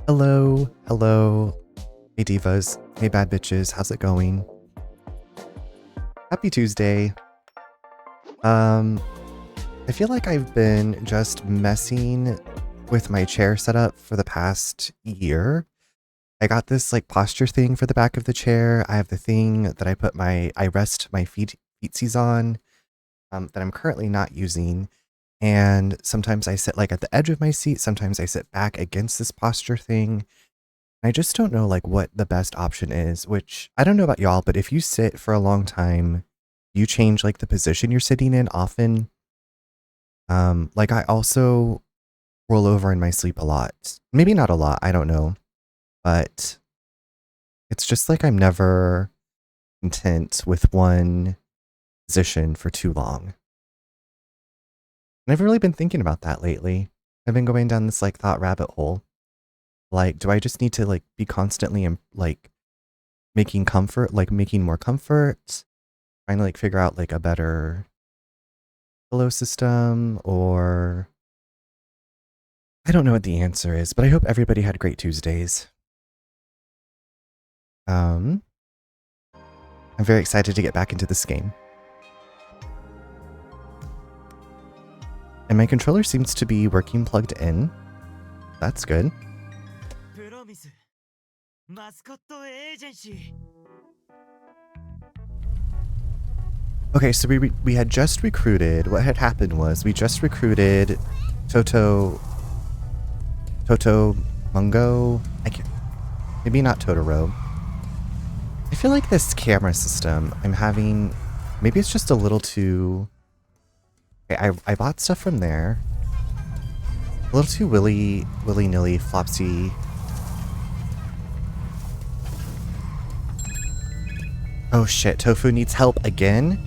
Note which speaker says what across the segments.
Speaker 1: Hello, hello. Hey divas, hey bad bitches, how's it going? Happy Tuesday. I feel like I've been just messing with my chair setup for the past year. I got this like posture thing for the back of the chair. I have the thing that I rest my feetsies on, that I'm currently not using. And sometimes I sit like at the edge of my seat. Sometimes I sit back against this posture thing. I just don't know like what the best option is, which I don't know about y'all, but if you sit for a long time, you change like the position you're sitting in often. Like I also roll over in my sleep a lot. Maybe not a lot, I don't know. But it's just like I'm never content with one position for too long. And I've really been thinking about that lately. I've been going down this like thought rabbit hole. Like, do I just need to like be constantly like making more comfort, trying to like figure out like a better pillow system, or I don't know what the answer is, but I hope everybody had great Tuesdays. I'm very excited to get back into this game. And my controller seems to be working plugged in. That's good.
Speaker 2: Mascot Agency.
Speaker 1: Okay, so we had just recruited. What had happened was we just recruited Toto Mungo. Maybe not Totoro. I feel like this camera system I'm having, maybe it's just a little too. Okay, I bought stuff from there. A little too willy-nilly, flopsy. Oh shit, Tofu needs help again?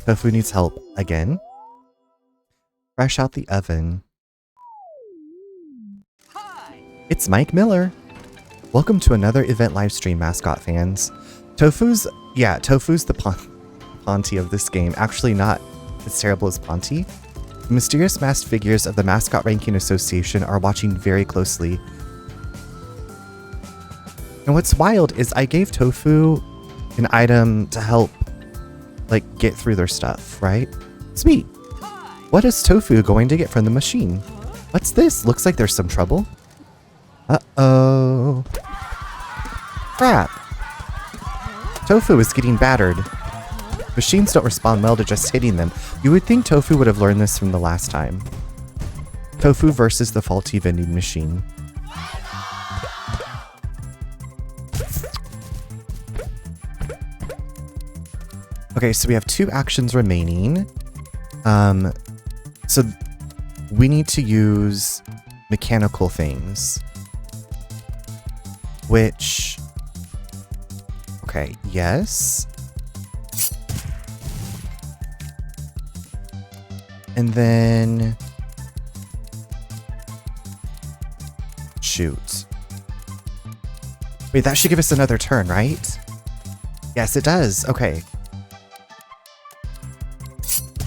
Speaker 1: Tofu needs help again? Fresh out the oven.
Speaker 2: Hi.
Speaker 1: It's Mike Miller. Welcome to another event livestream, Mascot fans. Tofu's the Ponty of this game. Actually not as terrible as Ponty. The mysterious masked figures of the Mascot Ranking Association are watching very closely. And what's wild is I gave Tofu an item to help like get through their stuff, right? Sweet. What is Tofu going to get from the machine? What's this? Looks like there's some trouble. Uh-oh. Crap. Tofu is getting battered. Machines don't respond well to just hitting them. You would think Tofu would have learned this from the last time. Tofu versus the faulty vending machine. Okay, so we have 2 actions remaining. So we need to use mechanical things. Which... Okay, yes. And then... Shoot. Wait, that should give us another turn, right? Yes, it does. Okay.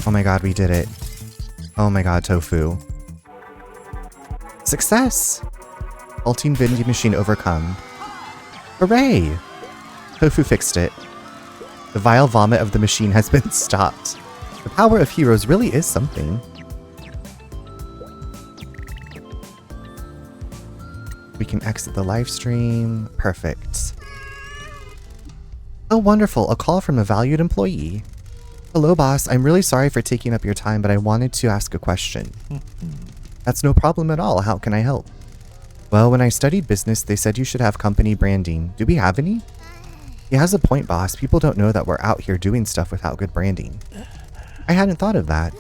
Speaker 1: Oh my god, we did it. Oh my god, Tofu. Success! Halting vending machine overcome. Hooray! Tofu fixed it. The vile vomit of the machine has been stopped. The power of heroes really is something. We can exit the live stream. Perfect. Oh, wonderful. A call from a valued employee. Hello, boss. I'm really sorry for taking up your time, but I wanted to ask a question. That's no problem at all. How can I help? Well, when I studied business, they said you should have company branding. Do we have any? He has a point, boss. People don't know that we're out here doing stuff without good branding. I hadn't thought of that.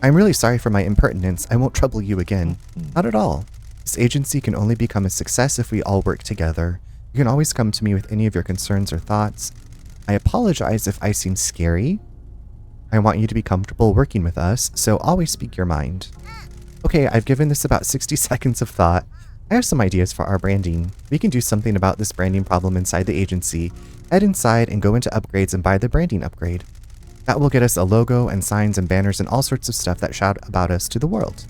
Speaker 1: I'm really sorry for my impertinence. I won't trouble you again. Not at all. This agency can only become a success if we all work together. You can always come to me with any of your concerns or thoughts. I apologize if I seem scary. I want you to be comfortable working with us, so always speak your mind. Okay, I've given this about 60 seconds of thought. I have some ideas for our branding. We can do something about this branding problem inside the agency. Head inside and go into upgrades and buy the branding upgrade. That will get us a logo and signs and banners and all sorts of stuff that shout about us to the world.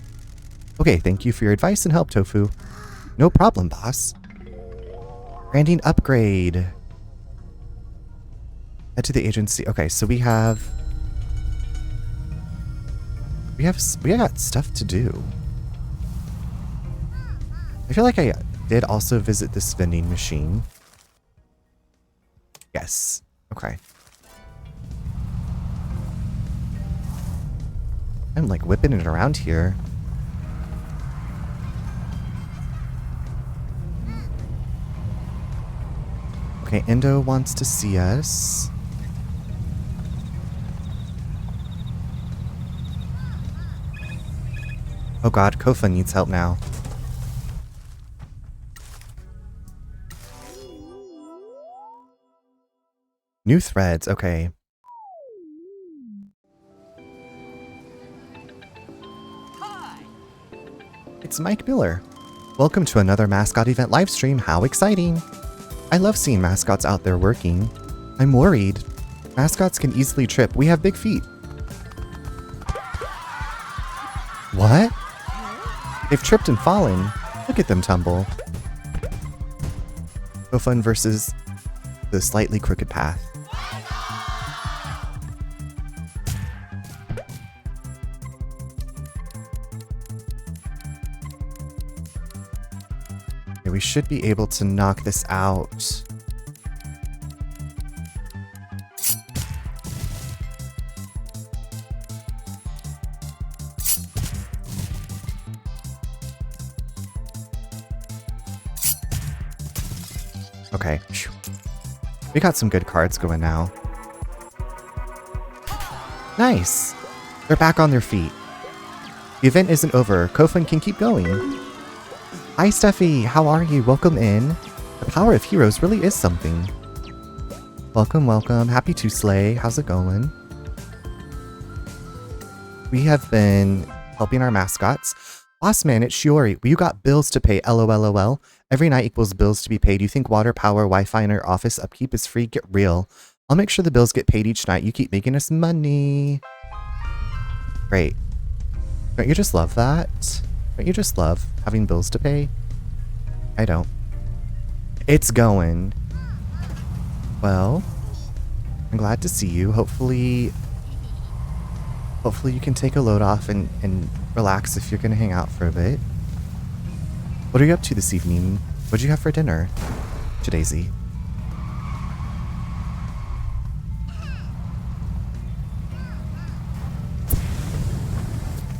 Speaker 1: Okay, thank you for your advice and help, Tofu. No problem, boss. Branding upgrade. Head to the agency. Okay, so we got stuff to do. I feel like I did also visit this vending machine. Yes. Okay. I'm like whipping it around here. Okay, Endo wants to see us. Oh god, Kofa needs help now. New threads, okay. It's Mike Miller. Welcome to another Mascot event livestream. How exciting! I love seeing mascots out there working. I'm worried. Mascots can easily trip. We have big feet. What? They've tripped and fallen. Look at them tumble. So fun versus the slightly crooked path. Okay, we should be able to knock this out. Okay. We got some good cards going now. Nice! They're back on their feet. The event isn't over. Kofun can keep going. Hi, Steffi. How are you? Welcome in. The power of heroes really is something. Welcome, welcome. Happy to slay. How's it going? We have been helping our mascots. Boss man, it's Shiori. You got bills to pay. LOLOL. Every night equals bills to be paid. You think water, power, Wi-Fi, and your office upkeep is free? Get real. I'll make sure the bills get paid each night. You keep making us money. Great. Don't you just love that? Don't you just love having bills to pay? I don't. It's going. Well, I'm glad to see you. Hopefully you can take a load off and relax if you're going to hang out for a bit. What are you up to this evening? What did you have for dinner? Daisy.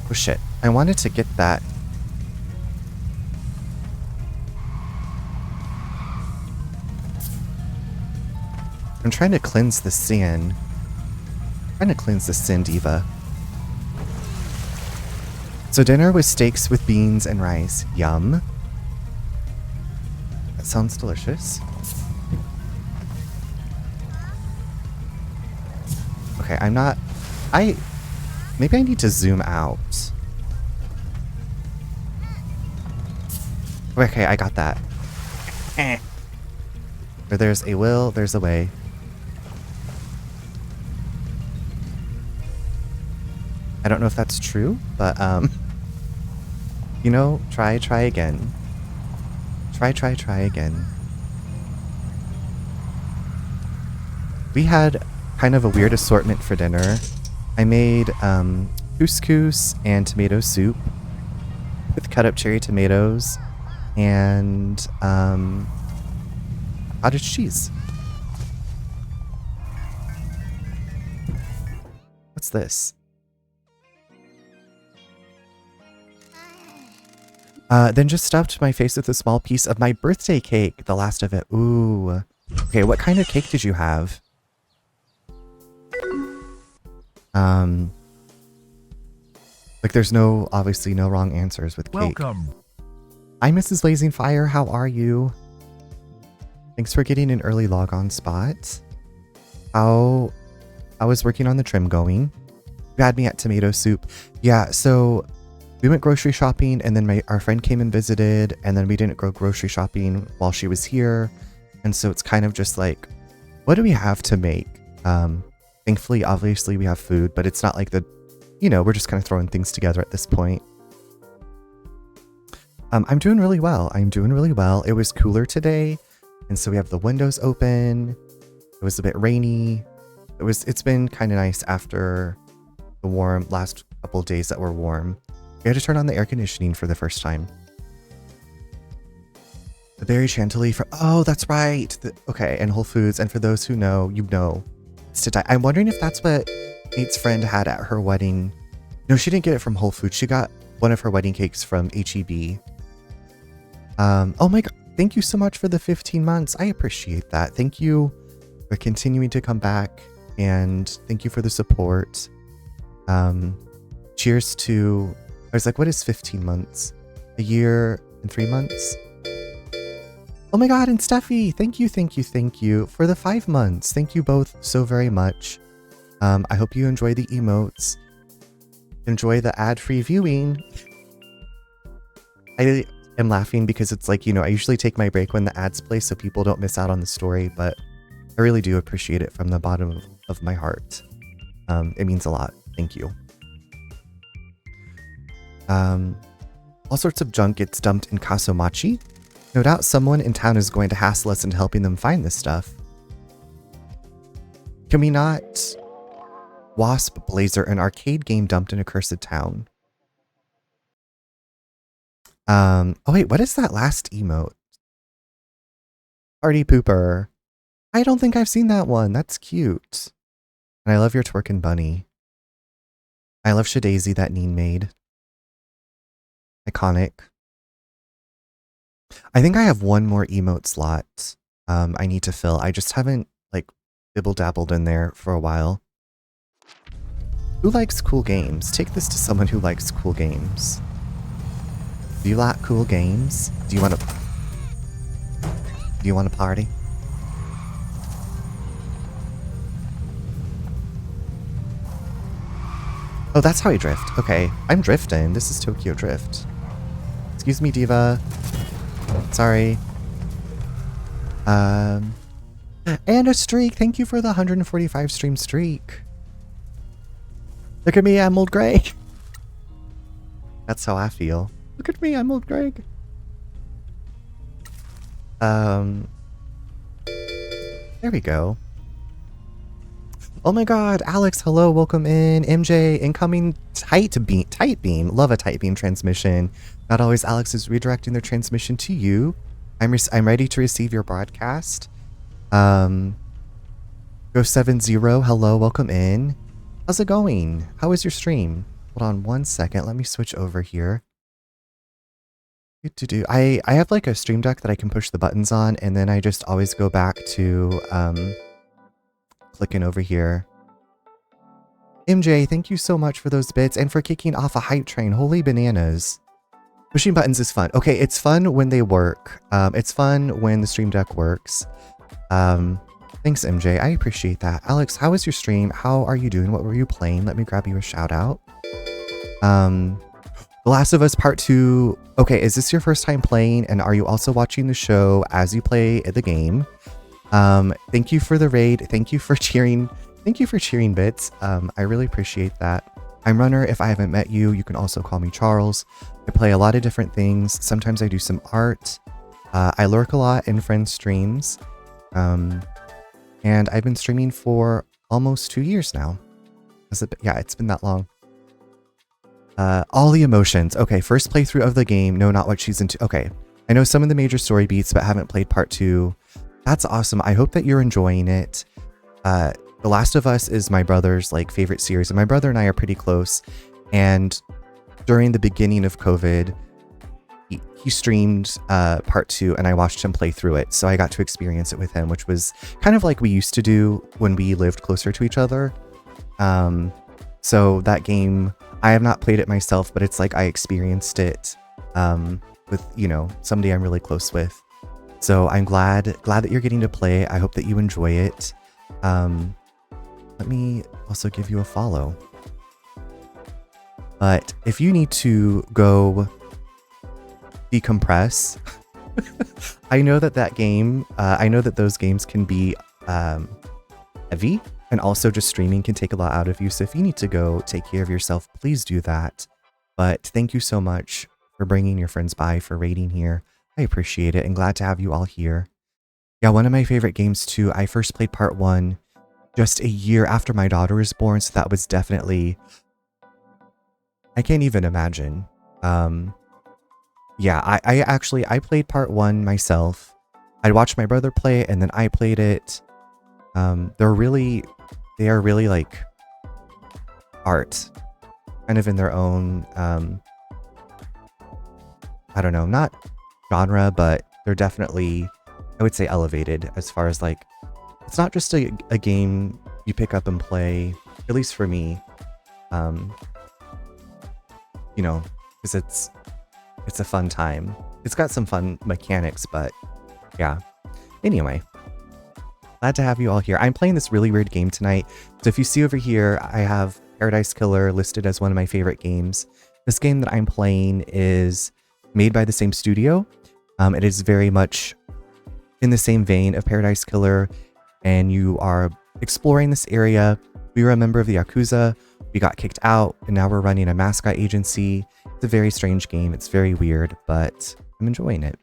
Speaker 1: Oh shit. I wanted to get that. I'm trying to cleanse the sand. Diva. So dinner was steaks with beans and rice. Yum. That sounds delicious. Okay, maybe I need to zoom out. Okay, I got that. Where there's a will, there's a way. I don't know if that's true, but, you know, try again. Try again. We had kind of a weird assortment for dinner. I made, couscous and tomato soup with cut up cherry tomatoes and, cottage cheese. What's this? Then just stuffed my face with a small piece of my birthday cake, the last of it. Ooh. Okay, what kind of cake did you have? Like there's obviously no wrong answers with cake.
Speaker 3: Welcome.
Speaker 1: Hi, Mrs. Blazing Fire. How are you? Thanks for getting an early log on spot. How is working on the trim going? You had me at tomato soup. Yeah, so we went grocery shopping and then our friend came and visited and then we didn't go grocery shopping while she was here. And so it's kind of just like, what do we have to make? Thankfully, obviously we have food, but it's not like we're just kind of throwing things together at this point. I'm doing really well. I'm doing really well. It was cooler today, and so we have the windows open. It was a bit rainy. It's been kind of nice after the warm last couple of days that were warm. We had to turn on the air conditioning for the first time. The berry chantilly for that's right. Okay, and Whole Foods. And for those who know, you know, it's to die. I'm wondering if that's what Nate's friend had at her wedding. No, she didn't get it from Whole Foods. She got one of her wedding cakes from HEB. Oh my god! Thank you so much for the 15 months. I appreciate that. Thank you for continuing to come back, and thank you for the support. Cheers to. I was like, what is 15 months? A year and 3 months? Oh my god, and Steffi, thank you for the 5 months. Thank you both so very much. I hope you enjoy the emotes. Enjoy the ad-free viewing. I am laughing because it's like, you know, I usually take my break when the ads play so people don't miss out on the story, but I really do appreciate it from the bottom of my heart. It means a lot. Thank you. All sorts of junk gets dumped in Kaso-Machi. No doubt someone in town is going to hassle us into helping them find this stuff. Can we not Wasp Blazer, an arcade game dumped in a cursed town? Oh wait, what is that last emote? Party Pooper. I don't think I've seen that one. That's cute. And I love your twerkin' bunny. I love Shadaisy that Neen made. Iconic. I think I have one more emote slot I need to fill. I just haven't like dibble dabbled in there for a while. Who likes cool games? Take this to someone who likes cool games. Do you like cool games? Do you want to party? Oh, that's how I drift. Okay, I'm drifting. This is Tokyo Drift. Excuse me, Diva. Sorry. And a streak. Thank you for the 145 stream streak. Look at me, I'm old Greg. That's how I feel. Look at me, I'm old Greg. There we go. Oh my god, Alex, hello, welcome in. MJ, incoming tight beam. Love a tight beam transmission. Not always Alex is redirecting their transmission to you. I'm ready to receive your broadcast. Go70, hello, welcome in. How's it going? How is your stream? Hold on 1 second, let me switch over here. I have like a stream deck that I can push the buttons on, and then I just always go back to clicking over here. MJ, thank you so much for those bits and for kicking off a hype train. Holy bananas. Pushing buttons is fun. Okay, it's fun when they work. It's fun when the stream deck works. Thanks, MJ. I appreciate that. Alex, how was your stream? How are you doing? What were you playing? Let me grab you a shout out. The Last of Us Part 2. Okay, is this your first time playing? And are you also watching the show as you play the game? Thank you for the raid. Thank you for cheering. Thank you for cheering bits. I really appreciate that. I'm Runner. If I haven't met you, you can also call me Charles. I play a lot of different things. Sometimes I do some art. I lurk a lot in friends' streams. And I've been streaming for almost 2 years now. Yeah, it's been that long. All the emotions. Okay, first playthrough of the game. No, not what she's into. Okay, I know some of the major story beats, but haven't played part 2. That's awesome. I hope that you're enjoying it. The Last of Us is my brother's like favorite series, and my brother and I are pretty close. And during the beginning of COVID, he streamed part 2, and I watched him play through it. So I got to experience it with him, which was kind of like we used to do when we lived closer to each other. So that game, I have not played it myself, but it's like I experienced it with, you know, somebody I'm really close with. So I'm glad that you're getting to play. I hope that you enjoy it. Let me also give you a follow. But if you need to go decompress, I know that game, I know that those games can be heavy, and also just streaming can take a lot out of you. So if you need to go take care of yourself, please do that. But thank you so much for bringing your friends by, for raiding here. I appreciate it and glad to have you all here. Yeah, one of my favorite games too. I first played part 1 just a year after my daughter was born, so that was definitely... I can't even imagine. Yeah, I played part 1 myself. I watched my brother play it, and then I played it. They are really like art, kind of in their own, I don't know, not genre, but they're definitely, I would say, elevated as far as like, it's not just a game you pick up and play, at least for me, you know, because it's a fun time. It's got some fun mechanics, but yeah. Anyway, glad to have you all here. I'm playing this really weird game tonight. So if you see over here, I have Paradise Killer listed as one of my favorite games. This game that I'm playing is made by the same studio. It is very much in the same vein of Paradise Killer, and you are exploring this area. We were a member of the Yakuza, we got kicked out, and now we're running a Mascot Agency. It's a very strange game, it's very weird, but I'm enjoying it.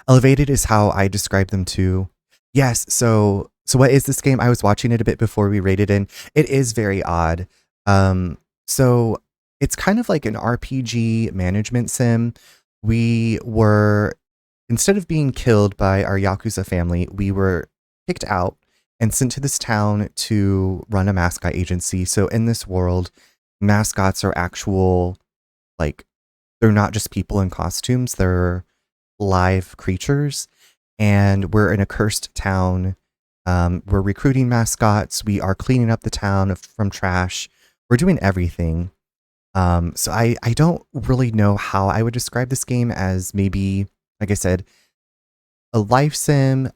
Speaker 1: Elevated is how I describe them too. Yes, so what is this game? I was watching it a bit before we raided in. It is very odd. So it's kind of like an RPG management sim. We were, instead of being killed by our Yakuza family, we were kicked out and sent to this town to run a mascot agency. So in this world, mascots are actual, like, they're not just people in costumes, they're live creatures. And we're in a cursed town. We're recruiting mascots. We are cleaning up the town from trash. We're doing everything. So I don't really know how I would describe this game, as maybe, like I said, a life sim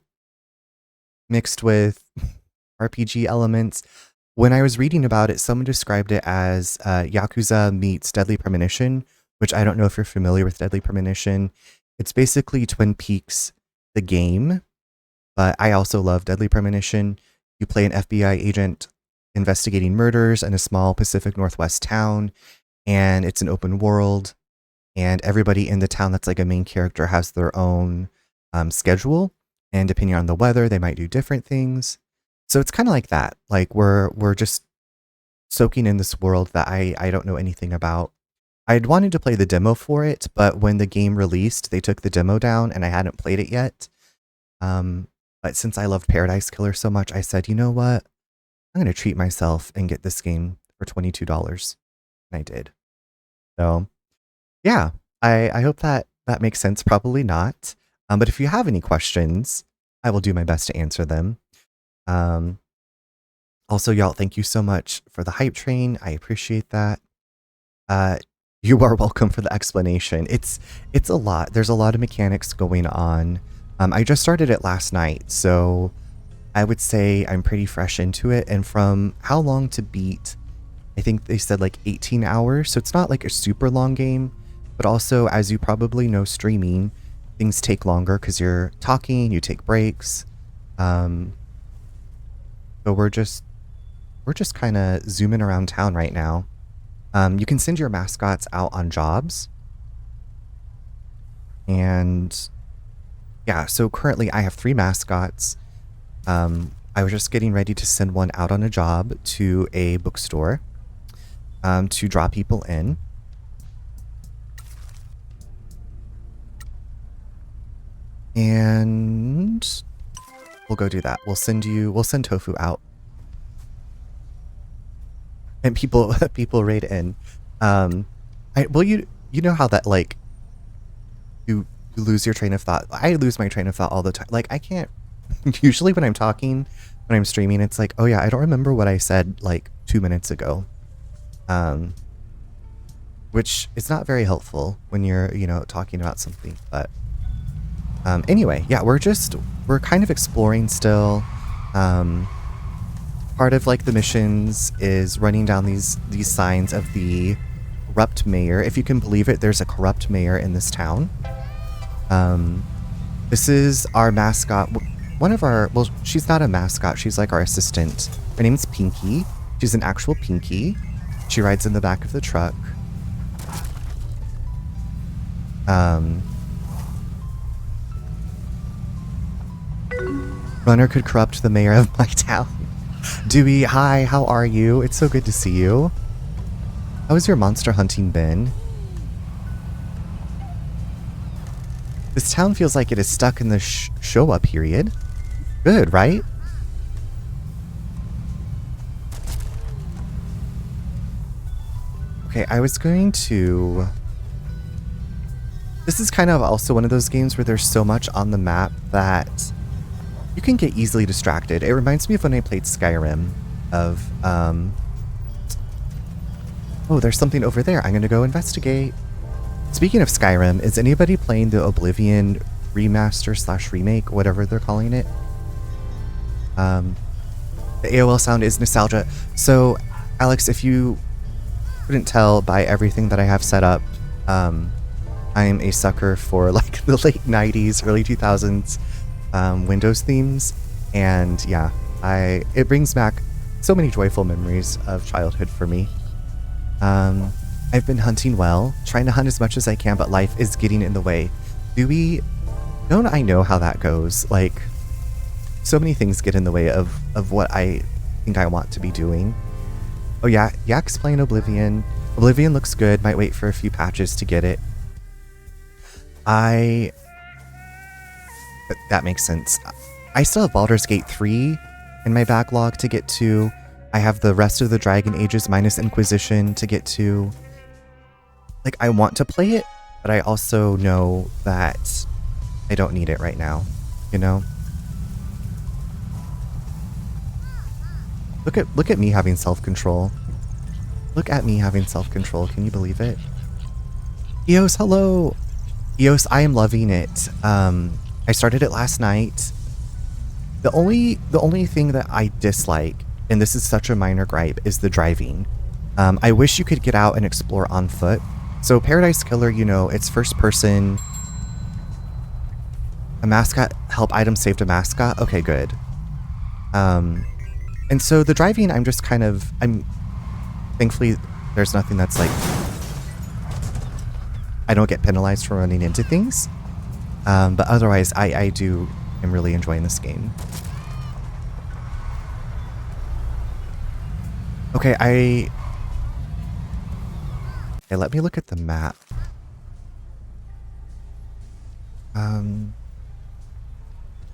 Speaker 1: mixed with RPG elements. When I was reading about it, someone described it as Yakuza meets Deadly Premonition, which I don't know if you're familiar with Deadly Premonition. It's basically Twin Peaks, the game, but I also love Deadly Premonition. You play an FBI agent investigating murders in a small Pacific Northwest town, and it's an open world, and everybody in the town that's like a main character has their own schedule, and depending on the weather, they might do different things. So it's kind of like that. Like we're just soaking in this world that I don't know anything about. I'd wanted to play the demo for it, but when the game released, they took the demo down and I hadn't played it yet. But since I loved Paradise Killer so much, I said, you know what? I'm going to treat myself and get this game for $22. And I did. So, yeah, I hope that makes sense. Probably not. But if you have any questions, I will do my best to answer them. Also, y'all, thank you so much for the hype train. I appreciate that. You are welcome for the explanation. It's a lot. There's a lot of mechanics going on. I just started it last night, so I would say I'm pretty fresh into it. And from how long to beat, I think they said like 18 hours. So it's not like a super long game, but also, as you probably know, streaming, things take longer because you're talking, you take breaks. So we're just kind of zooming around town right now. You can send your mascots out on jobs. And yeah, so currently I have 3 mascots. I was just getting ready to send one out on a job to a bookstore to draw people in. And we'll go do that. We'll send Tofu out. And people raid in. You know how that, like, you lose your train of thought. I lose my train of thought all the time. Like, I can't, usually when I'm talking, when I'm streaming, it's like, oh yeah, I don't remember what I said like 2 minutes ago. Which is not very helpful when you're, you know, talking about something. But anyway, yeah, we're kind of exploring still. Part of like the missions is running down these signs of the corrupt mayor. If you can believe it, there's a corrupt mayor in this town. This is our mascot. Well, she's not a mascot. She's like our assistant. Her name's Pinky. She's an actual Pinky. She rides in the back of the truck. Runner could corrupt the mayor of my town. Dewey, hi, how are you? It's so good to see you. How has your monster hunting been? This town feels like it is stuck in the Showa period. Good, right? Okay, I was going to... This is kind of also one of those games where there's so much on the map that you can get easily distracted. It reminds me of when I played Skyrim of, oh, there's something over there. I'm going to go investigate. Speaking of Skyrim, is anybody playing the Oblivion remaster / remake, whatever they're calling it? The AOL sound is nostalgia. So, Alex, if you couldn't tell by everything that I have set up, I'm a sucker for like the late 90s, early 2000s Windows themes. And yeah, it brings back so many joyful memories of childhood for me. I've been hunting well, trying to hunt as much as I can, but life is getting in the way. Don't I know how that goes? Like, so many things get in the way of what I think I want to be doing. Oh yeah, Yak's playing Oblivion. Oblivion looks good, might wait for a few patches to get it. That makes sense. I still have Baldur's Gate 3 in my backlog to get to. I have the rest of the Dragon Ages minus Inquisition to get to. Like, I want to play it, but I also know that I don't need it right now, you know? Look at me having self-control. Look at me having self-control. Can you believe it? Eos, hello! Eos, I am loving it. I started it last night. The only thing that I dislike, and this is such a minor gripe, is the driving. I wish you could get out and explore on foot. So Paradise Killer, you know, it's first person. A mascot, help item saved a mascot. Okay, good. And so the driving, thankfully there's nothing that's like, I don't get penalized for running into things. But otherwise, I'm really enjoying this game. Okay, let me look at the map.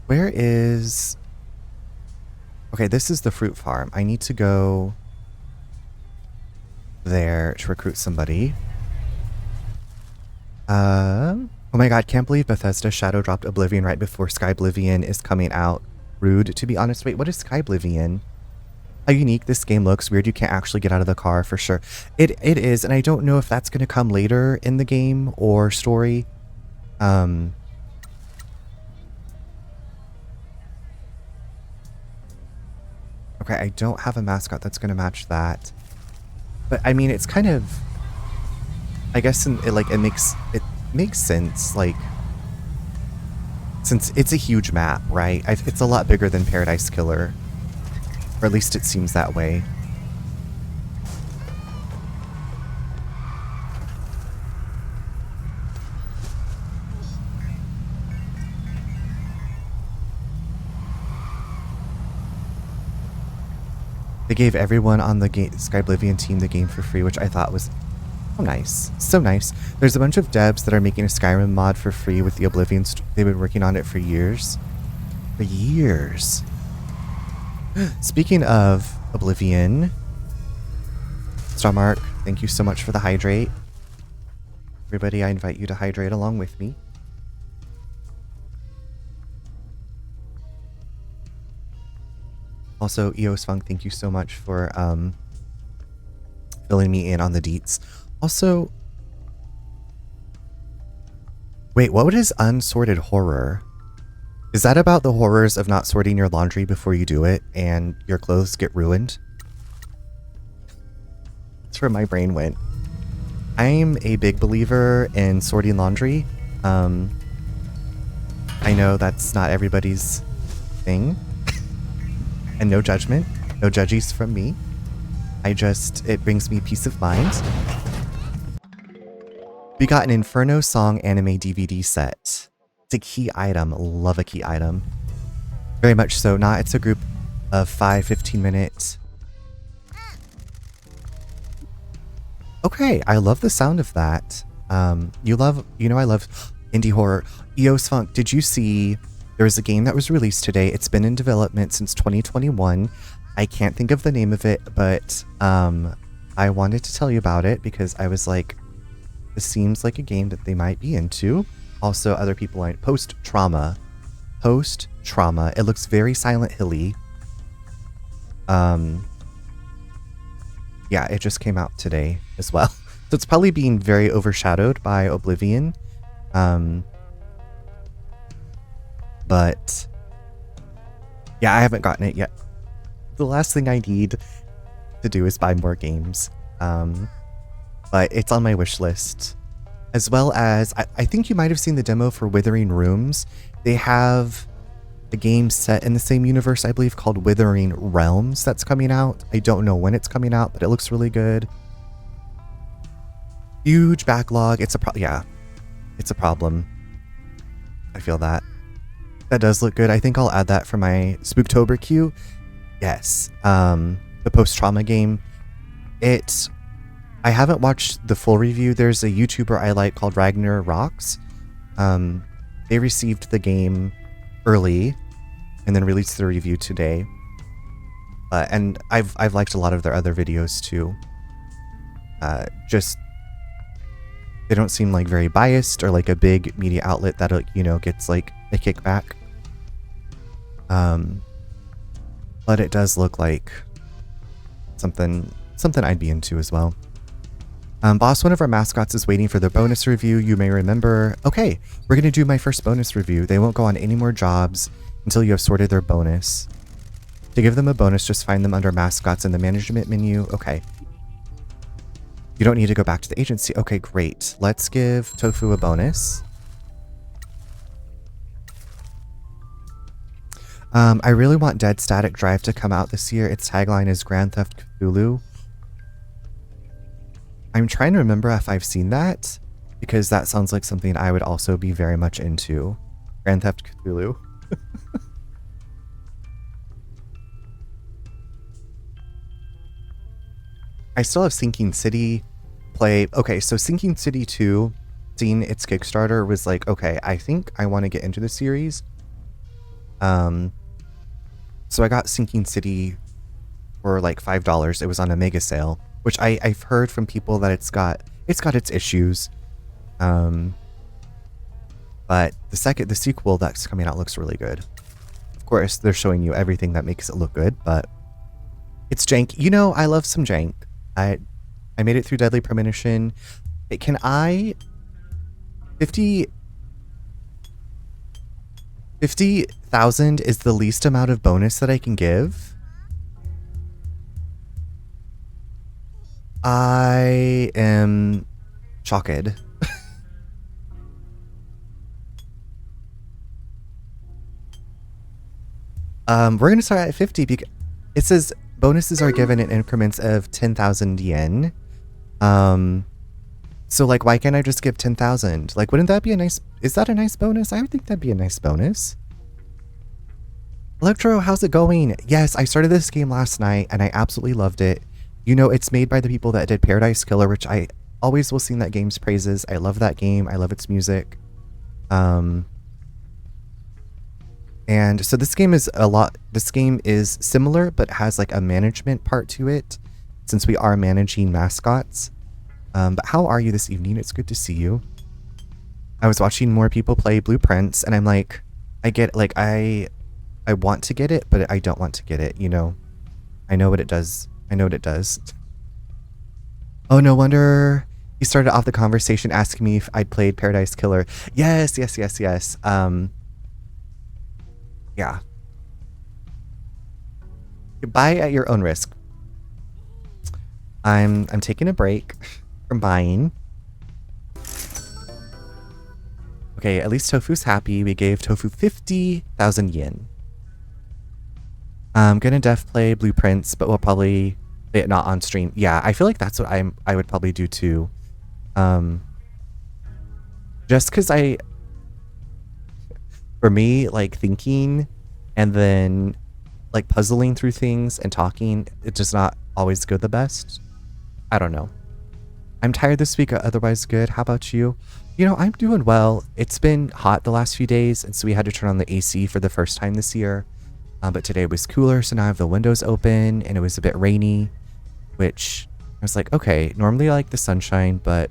Speaker 1: Where is... Okay, this is the fruit farm. I need to go there to recruit somebody. Oh my god, can't believe Bethesda shadow dropped Oblivion right before Skyblivion is coming out. Rude, to be honest. Wait, what is Skyblivion? How unique this game looks. Weird you can't actually get out of the car, for sure. It is, and I don't know if that's going to come later in the game or story. Okay, I don't have a mascot that's going to match that. But, I mean, it's kind of... I guess it makes sense, like... Since it's a huge map, right? It's a lot bigger than Paradise Killer. Or at least it seems that way. They gave everyone on the Skyblivion team the game for free, which I thought was so nice. So nice. There's a bunch of devs that are making a Skyrim mod for free with the Oblivion. They've been working on it for years. For years. Speaking of Oblivion, Starmark, thank you so much for the hydrate. Everybody, I invite you to hydrate along with me. Also, Eos Funk, thank you so much for filling me in on the deets. Also, wait, what is unsorted horror? Is that about the horrors of not sorting your laundry before you do it and your clothes get ruined? That's where my brain went. I'm a big believer in sorting laundry. I know that's not everybody's thing. And no judgment. No judgies from me. It brings me peace of mind. We got an Inferno Song anime DVD set. It's a key item. Love a key item. Very much so. Not. It's a group of 5 15-minute. Okay, I love the sound of that. I love indie horror. EOS Funk, did you see there was a game that was released today? It's been in development since 2021. I can't think of the name of it, but I wanted to tell you about it because I was like, this seems like a game that they might be into. Also, other people like Post Trauma. It looks very Silent Hilly. Yeah, it just came out today as well. So it's probably being very overshadowed by Oblivion. But yeah, I haven't gotten it yet. The last thing I need to do is buy more games. But it's on my wish list. As well as, I think you might have seen the demo for Withering Rooms. They have a game set in the same universe, I believe, called Withering Realms that's coming out. I don't know when it's coming out, but it looks really good. Huge backlog. It's a problem. I feel that. That does look good. I think I'll add that for my Spooktober queue. Yes. The post-trauma game. I haven't watched the full review. There's a YouTuber I like called Ragnar Rocks. They received the game early and then released the review today. And I've liked a lot of their other videos too. Just they don't seem like very biased or like a big media outlet that gets like a kickback. But it does look like something I'd be into as well. Boss, one of our mascots is waiting for their bonus review. You may remember. Okay, we're going to do my first bonus review. They won't go on any more jobs until you have sorted their bonus. To give them a bonus, just find them under mascots in the management menu. Okay. You don't need to go back to the agency. Okay, great. Let's give Tofu a bonus. I really want Dead Static Drive to come out this year. Its tagline is Grand Theft Cthulhu. I'm trying to remember if I've seen that, because that sounds like something I would also be very much into. Grand Theft Cthulhu. I still have Sinking City play. Okay, so Sinking City 2, seeing its Kickstarter was like, okay, I think I want to get into the series. So I got Sinking City for like $5. It was on a mega sale, which I've heard from people that it's got its issues. But the sequel that's coming out looks really good. Of course, they're showing you everything that makes it look good, but it's jank. I love some jank. I made it through Deadly Premonition. Can I 50,000 is the least amount of bonus that I can give. I am shocked. We're going to start at 50 because it says bonuses are given in increments of 10,000 yen. So like, why can't I just give 10,000? Like, wouldn't that be is that a nice bonus? I would think that'd be a nice bonus. Electro, how's it going? Yes, I started this game last night and I absolutely loved it. It's made by the people that did Paradise Killer, which I always will sing that game's praises. I love that game. I love its music. And so this game is similar, but has like a management part to it, since we are managing mascots. But how are you this evening? It's good to see you. I was watching more people play Blueprints, and I'm like, I want to get it, but I don't want to get it, I know what it does. Oh, no wonder you started off the conversation asking me if I'd played Paradise Killer. Yes. Yeah. Buy at your own risk. I'm taking a break from buying. Okay, at least Tofu's happy. We gave Tofu 50,000 yen. I'm gonna play Blueprints, but we'll probably play it not on stream. Yeah, I feel like that's what I would probably do too. Just because for me, like thinking and then like puzzling through things and talking, it does not always go the best. I don't know. I'm tired this week, otherwise good. How about you? You know, I'm doing well. It's been hot the last few days, and so we had to turn on the AC for the first time this year. But today was cooler, so now I have the windows open, and it was a bit rainy, which I was like, okay, normally I like the sunshine, but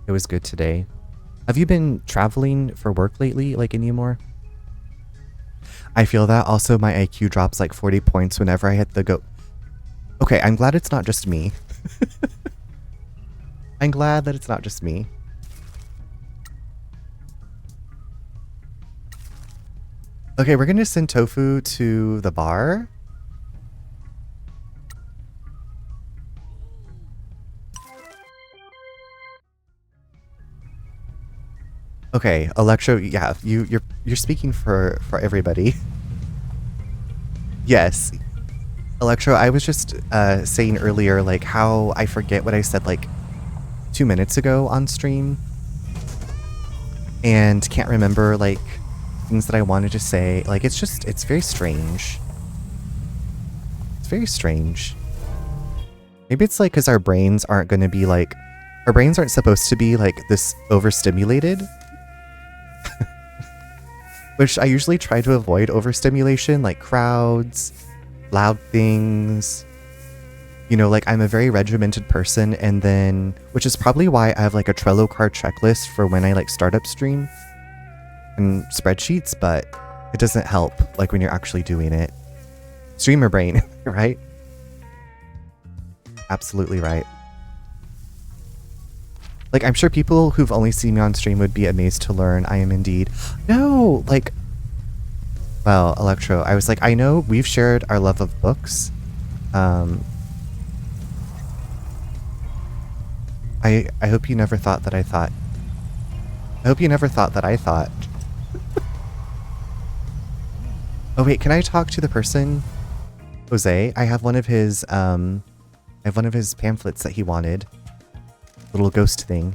Speaker 1: it was good today. Have you been traveling for work lately, like anymore? I feel that. Also, my IQ drops like 40 points whenever I hit the go. Okay, I'm glad it's not just me. I'm glad that it's not just me. Okay, we're gonna send Tofu to the bar. Okay, Electro, yeah, you're speaking for everybody. Yes. Electro, I was just saying earlier like how I forget what I said like 2 minutes ago on stream and can't remember like things that I wanted to say. Like it's very strange. It's very strange. Maybe it's like because our brains aren't going to be like, our brains aren't supposed to be like this overstimulated. Which I usually try to avoid overstimulation, like crowds, loud things. You know, like I'm a very regimented person, and then, which is probably why I have like a Trello card checklist for when I like start up stream and spreadsheets, but it doesn't help like when you're actually doing it. Streamer brain, right? Absolutely right. Like, I'm sure people who've only seen me on stream would be amazed to learn I am indeed. No, like, well, Electro, I was like, I know we've shared our love of books. I hope you never thought that I thought. I hope you never thought that I thought. Oh wait, can I talk to the person? Jose, I have one of his pamphlets that he wanted. Little ghost thing.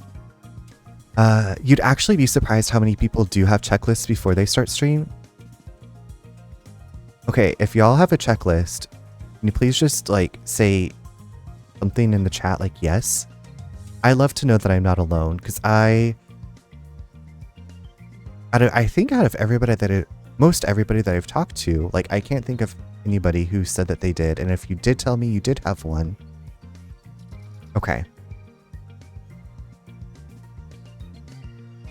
Speaker 1: You'd actually be surprised how many people do have checklists before they start stream. Okay, if y'all have a checklist, can you please just like say something in the chat like yes? I love to know that I'm not alone, because I think out of everybody most everybody that I've talked to, like I can't think of anybody who said that they did, and if you did tell me you did have one. Okay.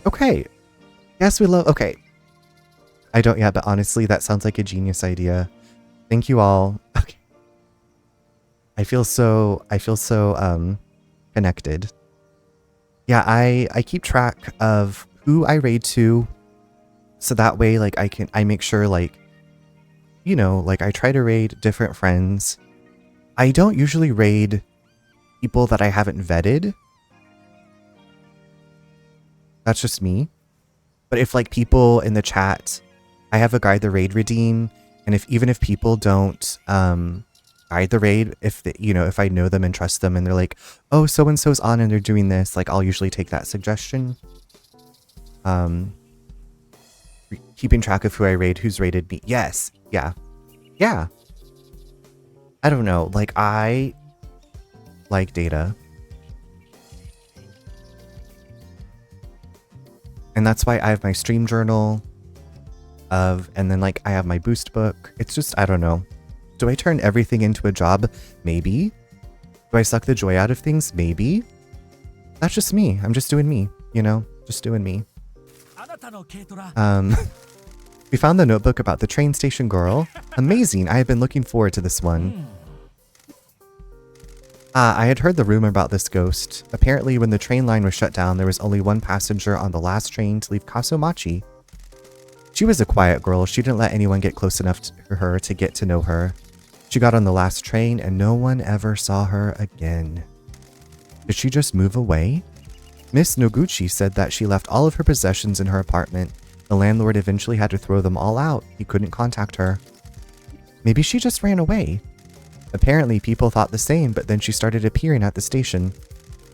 Speaker 1: Okay. Yes, we love... Okay. I don't yet, but honestly, that sounds like a genius idea. Thank you all. Okay. I feel so connected. Yeah, I keep track of who I raid to, so that way, like, I make sure, like, you know, like, I try to raid different friends. I don't usually raid people that I haven't vetted. That's just me. But if like people in the chat, I have a guide the raid redeem, and even if people don't guide the raid, if I know them and trust them and they're like, oh, so and so's on and they're doing this, like I'll usually take that suggestion. Keeping track of who I raid, who's raided me. Yes. Yeah. Yeah. I don't know. Like I like data. And that's why I have my stream journal and then like I have my boost book. It's just, I don't know. Do I turn everything into a job? Maybe. Do I suck the joy out of things? Maybe. That's just me. I'm just doing me, you know, just doing me. We found the notebook about the train station girl. Amazing. I have been looking forward to this one. I had heard the rumor about this ghost. Apparently, when the train line was shut down, there was only one passenger on the last train to leave Kaso-Machi. She was a quiet girl. She didn't let anyone get close enough to her to get to know her. She got on the last train and no one ever saw her again. Did she just move away? Miss Noguchi said that she left all of her possessions in her apartment. The landlord eventually had to throw them all out. He couldn't contact her. Maybe she just ran away. Apparently, people thought the same, but then she started appearing at the station.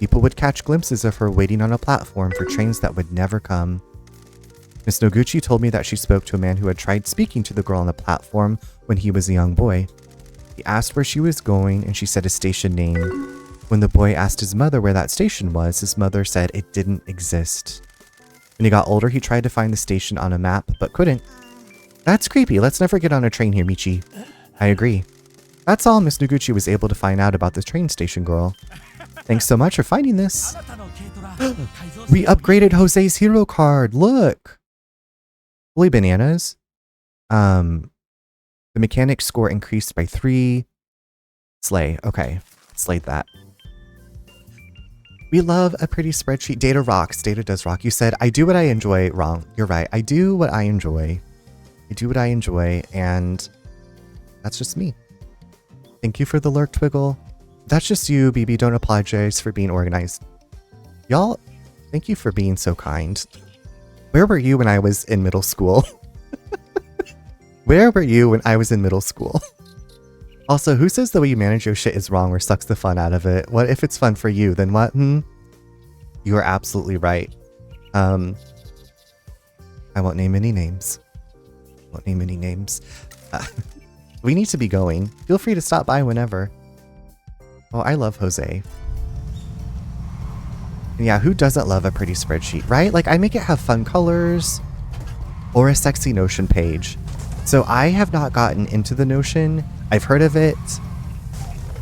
Speaker 1: People would catch glimpses of her waiting on a platform for trains that would never come. Miss Noguchi told me that she spoke to a man who had tried speaking to the girl on the platform when he was a young boy. He asked where she was going, and she said a station name. When the boy asked his mother where that station was, his mother said it didn't exist. When he got older, he tried to find the station on a map, but couldn't. That's creepy. Let's never get on a train here, Michi. I agree. That's all Miss Noguchi was able to find out about the train station girl. Thanks so much for finding this. We upgraded Jose's hero card. Look. Holy bananas. The mechanic score increased by 3. Slay. Okay. Slayed that. We love a pretty spreadsheet. Data rocks. Data does rock. You said, I do what I enjoy. Wrong. You're right. I do what I enjoy. I do what I enjoy, and that's just me. Thank you for the lurk, Twiggle. That's just you, BB. Don't apologize for being organized. Y'all, thank you for being so kind. Where were you when I was in middle school? Where were you when I was in middle school? Also, who says the way you manage your shit is wrong or sucks the fun out of it? What if it's fun for you? Then what? You are absolutely right. I won't name any names. Won't name any names. We need to be going. Feel free to stop by whenever. Oh, I love Jose. Yeah, who doesn't love a pretty spreadsheet, right? Like, I make it have fun colors or a sexy Notion page. So I have not gotten into the Notion. I've heard of it,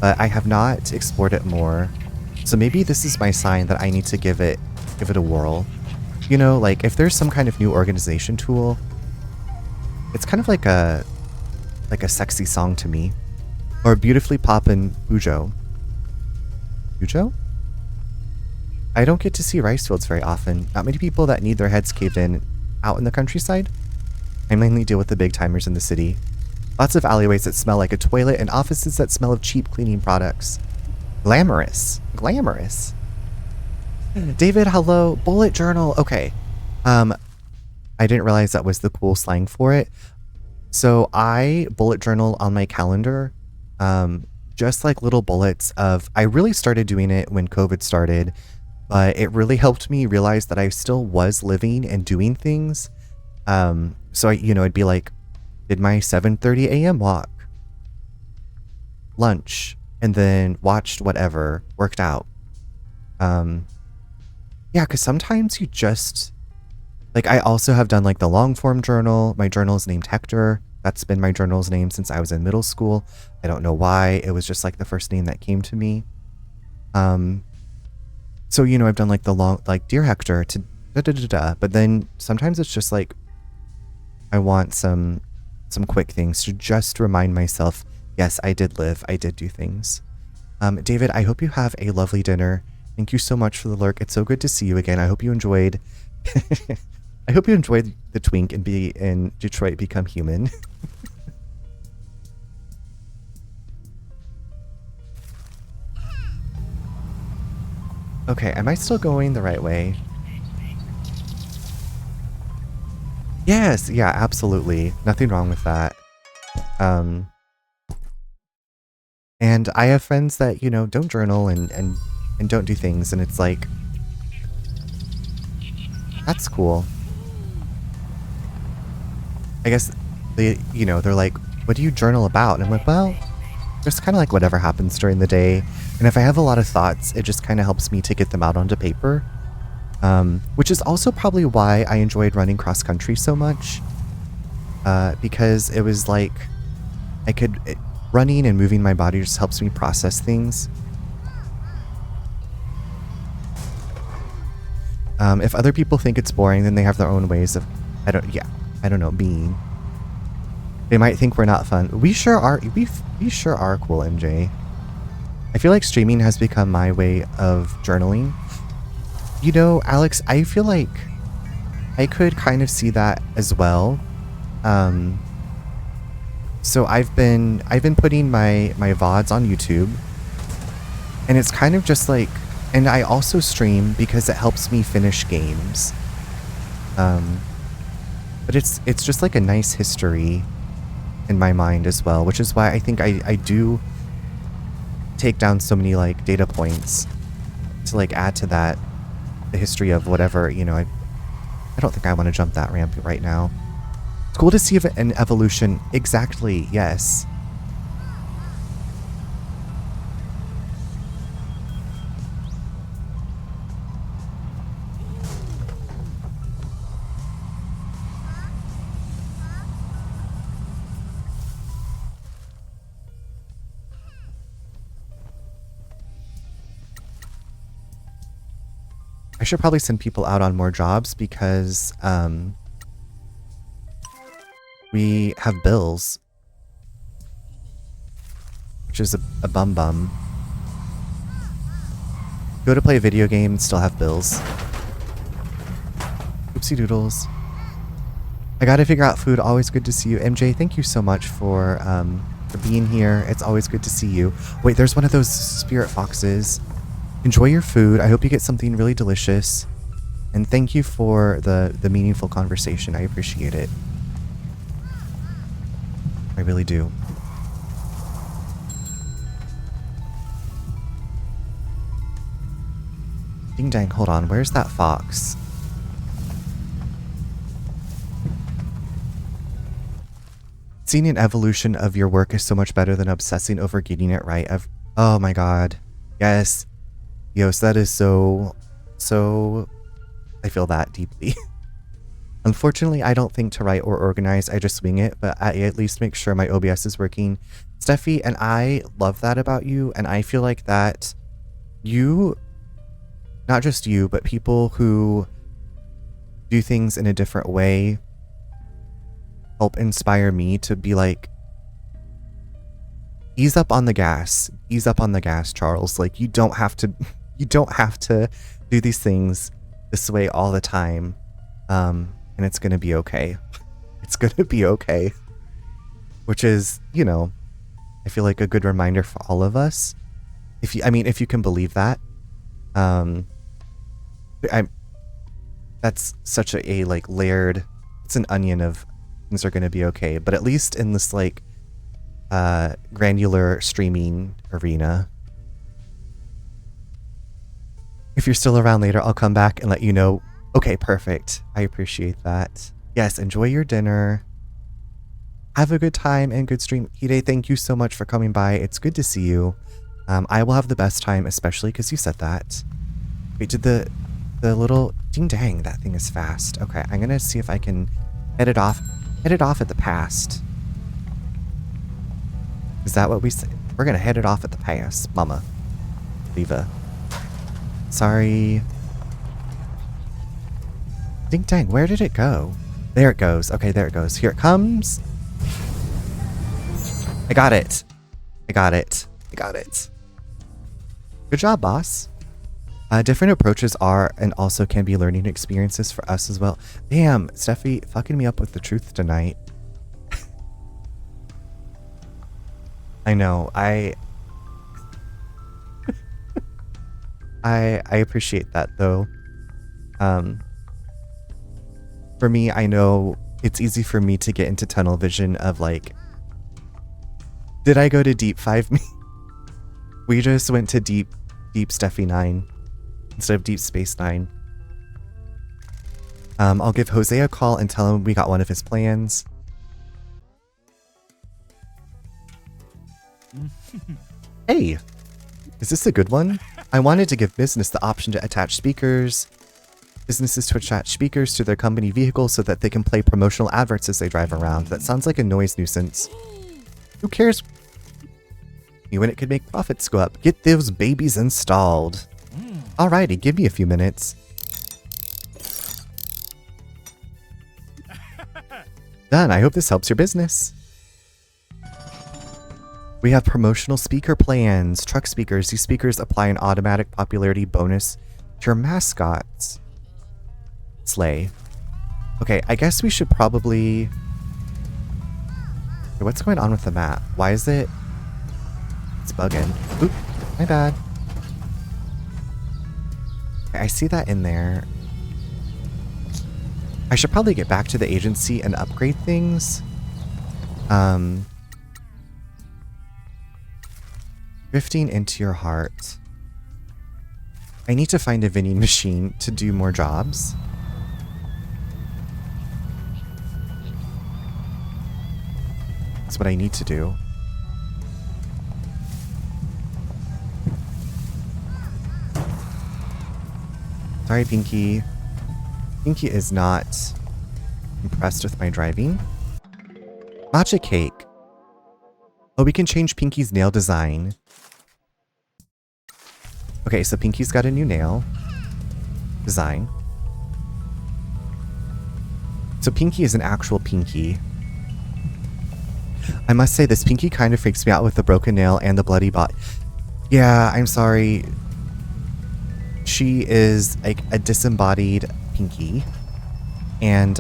Speaker 1: but I have not explored it more. So maybe this is my sign that I need to give it a whirl. You know, like if there's some kind of new organization tool, it's kind of like a sexy song to me. Or beautifully poppin' Bujo. Bujo? I don't get to see rice fields very often. Not many people that need their heads caved in out in the countryside. I mainly deal with the big timers in the city. Lots of alleyways that smell like a toilet and offices that smell of cheap cleaning products. Glamorous. Glamorous. David, hello. Bullet journal. Okay. I didn't realize that was the cool slang for it. So I bullet journal on my calendar. Just like little bullets of, I really started doing it when COVID started, but it really helped me realize that I still was living and doing things. So I, it'd be like, did my 7:30 a.m. walk, lunch, and then watched whatever, worked out. Yeah, because sometimes you just, like, I also have done like the long form journal. My journal is named Hector. That's been my journal's name since I was in middle school. I don't know why. It was just like the first name that came to me. So, I've done like the long, like Dear Hector to da-da-da-da. But then sometimes it's just like, I want some quick things to just remind myself, yes, I did live. I did do things. David, I hope you have a lovely dinner. Thank you so much for the lurk. It's so good to see you again. I hope you enjoyed. I hope you enjoyed the twink and be in Detroit Become Human. Okay, am I still going the right way? Yes, yeah, absolutely. Nothing wrong with that. And I have friends that, don't journal and don't do things, and it's like, that's cool. I guess they're like, what do you journal about? And I'm like, well, just kind of like whatever happens during the day. And if I have a lot of thoughts, it just kind of helps me to get them out onto paper. Which is also probably why I enjoyed running cross country so much. Because it was like, running and moving my body just helps me process things. If other people think it's boring, then they have their own ways of, I don't know, being. They might think we're not fun. We sure are. We sure are cool, MJ. I feel like streaming has become my way of journaling. Alex, I feel like I could kind of see that as well. So I've been putting my VODs on YouTube, and it's kind of just like, and I also stream because it helps me finish games. But it's just like a nice history in my mind as well, which is why I think I do take down so many like data points. to like add to that the history of whatever, you know, I don't think I want to jump that ramp right now. It's cool to see an evolution. Exactly, yes. I should probably send people out on more jobs because we have bills, which is a bum. Go to play a video game, still have bills. Oopsie doodles. I gotta figure out food. Always good to see you. MJ, thank you so much for being here. It's always good to see you. Wait, there's one of those spirit foxes. Enjoy your food. I hope you get something really delicious. And thank you for the meaningful conversation. I appreciate it. I really do. Ding dang, hold on. Where's that fox? Seeing an evolution of your work is so much better than obsessing over getting it right. Oh my god. Yes. Yes, that is so... I feel that deeply. Unfortunately, I don't think to write or organize. I just swing it, but I at least make sure my OBS is working. Steffi, and I love that about you, and I feel like that you... Not just you, but people who do things in a different way help inspire me to be like, ease up on the gas. Ease up on the gas, Charles. Like, you don't have to do these things this way all the time. And it's gonna be okay. It's gonna be okay. Which is, you know, I feel like a good reminder for all of us. If you can believe that. That's such a like layered, it's an onion of things are gonna be okay. But at least in this like granular streaming arena. If you're still around later, I'll come back and let you know. Okay, perfect. I appreciate that. Yes, enjoy your dinner. Have a good time and good stream. Hide, thank you so much for coming by. It's good to see you. I will have the best time, especially because you said that. Wait, did the little... Ding dang, that thing is fast. Okay, I'm gonna see if I can head it off at the past. Is that what we say? We're gonna head it off at the pass, mama. Viva. Sorry. Ding dang, where did it go? There it goes. Okay, there it goes. Here it comes. I got it. I got it. I got it. Good job, boss. Different approaches are and also can be learning experiences for us as well. Damn, Steffi fucking me up with the truth tonight. I know. I appreciate that though. For me, I know it's easy for me to get into tunnel vision of like, did I go to deep 5? We just went to deep Steffi 9 instead of deep space 9. I'll give Jose a call and tell him we got one of his plans. Hey, is this a good one? I wanted to give business the option to attach speakers. Businesses to attach speakers to their company vehicles so that they can play promotional adverts as they drive around. That sounds like a noise nuisance. Who cares? When it could make profits go up. Get those babies installed. Alrighty, give me a few minutes. Done. I hope this helps your business. We have promotional speaker plans. Truck speakers. These speakers apply an automatic popularity bonus to your mascots. Slay. Okay, I guess we should probably... What's going on with the map? Why is it... It's bugging. Oop, my bad. I see that in there. I should probably get back to the agency and upgrade things. Drifting into your heart. I need to find a vending machine to do more jobs. That's what I need to do. Sorry, Pinky. Pinky is not impressed with my driving. Matcha cake. Oh, we can change Pinky's nail design. Okay, so Pinky's got a new nail design. So Pinky is an actual Pinky. I must say, this Pinky kind of freaks me out with the broken nail and the bloody bot. Yeah, I'm sorry. She is like a disembodied Pinky. And,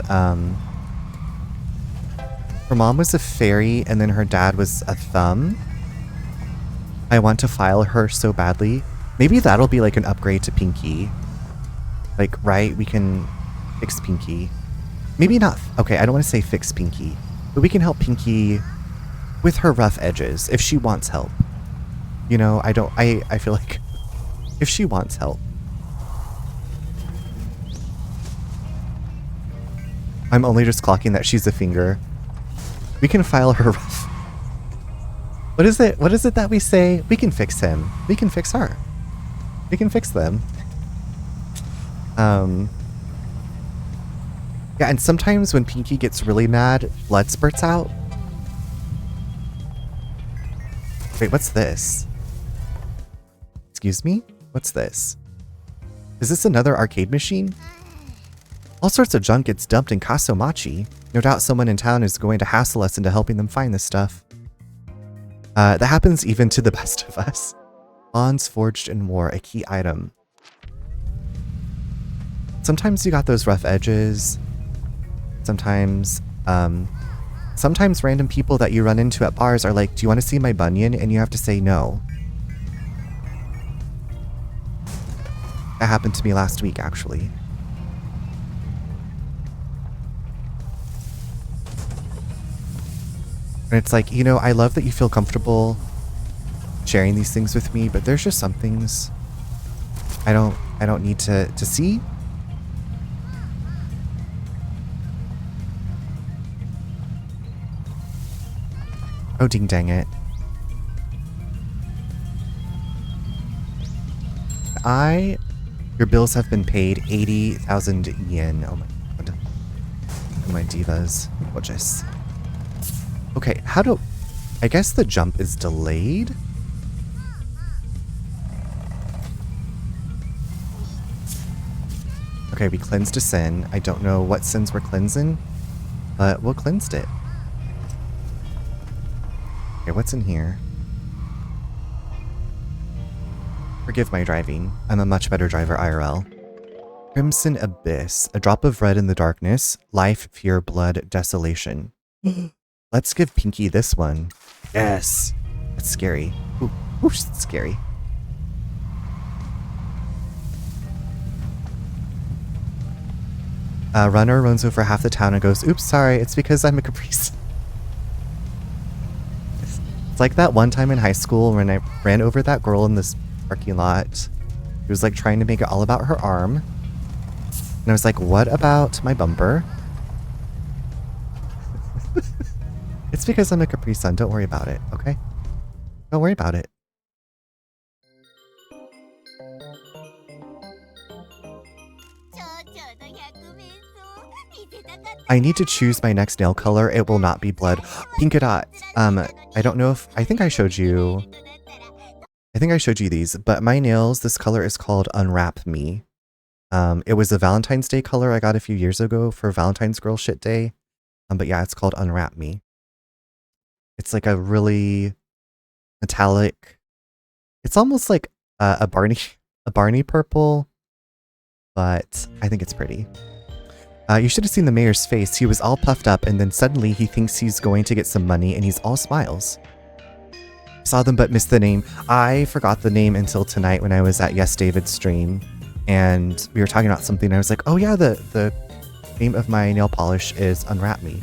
Speaker 1: her mom was a fairy and then her dad was a thumb. I want to file her so badly. Maybe that'll be like an upgrade to Pinky. Like, right? We can fix Pinky. Maybe not. Okay, I don't want to say fix Pinky. But we can help Pinky with her rough edges if she wants help. You know, I feel like if she wants help. I'm only just clocking that she's a finger. We can file her rough. What is it? What is it that we say? We can fix him. We can fix her. We can fix them. Yeah, and sometimes when Pinky gets really mad, blood spurts out. Wait, what's this? Excuse me? What's this? Is this another arcade machine? All sorts of junk gets dumped in Kaso-Machi. No doubt someone in town is going to hassle us into helping them find this stuff. That happens even to the best of us. Bonds forged in war, a key item. Sometimes you got those rough edges. Sometimes random people that you run into at bars are like, do you want to see my bunion? And you have to say no. That happened to me last week, actually. And it's like, you know, I love that you feel comfortable sharing these things with me, but there's just some things I don't need to see. Oh, ding dang it. Your bills have been paid 80,000 yen. Oh my god. Oh my divas. Gorgeous. Okay, I guess the jump is delayed? Okay, we cleansed a sin. I don't know what sins we're cleansing, but we'll cleansed it. Okay, what's in here? Forgive my driving. I'm a much better driver IRL. Crimson Abyss. A drop of red in the darkness. Life, fear, blood, desolation. Let's give Pinky this one. Yes! That's scary. Ooh, that's scary. Runner runs over half the town and goes, oops, sorry, it's because I'm a caprice. It's like that one time in high school when I ran over that girl in this parking lot. She was like trying to make it all about her arm. And I was like, what about my bumper? It's because I'm a Capri Sun. Don't worry about it, okay? Don't worry about it. I need to choose my next nail color. It will not be blood. Pink dot. I don't know if... I think I showed you these, but my nails, this color is called Unwrap Me. It was a Valentine's Day color I got a few years ago for Valentine's Girl Shit Day. But yeah, it's called Unwrap Me. It's like a really metallic... It's almost like a Barney purple, but I think it's pretty. You should have seen the mayor's face. He was all puffed up, and then suddenly he thinks he's going to get some money, and he's all smiles. Saw them but missed the name. I forgot the name until tonight when I was at Yes David's stream, and we were talking about something, and I was like, oh yeah, the name of my nail polish is Unwrap Me.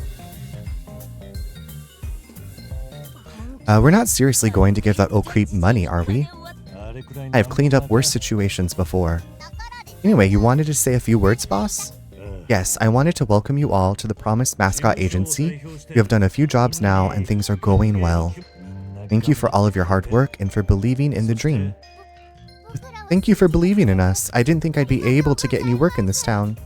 Speaker 1: We're not seriously going to give that old creep money, are we? I have cleaned up worse situations before. Anyway, you wanted to say a few words, boss? Yes, I wanted to welcome you all to the promised Mascot Agency. You have done a few jobs now and things are going well. Thank you for all of your hard work and for believing in the dream. Thank you for believing in us. I didn't think I'd be able to get any work in this town.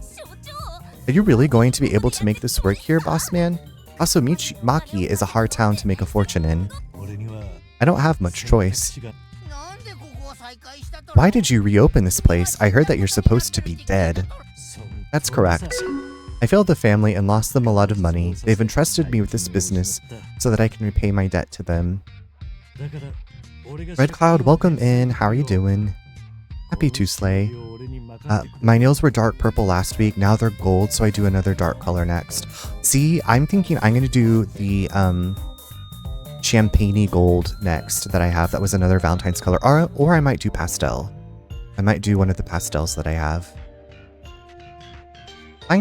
Speaker 1: Are you really going to be able to make this work here, boss man? Kaso-Machi is a hard town to make a fortune in. I don't have much choice. Why did you reopen this place? I heard that you're supposed to be dead. That's correct. I failed the family and lost them a lot of money. They've entrusted me with this business so that I can repay my debt to them. Red Cloud, welcome in. How are you doing? Happy to slay. My nails were dark purple last week. Now they're gold, so I do another dark color next. See, I'm thinking I'm going to do the champagne-y gold next that I have. That was another Valentine's color. Or I might do pastel. I might do one of the pastels that I have.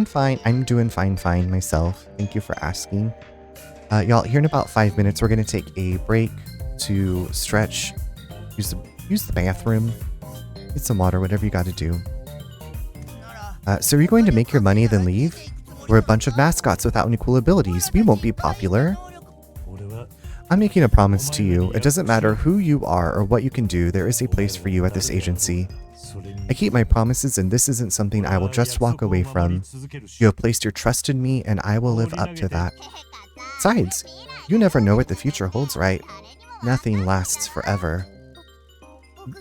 Speaker 1: Fine. I'm doing fine myself. Thank you for asking. Y'all, here in about 5 minutes, we're going to take a break to stretch, use the bathroom, get some water, whatever you got to do. So are you going to make your money then leave? We're a bunch of mascots without any cool abilities. We won't be popular. I'm making a promise to you. It doesn't matter who you are or what you can do, there is a place for you at this agency. I keep my promises and this isn't something I will just walk away from. You have placed your trust in me and I will live up to that. Besides, you never know what the future holds, right? Nothing lasts forever.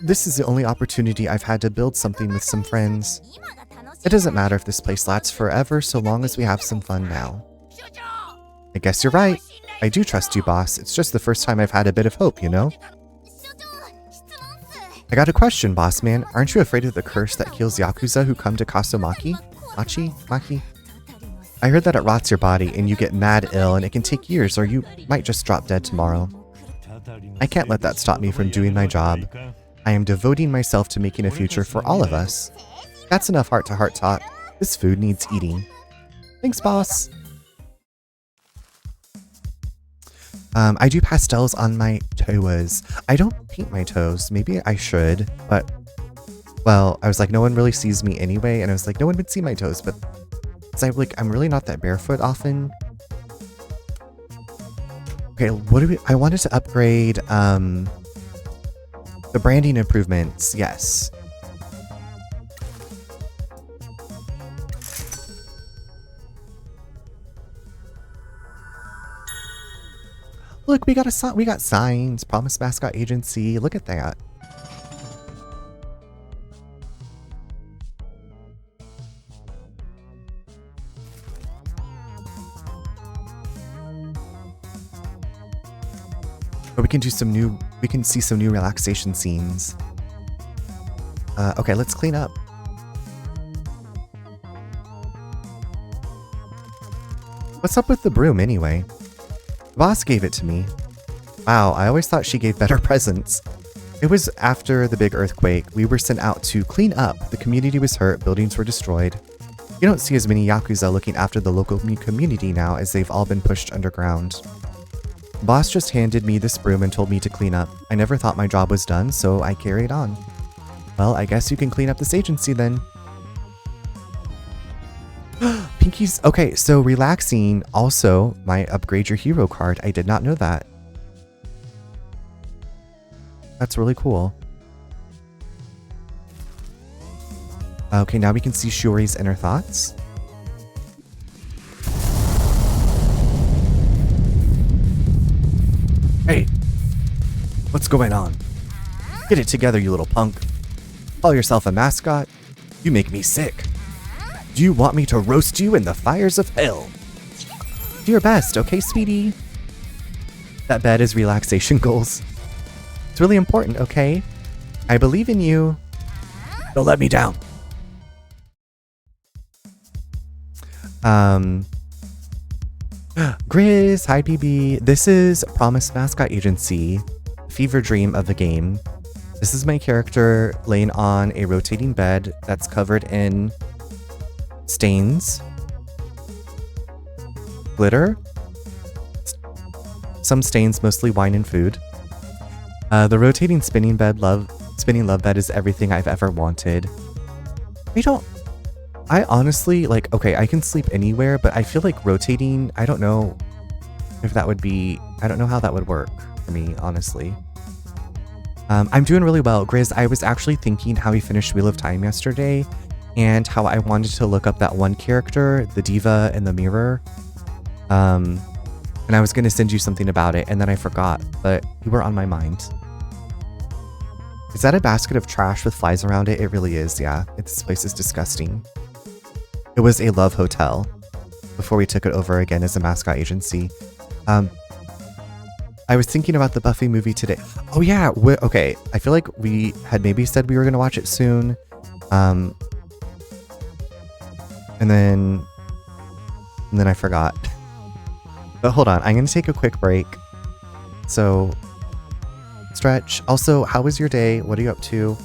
Speaker 1: This is the only opportunity I've had to build something with some friends. It doesn't matter if this place lasts forever so long as we have some fun now. I guess you're right. I do trust you, boss. It's just the first time I've had a bit of hope, you know? I got a question, boss man. Aren't you afraid of the curse that kills Yakuza who come to Kaso-Machi? Machi? I heard that it rots your body and you get mad ill and it can take years or you might just drop dead tomorrow. I can't let that stop me from doing my job. I am devoting myself to making a future for all of us. That's enough heart-to-heart talk. This food needs eating. Thanks, boss. I do pastels on my toes. I don't paint my toes. Maybe I should, but... Well, I was like, no one really sees me anyway, and I was like, no one would see my toes, but... I'm really not that barefoot often. Okay, what do we... I wanted to upgrade, the branding improvements. Yes. Look, we got signs. Promise Mascot Agency. Look at that. Or we can do some new. We can see some new relaxation scenes. Okay, let's clean up. What's up with the broom anyway? The boss gave it to me. Wow, I always thought she gave better presents. It was after the big earthquake. We were sent out to clean up. The community was hurt, buildings were destroyed. You don't see as many Yakuza looking after the local community now as they've all been pushed underground. The boss just handed me this broom and told me to clean up. I never thought my job was done, so I carried on. Well, I guess you can clean up this agency then. Pinky's... Okay, so relaxing also might upgrade your hero card. I did not know that. That's really cool. Okay, now we can see Shiori's inner thoughts. Hey! What's going on? Get it together, you little punk. Call yourself a mascot? You make me sick. Do you want me to roast you in the fires of hell? Do your best, okay, sweetie? That bed is relaxation goals. It's really important, okay? I believe in you. Don't let me down. Grizz, hi BB. This is Promise Mascot Agency, fever dream of the game. This is my character laying on a rotating bed that's covered in stains, glitter, some stains, mostly wine and food. The rotating spinning spinning love, that is everything I've ever wanted. I honestly, like, okay, I can sleep anywhere, but I feel like rotating, I don't know if that would be, I don't know how that would work for me, honestly. I'm doing really well. Grizz, I was actually thinking how we finished Wheel of Time yesterday and how I wanted to look up that one character, the diva in the mirror. And I was going to send you something about it, and then I forgot, but you were on my mind. Is that a basket of trash with flies around it? It really is, yeah. This place is disgusting. It was a love hotel before we took it over again as a Mascot Agency. I was thinking about the Buffy movie today. Oh yeah, okay. I feel like we had maybe said we were going to watch it soon. And then I forgot. But hold on, I'm going to take a quick break. So, stretch. Also, how was your day? What are you up to?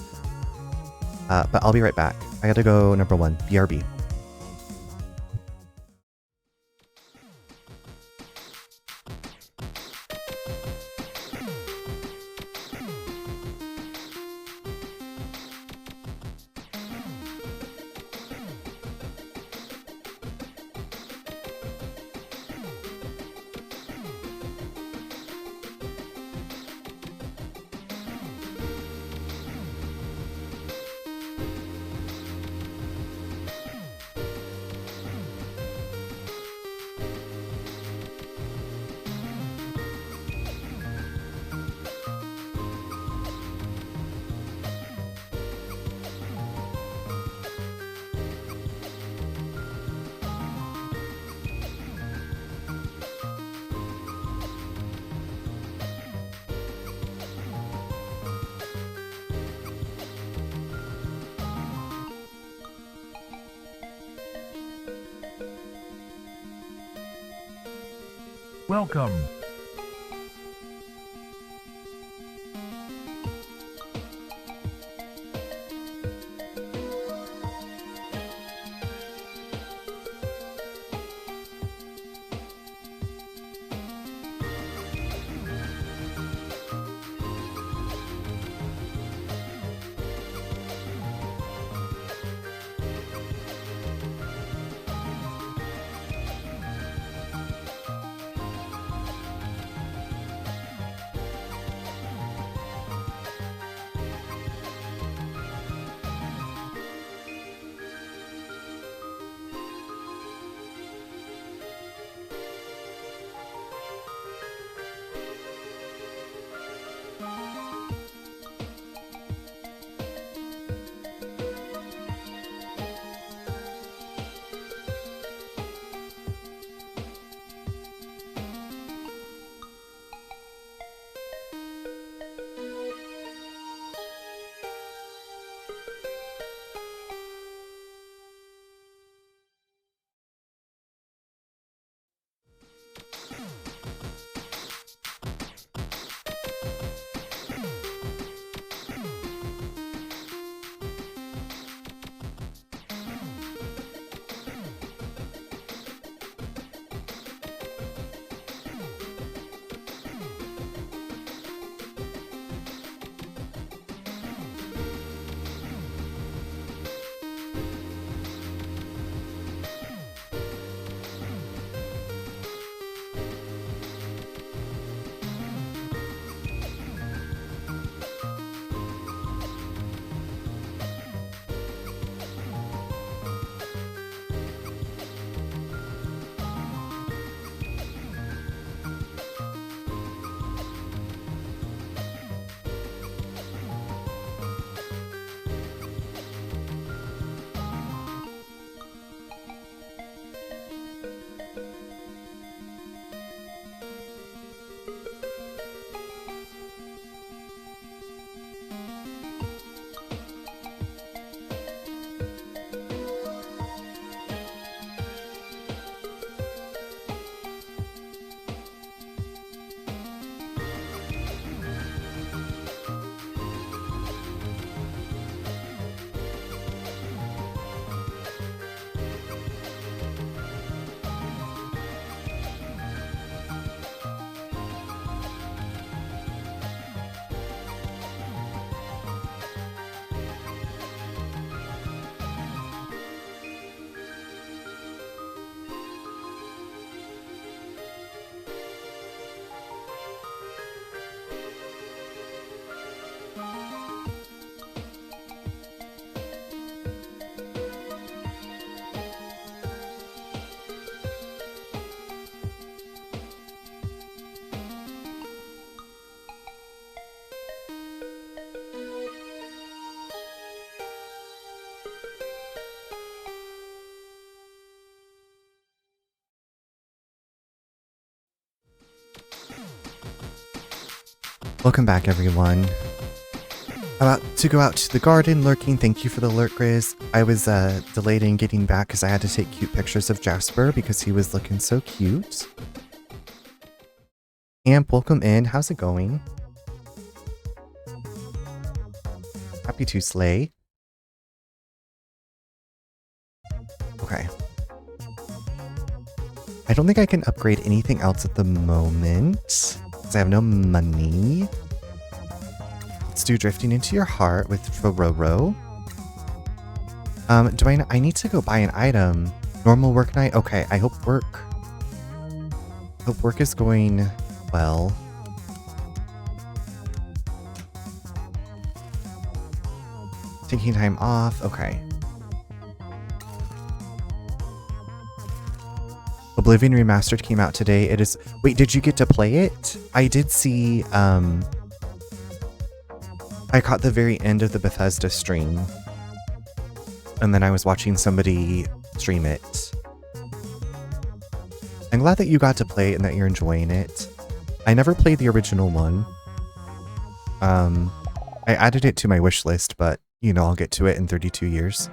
Speaker 1: But I'll be right back. I gotta go, number 1, BRB.
Speaker 3: Welcome.
Speaker 1: Welcome back, everyone. About to go out to the garden lurking. Thank you for the lurk, Grizz. I was delayed in getting back because I had to take cute pictures of Jasper because he was looking so cute. Amp, welcome in. How's it going? Happy to slay. Okay. I don't think I can upgrade anything else at the moment because I have no money. Let's do Drifting into Your Heart with Ferroro. I need to go buy an item. Normal work night? Okay, I hope work is going well. Taking time off, okay. Oblivion Remastered came out today. It is... Wait, did you get to play it? I did see, I caught the very end of the Bethesda stream. And then I was watching somebody stream it. I'm glad that you got to play it and that you're enjoying it. I never played the original one. I added it to my wish list, but, you know, I'll get to it in 32 years.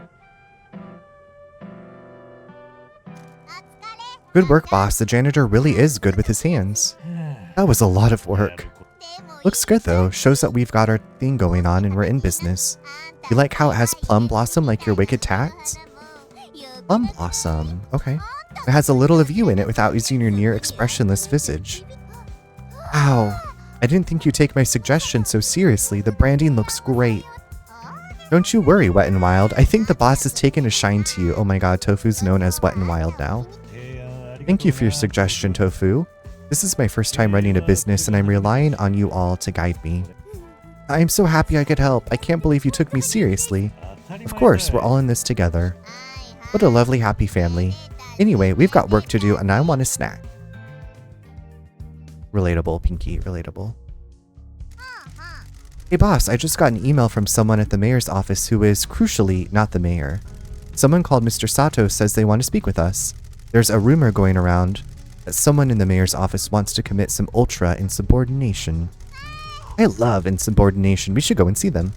Speaker 1: Good work, boss. The janitor really is good with his hands. That was a lot of work. Looks good, though. Shows that we've got our thing going on and we're in business. You like how it has plum blossom like your wicked tats? Plum blossom. Okay. It has a little of you in it without using your near expressionless visage. Ow. I didn't think you'd take my suggestion so seriously. The branding looks great. Don't you worry, Wet and Wild. I think the boss has taken a shine to you. Oh my god, Tofu's known as Wet and Wild now. Thank you for your suggestion, Tofu. This is my first time running a business and I'm relying on you all to guide me. I am so happy I could help. I can't believe you took me seriously. Of course, we're all in this together. What a lovely, happy family. Anyway, we've got work to do and I want a snack. Relatable, Pinky, relatable. Hey boss, I just got an email from someone at the mayor's office who is, crucially, not the mayor. Someone called Mr. Sato says they want to speak with us. There's a rumor going around that someone in the mayor's office wants to commit some ultra insubordination. I love insubordination. We should go and see them.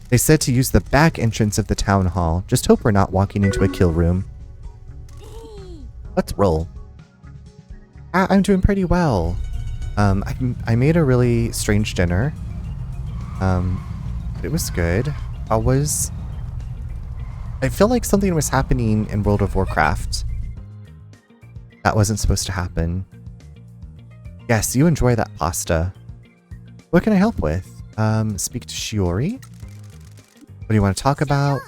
Speaker 1: They said to use the back entrance of the town hall. Just hope we're not walking into a kill room. Let's roll. I'm doing pretty well. I made a really strange dinner. It was good. I feel like something was happening in World of Warcraft. That wasn't supposed to happen. Yes, you enjoy that pasta. What can I help with? Speak to Shiori? What do you want to talk about?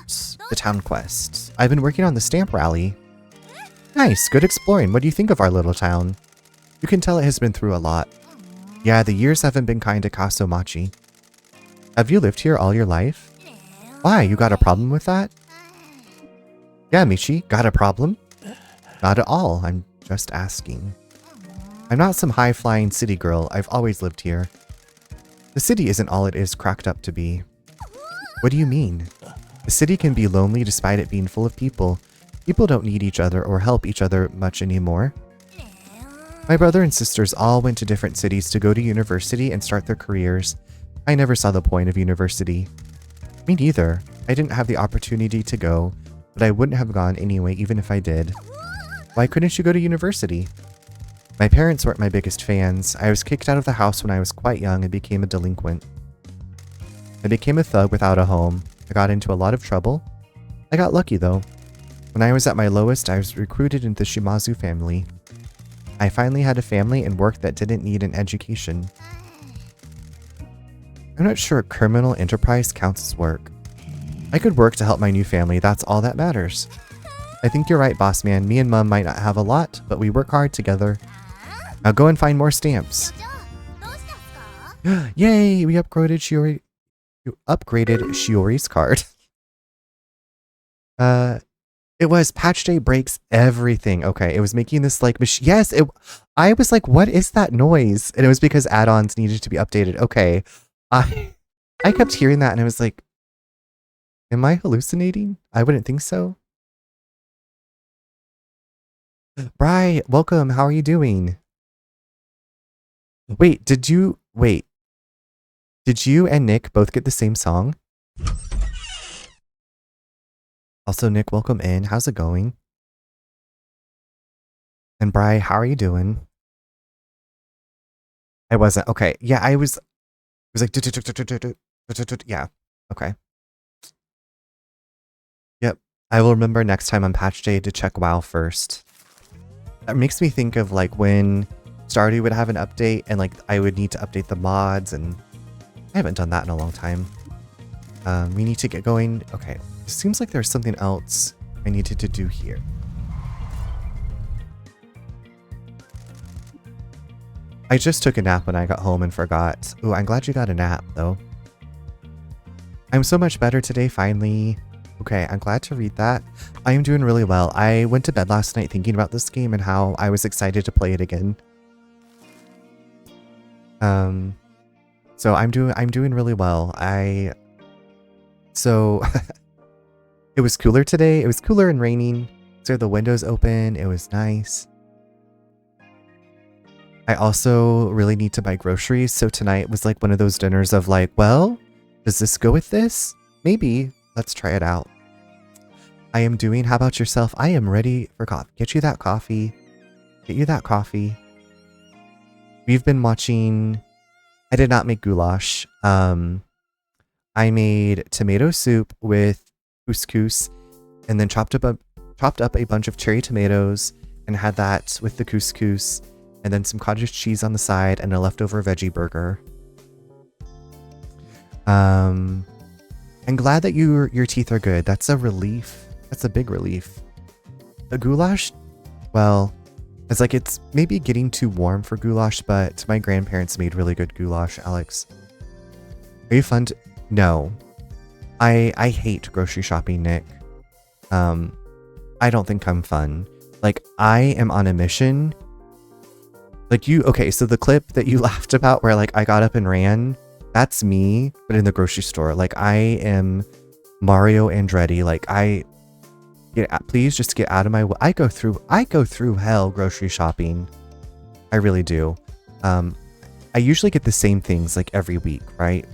Speaker 1: The town quest. I've been working on the stamp rally. Nice, good exploring. What do you think of our little town? You can tell it has been through a lot. Yeah, the years haven't been kind to Kaso-Machi. Have you lived here all your life? Why, you got a problem with that? Yeah, Michi, got a problem? Not at all, I'm just asking. I'm not some high-flying city girl. I've always lived here. The city isn't all it is cracked up to be. What do you mean? The city can be lonely despite it being full of people. People don't need each other or help each other much anymore. My brother and sisters all went to different cities to go to university and start their careers. I never saw the point of university. Me neither. I didn't have the opportunity to go, but I wouldn't have gone anyway even if I did. Why couldn't you go to university? My parents weren't my biggest fans. I was kicked out of the house when I was quite young and became a delinquent. I became a thug without a home. I got into a lot of trouble. I got lucky though. When I was at my lowest, I was recruited into the Shimazu family. I finally had a family and work that didn't need an education. I'm not sure criminal enterprise counts as work. I could work to help my new family, that's all that matters. I think you're right, boss man. Me and Mum might not have a lot, but we work hard together. Now go and find more stamps. Yay! We upgraded Shiori. You upgraded Shiori's card. It was patch day breaks everything. Okay, it was making this like machine. Yes, I was like, what is that noise? And it was because add-ons needed to be updated. Okay, I kept hearing that and I was like, am I hallucinating? I wouldn't think so. Bri, welcome. How are you doing? Wait, Did you and Nick both get the same song? Also, Nick, welcome in. How's it going? And Bri, how are you doing? I wasn't. Okay. Yeah, I was like, yeah. Okay. Yep. I will remember next time on patch day to check WoW first. That makes me think of like when Stardew would have an update and like I would need to update the mods, and I haven't done that in a long time. We need to get going. Okay. It seems like there's something else I needed to do here. I just took a nap when I got home and forgot. Ooh, I'm glad you got a nap, though. I'm so much better today, finally. Okay, I'm glad to read that. I am doing really well. I went to bed last night thinking about this game and how I was excited to play it again. So I'm doing really well. So it was cooler today. It was cooler and raining. So the windows open. It was nice. I also really need to buy groceries, so tonight was like one of those dinners of like, well, does this go with this? Maybe. Let's try it out. I am doing, how about yourself? I am ready for coffee. Get you that coffee. Get you that coffee. We've been watching, I did not make goulash. I made tomato soup with couscous and then chopped up a bunch of cherry tomatoes and had that with the couscous. And then some cottage cheese on the side and a leftover veggie burger. I'm glad that your teeth are good. That's a relief. That's a big relief. The goulash, well, it's like it's maybe getting too warm for goulash, but my grandparents made really good goulash, Alex. Are you fun? No. I hate grocery shopping, Nick. I don't think I'm fun. Like, I am on a mission. Like okay, so the clip that you laughed about where like I got up and ran, that's me, but in the grocery store. Like I am Mario Andretti. Like please just get out of my way. I go through hell grocery shopping. I really do. I usually get the same things like every week, right?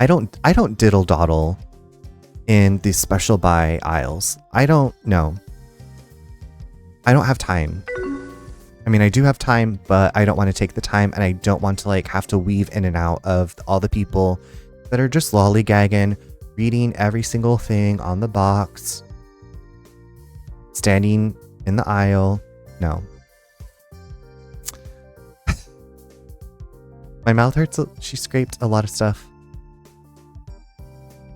Speaker 1: I don't diddle doddle in these special buy aisles. I don't have time. I mean, I do have time, but I don't want to take the time, and I don't want to like have to weave in and out of all the people that are just lollygagging, reading every single thing on the box, standing in the aisle. No. My mouth hurts. She scraped a lot of stuff.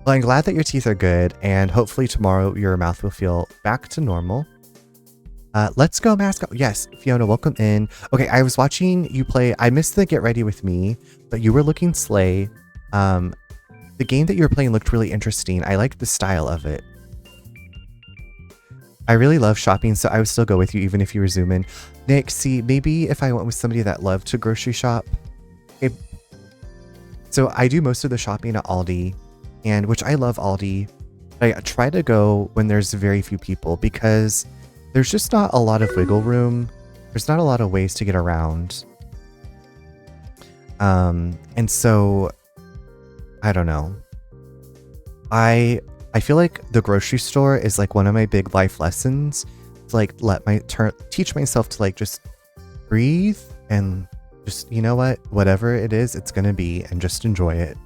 Speaker 1: Well, I'm glad that your teeth are good, and hopefully tomorrow your mouth will feel back to normal. Let's go, Mascot. Yes, Fiona, welcome in. Okay, I was watching you play. I missed the Get Ready With Me, but you were looking slay. The game that you were playing looked really interesting. I liked the style of it. I really love shopping, so I would still go with you even if you were zooming. Nick, see, maybe if I went with somebody that loved to grocery shop. Okay. So I do most of the shopping at Aldi, and which I love Aldi. I try to go when there's very few people because there's just not a lot of wiggle room. There's not a lot of ways to get around. And so, I don't know. I feel like the grocery store is like one of my big life lessons. To like teach myself to like just breathe and just, you know what? Whatever it is, it's gonna be, and just enjoy it.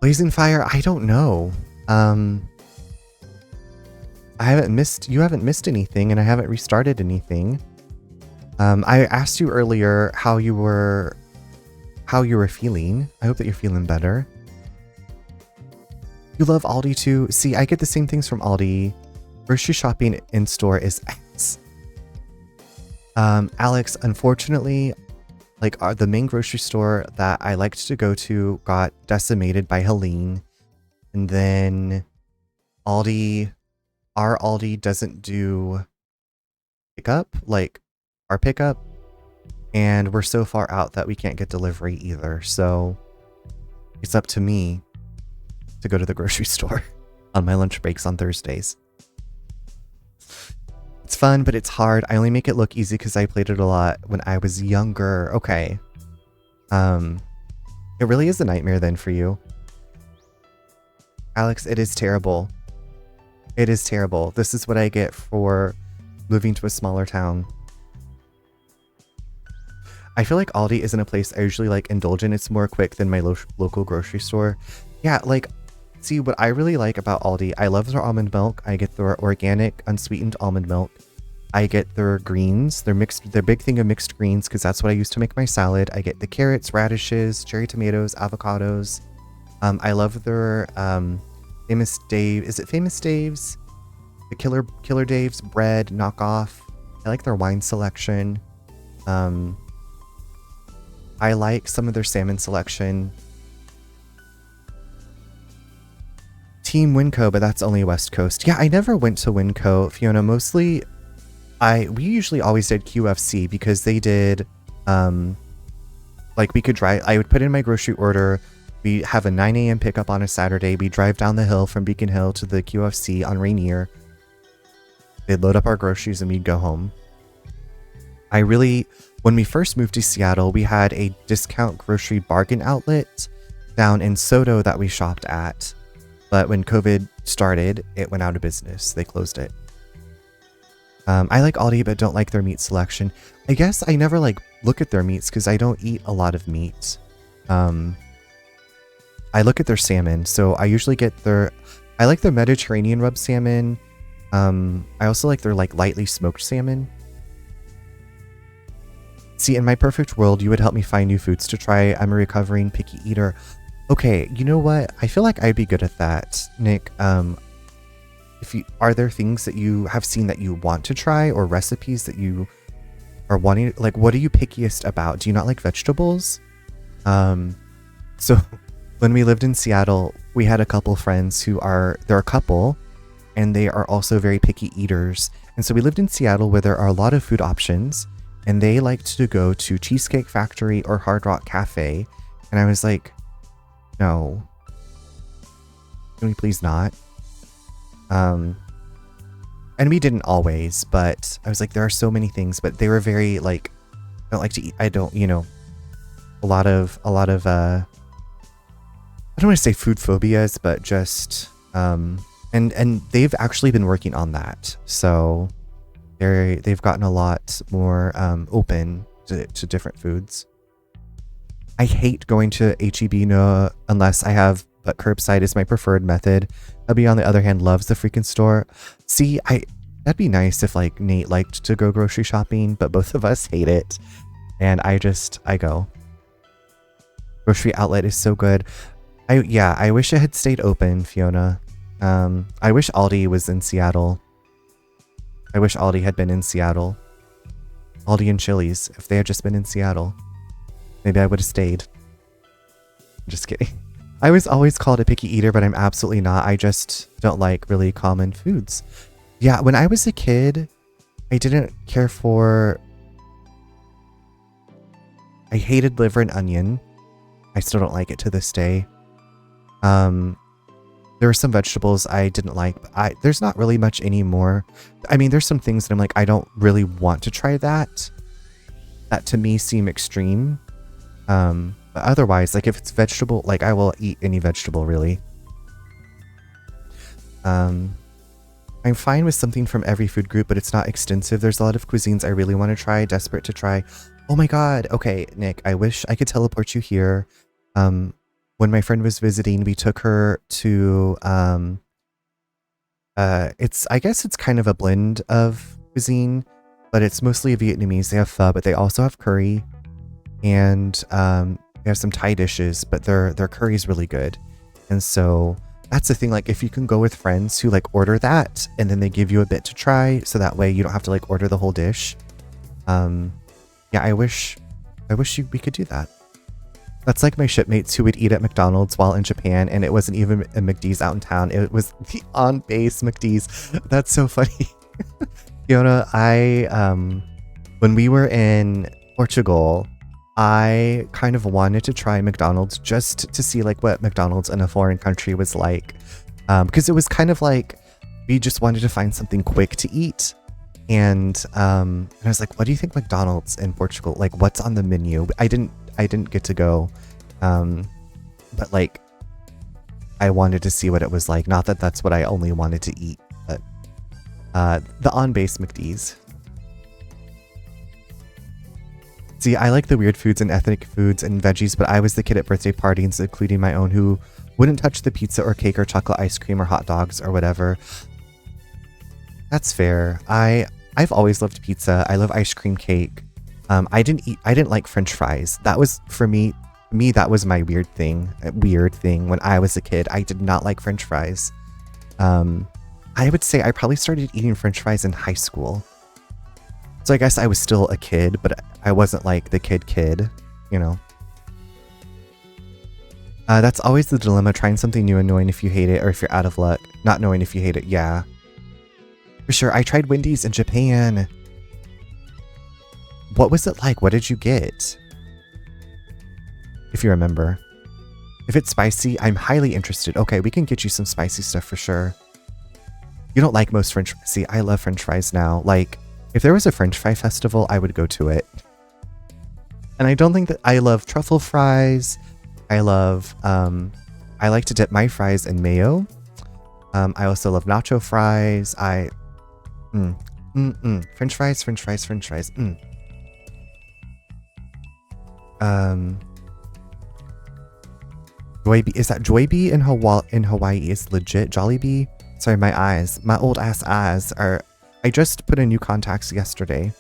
Speaker 1: Blazing Fire, I don't know. You haven't missed anything, and I haven't restarted anything. I asked you earlier how you were feeling. I hope that you're feeling better. You love Aldi too. See, I get the same things from Aldi. Grocery shopping in store is X. Alex, unfortunately, like the main grocery store that I liked to go to got decimated by Helene. And then our Aldi doesn't do pickup, like our pickup. And we're so far out that we can't get delivery either. So it's up to me to go to the grocery store on my lunch breaks on Thursdays. It's fun, but it's hard. I only make it look easy because I played it a lot when I was younger. Okay. It really is a nightmare then for you. Alex, it is terrible. It is terrible. This is what I get for moving to a smaller town. I feel like Aldi isn't a place I usually like indulge in. It's more quick than my local grocery store. Yeah, like, see, what I really like about Aldi, I love their almond milk. I get their organic, unsweetened almond milk. I get their greens, their big thing of mixed greens, because that's what I use to make my salad. I get the carrots, radishes, cherry tomatoes, avocados. I love their Famous Dave. Is it Famous Dave's? The Killer Dave's bread knockoff. I like their wine selection. I like some of their salmon selection. Team Winco, but that's only West Coast. Yeah, I never went to Winco, Fiona. Mostly, we usually always did QFC because they did, like we could drive. I would put in my grocery order. We have a 9 a.m. pickup on a Saturday. We drive down the hill from Beacon Hill to the QFC on Rainier. They'd load up our groceries and we'd go home. When we first moved to Seattle, we had a discount grocery bargain outlet down in Soto that we shopped at. But when COVID started, it went out of business. They closed it. I like Aldi, but don't like their meat selection. I guess I never look at their meats because I don't eat a lot of meat. I look at their salmon. So I usually get I like their Mediterranean rub salmon. I also like their lightly smoked salmon. See, in my perfect world, you would help me find new foods to try. I'm a recovering picky eater. Okay, you know what? I feel like I'd be good at that, Nick. Are there things that you have seen that you want to try, or recipes that you are wanting? Like, what are you pickiest about? Do you not like vegetables? So when we lived in Seattle, we had a couple friends they're a couple, and they are also very picky eaters. And so we lived in Seattle where there are a lot of food options. And they liked to go to Cheesecake Factory or Hard Rock Cafe. And I was like, no. Can we please not? And we didn't always, but I was like, there are so many things. But they were very I don't like to eat. I don't, a lot of, I don't want to say food phobias, but just, and they've actually been working on that. So they've gotten a lot more open to different foods. I hate going to H-E-B unless I have, but curbside is my preferred method. Hubby, on the other hand, loves the freaking store. See, that'd be nice if Nate liked to go grocery shopping, but both of us hate it. And I go. Grocery outlet is so good. I wish it had stayed open, Fiona. I wish Aldi was in Seattle. I wish Aldi had been in Seattle. Aldi and Chili's, if they had just been in Seattle, maybe I would have stayed. Just kidding. I was always called a picky eater, but I'm absolutely not. I just don't like really common foods. Yeah, when I was a kid, I didn't care for... I hated liver and onion. I still don't like it to this day. There were some vegetables I didn't like, but there's not really much anymore. I mean, there's some things that I'm like, I don't really want to try that. That to me seem extreme. But otherwise, if it's vegetable, I will eat any vegetable, really. I'm fine with something from every food group, but it's not extensive. There's a lot of cuisines I really want to try, desperate to try. Oh my god. Okay, Nick, I wish I could teleport you here. When my friend was visiting, we took her to, I guess it's kind of a blend of cuisine, but it's mostly Vietnamese. They have pho, but they also have curry, and they have some Thai dishes, but their curry is really good. And so that's the thing, if you can go with friends who order that, and then they give you a bit to try, so that way you don't have to order the whole dish. Yeah, I wish we could do that. That's like my shipmates who would eat at McDonald's while in Japan, and it wasn't even a McD's out in town. It was the on-base McD's. That's so funny. Fiona, when we were in Portugal, I kind of wanted to try McDonald's just to see what McDonald's in a foreign country was like. Because it was kind of we just wanted to find something quick to eat. And I was like, what do you think McDonald's in Portugal, like what's on the menu? I didn't get to go. But like I wanted to see what it was like. Not that that's what I only wanted to eat, but the on-base McD's. See, I like the weird foods and ethnic foods and veggies, but I was the kid at birthday parties, including my own, who wouldn't touch the pizza or cake or chocolate ice cream or hot dogs or whatever. That's fair. I've always loved pizza. I love ice cream cake. I didn't like French fries. That was for me, that was my weird thing when I was a kid. I did not like French fries. I would say I probably started eating French fries in high school. So I guess I was still a kid, but I wasn't like the kid, you know. That's always the dilemma, trying something new and knowing if you hate it or if you're out of luck. Not knowing if you hate it, yeah. For sure, I tried Wendy's in Japan. What was it like? What did you get? If you remember. If it's spicy, I'm highly interested. Okay, we can get you some spicy stuff for sure. You don't like most French fries. See, I love French fries now. Like, if there was a French fry festival, I would go to it. And I don't think that I love truffle fries. I love, I like to dip my fries in mayo. I also love nacho fries. French fries. Jollibee, is that Jollibee in Hawaii is legit? Jollibee? Sorry, my old ass eyes are, I just put in new contacts yesterday.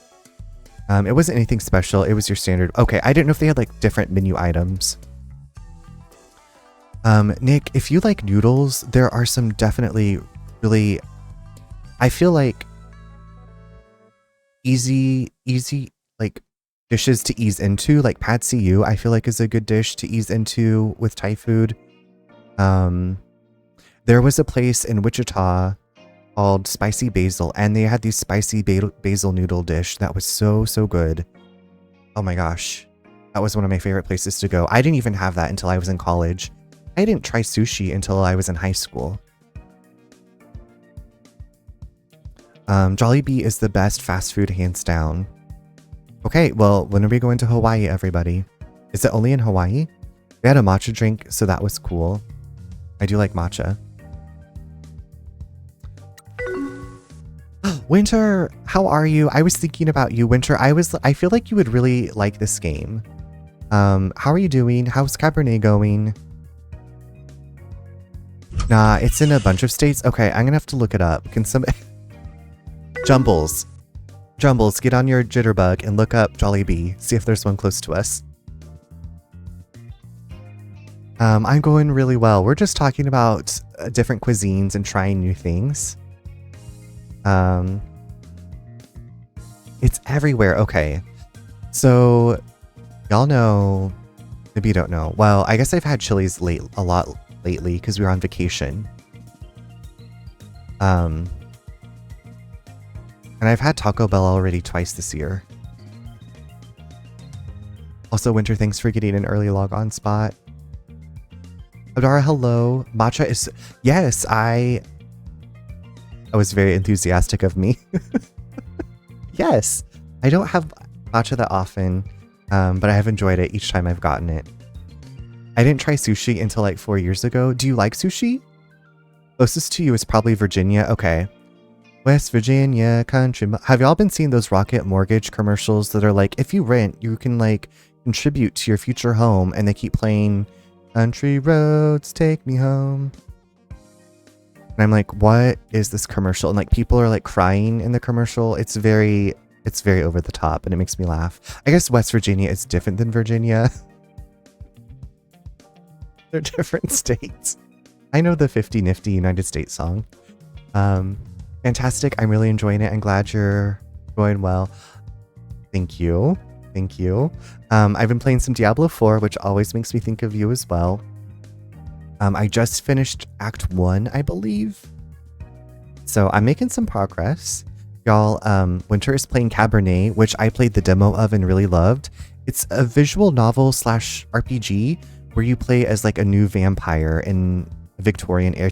Speaker 1: It wasn't anything special. It was your standard. Okay, I didn't know if they had like different menu items. Nick, if you like noodles, there are some definitely really, I feel like easy like dishes to ease into, like pad see ew, I feel like is a good dish to ease into with Thai food. There was a place in Wichita called Spicy Basil, and they had these spicy basil noodle dish that was so good. Oh my gosh, that was one of my favorite places to go. I didn't even have that until I was in college. I didn't try sushi until I was in high school. Jollibee is the best fast food, hands down. Okay, well, when are we going to Hawaii, everybody? Is it only in Hawaii? We had a matcha drink, so that was cool. I do like matcha. Winter, how are you? I was thinking about you, Winter. I feel like you would really like this game. How are you doing? How's Cabernet going? Nah, it's in a bunch of states. Okay, I'm gonna have to look it up. Can some Jumbles, get on your jitterbug and look up Jollibee. See if there's one close to us. I'm going really well. We're just talking about different cuisines and trying new things. It's everywhere. Okay, so y'all know, maybe you don't know. Well, I guess I've had Chili's a lot lately because we were on vacation. And I've had Taco Bell already twice this year. Also, Winter, thanks for getting an early log on spot. Adara, hello. Matcha is, yes, I was very enthusiastic of me. Yes, I don't have matcha that often, but I have enjoyed it each time I've gotten it. I didn't try sushi until like 4 years ago. Do you like sushi? Closest to you is probably Virginia. Okay. West Virginia country. Have y'all been seeing those Rocket Mortgage commercials that are like, if you rent, you can like contribute to your future home, and they keep playing Country Roads Take Me Home. And I'm like, what is this commercial? And like people are like crying in the commercial. It's very over the top, and it makes me laugh. I guess West Virginia is different than Virginia. They're different states. I know the 50 Nifty United States song. Fantastic. I'm really enjoying it. I'm glad you're going well. Thank you. Thank you. I've been playing some Diablo 4, which always makes me think of you as well. I just finished Act 1, I believe. So I'm making some progress. Y'all, Winter is playing Cabernet, which I played the demo of and really loved. It's a visual novel / RPG where you play as like a new vampire in Victorian era.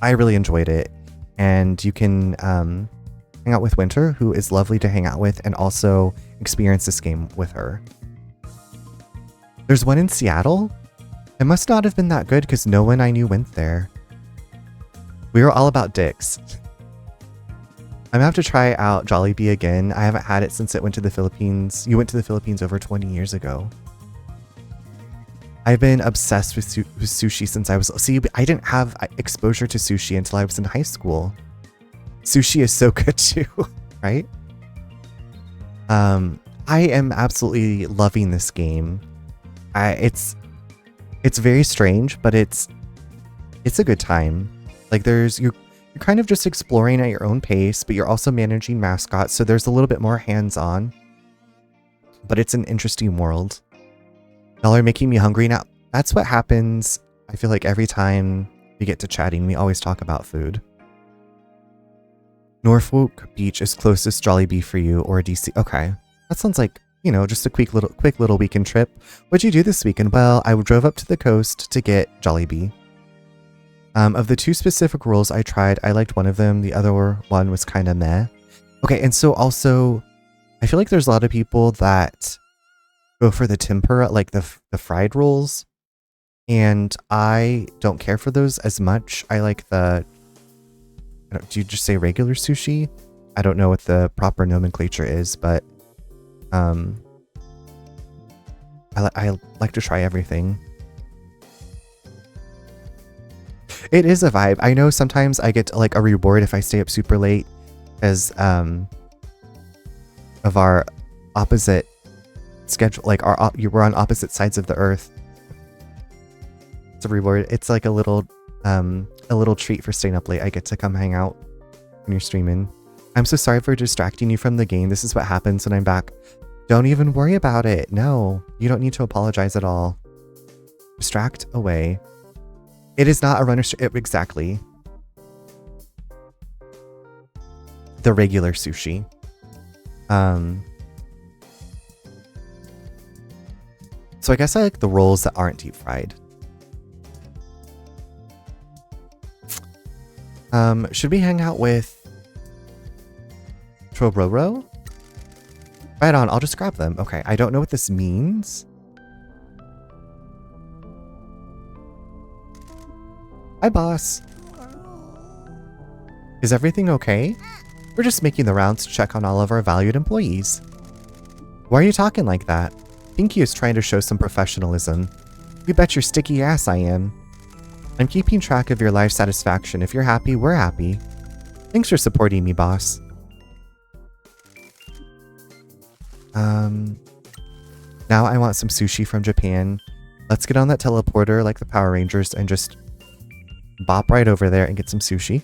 Speaker 1: I really enjoyed it. And you can hang out with Winter, who is lovely to hang out with, and also experience this game with her. There's one in Seattle. It must not have been that good because no one I knew went there. We were all about dicks. I'm gonna have to try out Jollibee again. I haven't had it since it went to the Philippines. You went to the Philippines over 20 years ago. I've been obsessed with sushi since I was... See, I didn't have exposure to sushi until I was in high school. Sushi is so good too, right? I am absolutely loving this game. It's very strange, but it's a good time. Like you're kind of just exploring at your own pace, but you're also managing mascots, so there's a little bit more hands-on. But it's an interesting world. Y'all are making me hungry now. That's what happens. I feel like every time we get to chatting, we always talk about food. Norfolk Beach is closest Jollibee for you, or DC. Okay, that sounds like, you know, just a quick little weekend trip. What'd you do this weekend? Well, I drove up to the coast to get Jollibee. Of the two specific rolls I tried, I liked one of them. The other one was kind of meh. Okay, and so also, I feel like there's a lot of people that go for the tempura, like the fried rolls, and I don't care for those as much. I like the... Do you just say regular sushi? I don't know what the proper nomenclature is, but I like to try everything. It is a vibe. I know sometimes I get like a reward if I stay up super late because of our opposite schedule. Like we're on opposite sides of the earth. It's a reward. It's like a little treat for staying up late. I get to come hang out when you're streaming. I'm so sorry for distracting you from the game. This is what happens when I'm back. Don't even worry about it. No, you don't need to apologize at all. Distract away. It is not a runner exactly. The regular sushi. So I guess I like the rolls that aren't deep fried. Should we hang out with Trororo? Right on, I'll just grab them. Okay, I don't know what this means. Hi, boss. Is everything okay? We're just making the rounds to check on all of our valued employees. Why are you talking like that? Pinky is trying to show some professionalism. You bet your sticky ass I am. I'm keeping track of your life satisfaction. If you're happy, we're happy. Thanks for supporting me, boss. Now I want some sushi from Japan. Let's get on that teleporter like the Power Rangers and just bop right over there and get some sushi.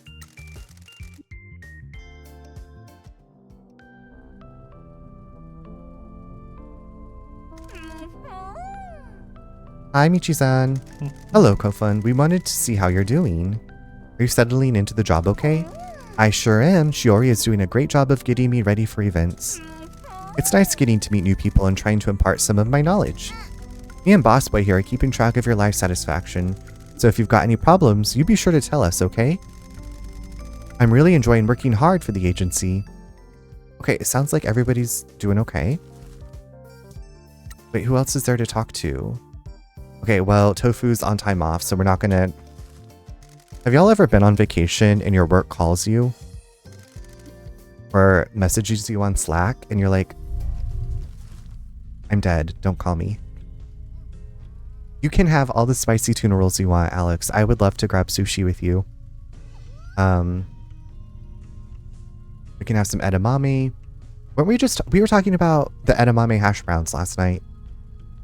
Speaker 1: Hi, Michi-san. Hello, Kofun. We wanted to see how you're doing. Are you settling into the job okay? I sure am. Shiori is doing a great job of getting me ready for events. It's nice getting to meet new people and trying to impart some of my knowledge. Me and Boss Boy here are keeping track of your life satisfaction, so if you've got any problems, you be sure to tell us, okay? I'm really enjoying working hard for the agency. Okay, it sounds like everybody's doing okay. Wait, who else is there to talk to? Okay, well, Tofu's on time off, so we're not gonna... Have y'all ever been on vacation and your work calls you? Or messages you on Slack and you're like, I'm dead, don't call me. You can have all the spicy tuna rolls you want, Alex. I would love to grab sushi with you. We can have some edamame. We were talking about the edamame hash browns last night.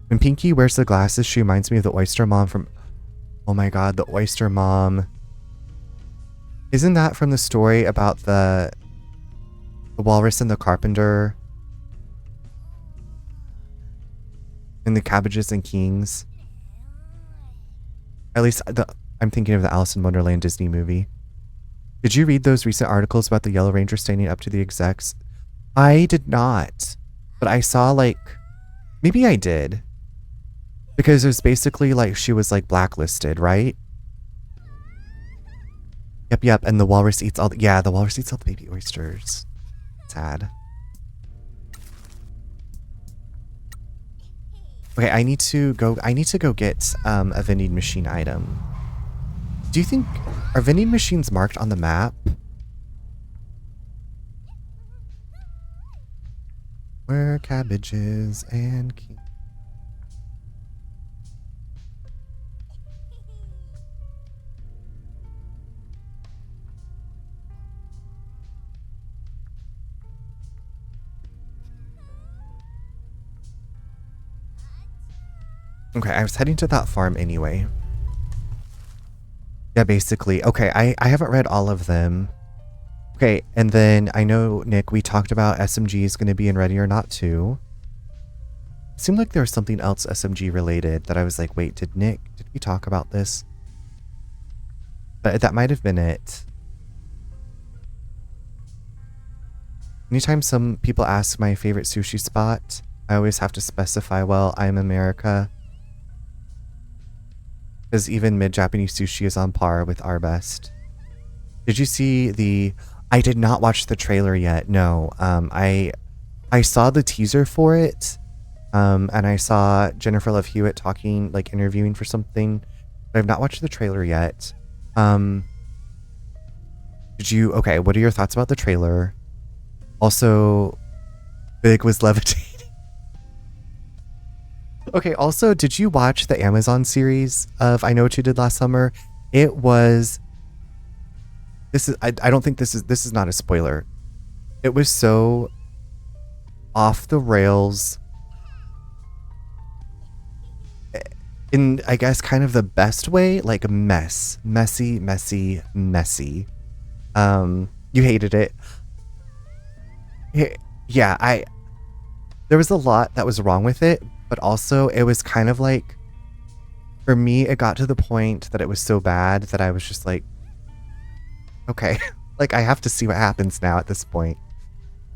Speaker 1: When Pinky wears the glasses, she reminds me of the oyster mom from... Oh my god, the oyster mom. Isn't that from the story about the walrus and the carpenter? And the cabbages and kings? At least I'm thinking of the Alice in Wonderland Disney movie. Did you read those recent articles about the Yellow Ranger standing up to the execs? I did not. But I saw like... Maybe I did. Because it was basically like she was like blacklisted, right? Yep. And the walrus eats all the... Yeah, the walrus eats all the baby oysters. sad. Okay, I need to go get a vending machine item. Do you think are vending machines marked on the map? Where cabbages and okay, I was heading to that farm anyway. Yeah, basically. Okay, I haven't read all of them. Okay, and then I know, Nick, we talked about SMG is going to be in Ready or Not 2. It seemed like there was something else SMG related that I was like, wait, did we talk about this? But that might have been it. Anytime some people ask my favorite sushi spot, I always have to specify, well, I'm America. Because even mid-Japanese sushi is on par with our best. Did you see the... I did not watch the trailer yet, no. I saw the teaser for it, and I saw Jennifer Love Hewitt talking, like interviewing for something. But I've not watched the trailer yet. Okay, what are your thoughts about the trailer? Also, Big was levitating. Okay, also, did you watch the Amazon series of I Know What You Did Last Summer? It was... I don't think this is not a spoiler. It was so off the rails in, I guess, kind of the best way, like messy. You hated it. Yeah, there was a lot that was wrong with it, but also it was kind of like, for me, it got to the point that it was so bad that I was just like, okay, like I have to see what happens now at this point.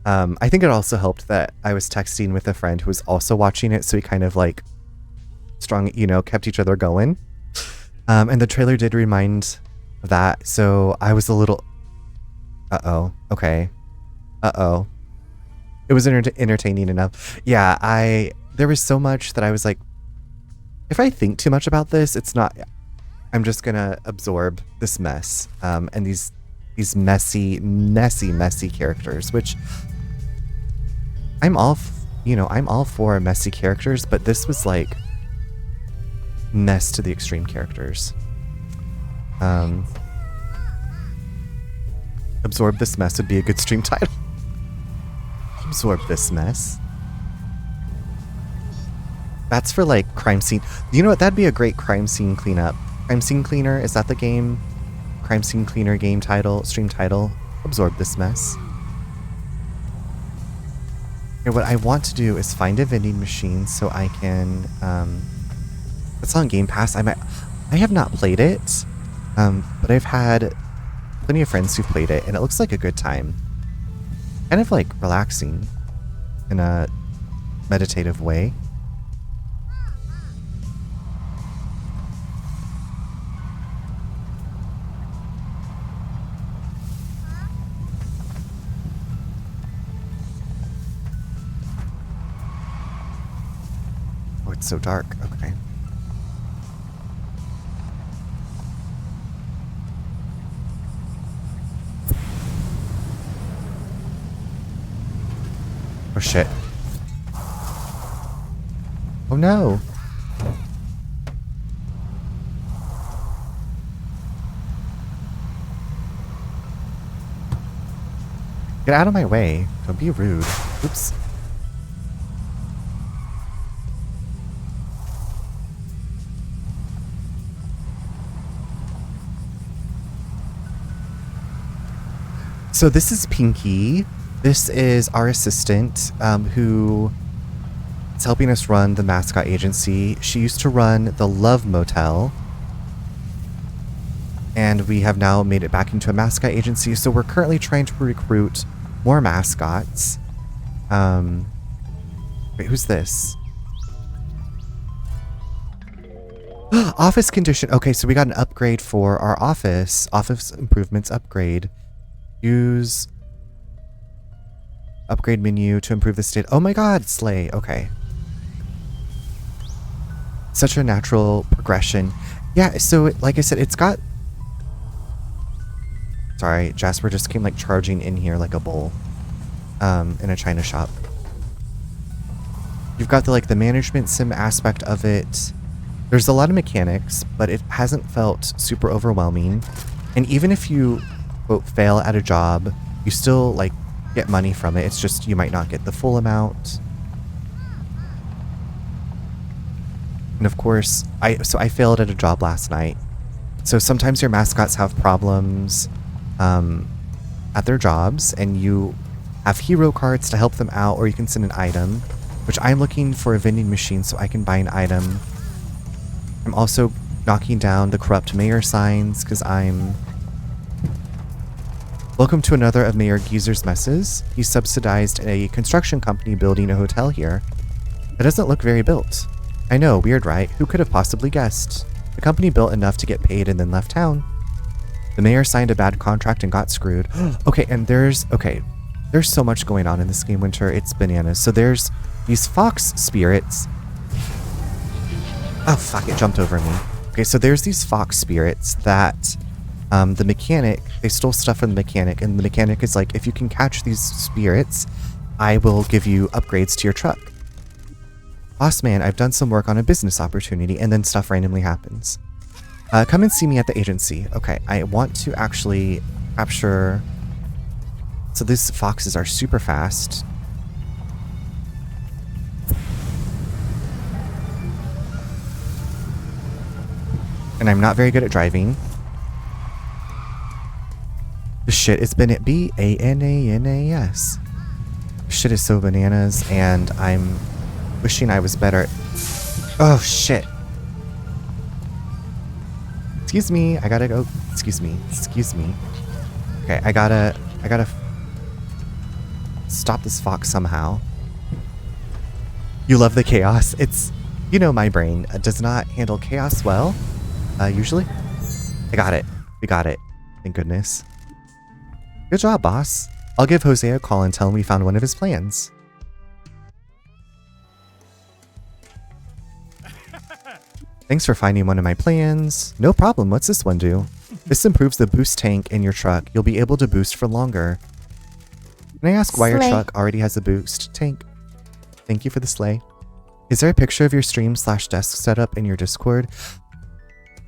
Speaker 1: I think it also helped that I was texting with a friend who was also watching it, so we kind of like kept each other going. And the trailer did remind of that, so I was a little, okay. It was entertaining enough. Yeah, there was so much that I was like, if I think too much about this, it's not, I'm just gonna absorb this mess. And these messy characters, which I'm all for messy characters, but this was like mess to the extreme characters. Absorb this mess would be a good stream title. Absorb this mess. That's for like crime scene. You know what? That'd be a great crime scene cleanup. Crime scene cleaner, is that the game? Crime scene cleaner game title, stream title. Absorb this mess. Okay, what I want to do is find a vending machine so I can, it's on Game Pass. I have not played it, but I've had plenty of friends who've played it, and it looks like a good time. Kind of like relaxing in a meditative way. Oh, it's so dark. Okay. Oh shit. Oh no. Get out of my way. Don't be rude. Oops. So this is Pinky. This is our assistant who is helping us run the Mascot Agency. She used to run the Love Motel. And we have now made it back into a Mascot Agency. So we're currently trying to recruit more mascots. Wait, who's this? Office condition. Okay, so we got an upgrade for our office. Office improvements upgrade. Use Upgrade menu to improve the state. Oh my god, slay. Okay. Such a natural progression. Yeah, so like I said, it's got... Sorry, Jasper just came like charging in here like a bull. In a china shop. You've got the like the management sim aspect of it. There's a lot of mechanics, but it hasn't felt super overwhelming. And even if you, quote, fail at a job, you still like get money from it. It's just you might not get the full amount. And of course, I failed at a job last night. So sometimes your mascots have problems at their jobs, and you have hero cards to help them out, or you can send an item, which I'm looking for a vending machine so I can buy an item. I'm also knocking down the corrupt mayor signs because I'm... Welcome to another of Mayor Geezer's messes. He subsidized a construction company building a hotel here. It doesn't look very built. I know, weird, right? Who could have possibly guessed? The company built enough to get paid and then left town. The mayor signed a bad contract and got screwed. Okay, and there's so much going on in this game, Winter. It's bananas. So there's these fox spirits. Oh, fuck, it jumped over me. Okay, so there's these fox spirits that the mechanic, they stole stuff from the mechanic, and the mechanic is like, if you can catch these spirits, I will give you upgrades to your truck. Boss man, I've done some work on a business opportunity, and then stuff randomly happens. Come and see me at the agency. Okay, I want to actually capture... So these foxes are super fast. And I'm not very good at driving. This shit is bananas. Shit is so bananas, and I'm wishing I was better. Oh shit. Excuse me, I gotta go. Excuse me. Okay, I gotta stop this fox somehow. You love the chaos. It's, you know, my brain does not handle chaos well. Usually. I got it. We got it. Thank goodness. Good job, boss. I'll give Jose a call and tell him we found one of his plans. Thanks for finding one of my plans. No problem. What's this one do? This improves the boost tank in your truck. You'll be able to boost for longer. Can I ask why your truck already has a boost tank? Thank you for the sleigh. Is there a picture of your stream/desk setup in your Discord?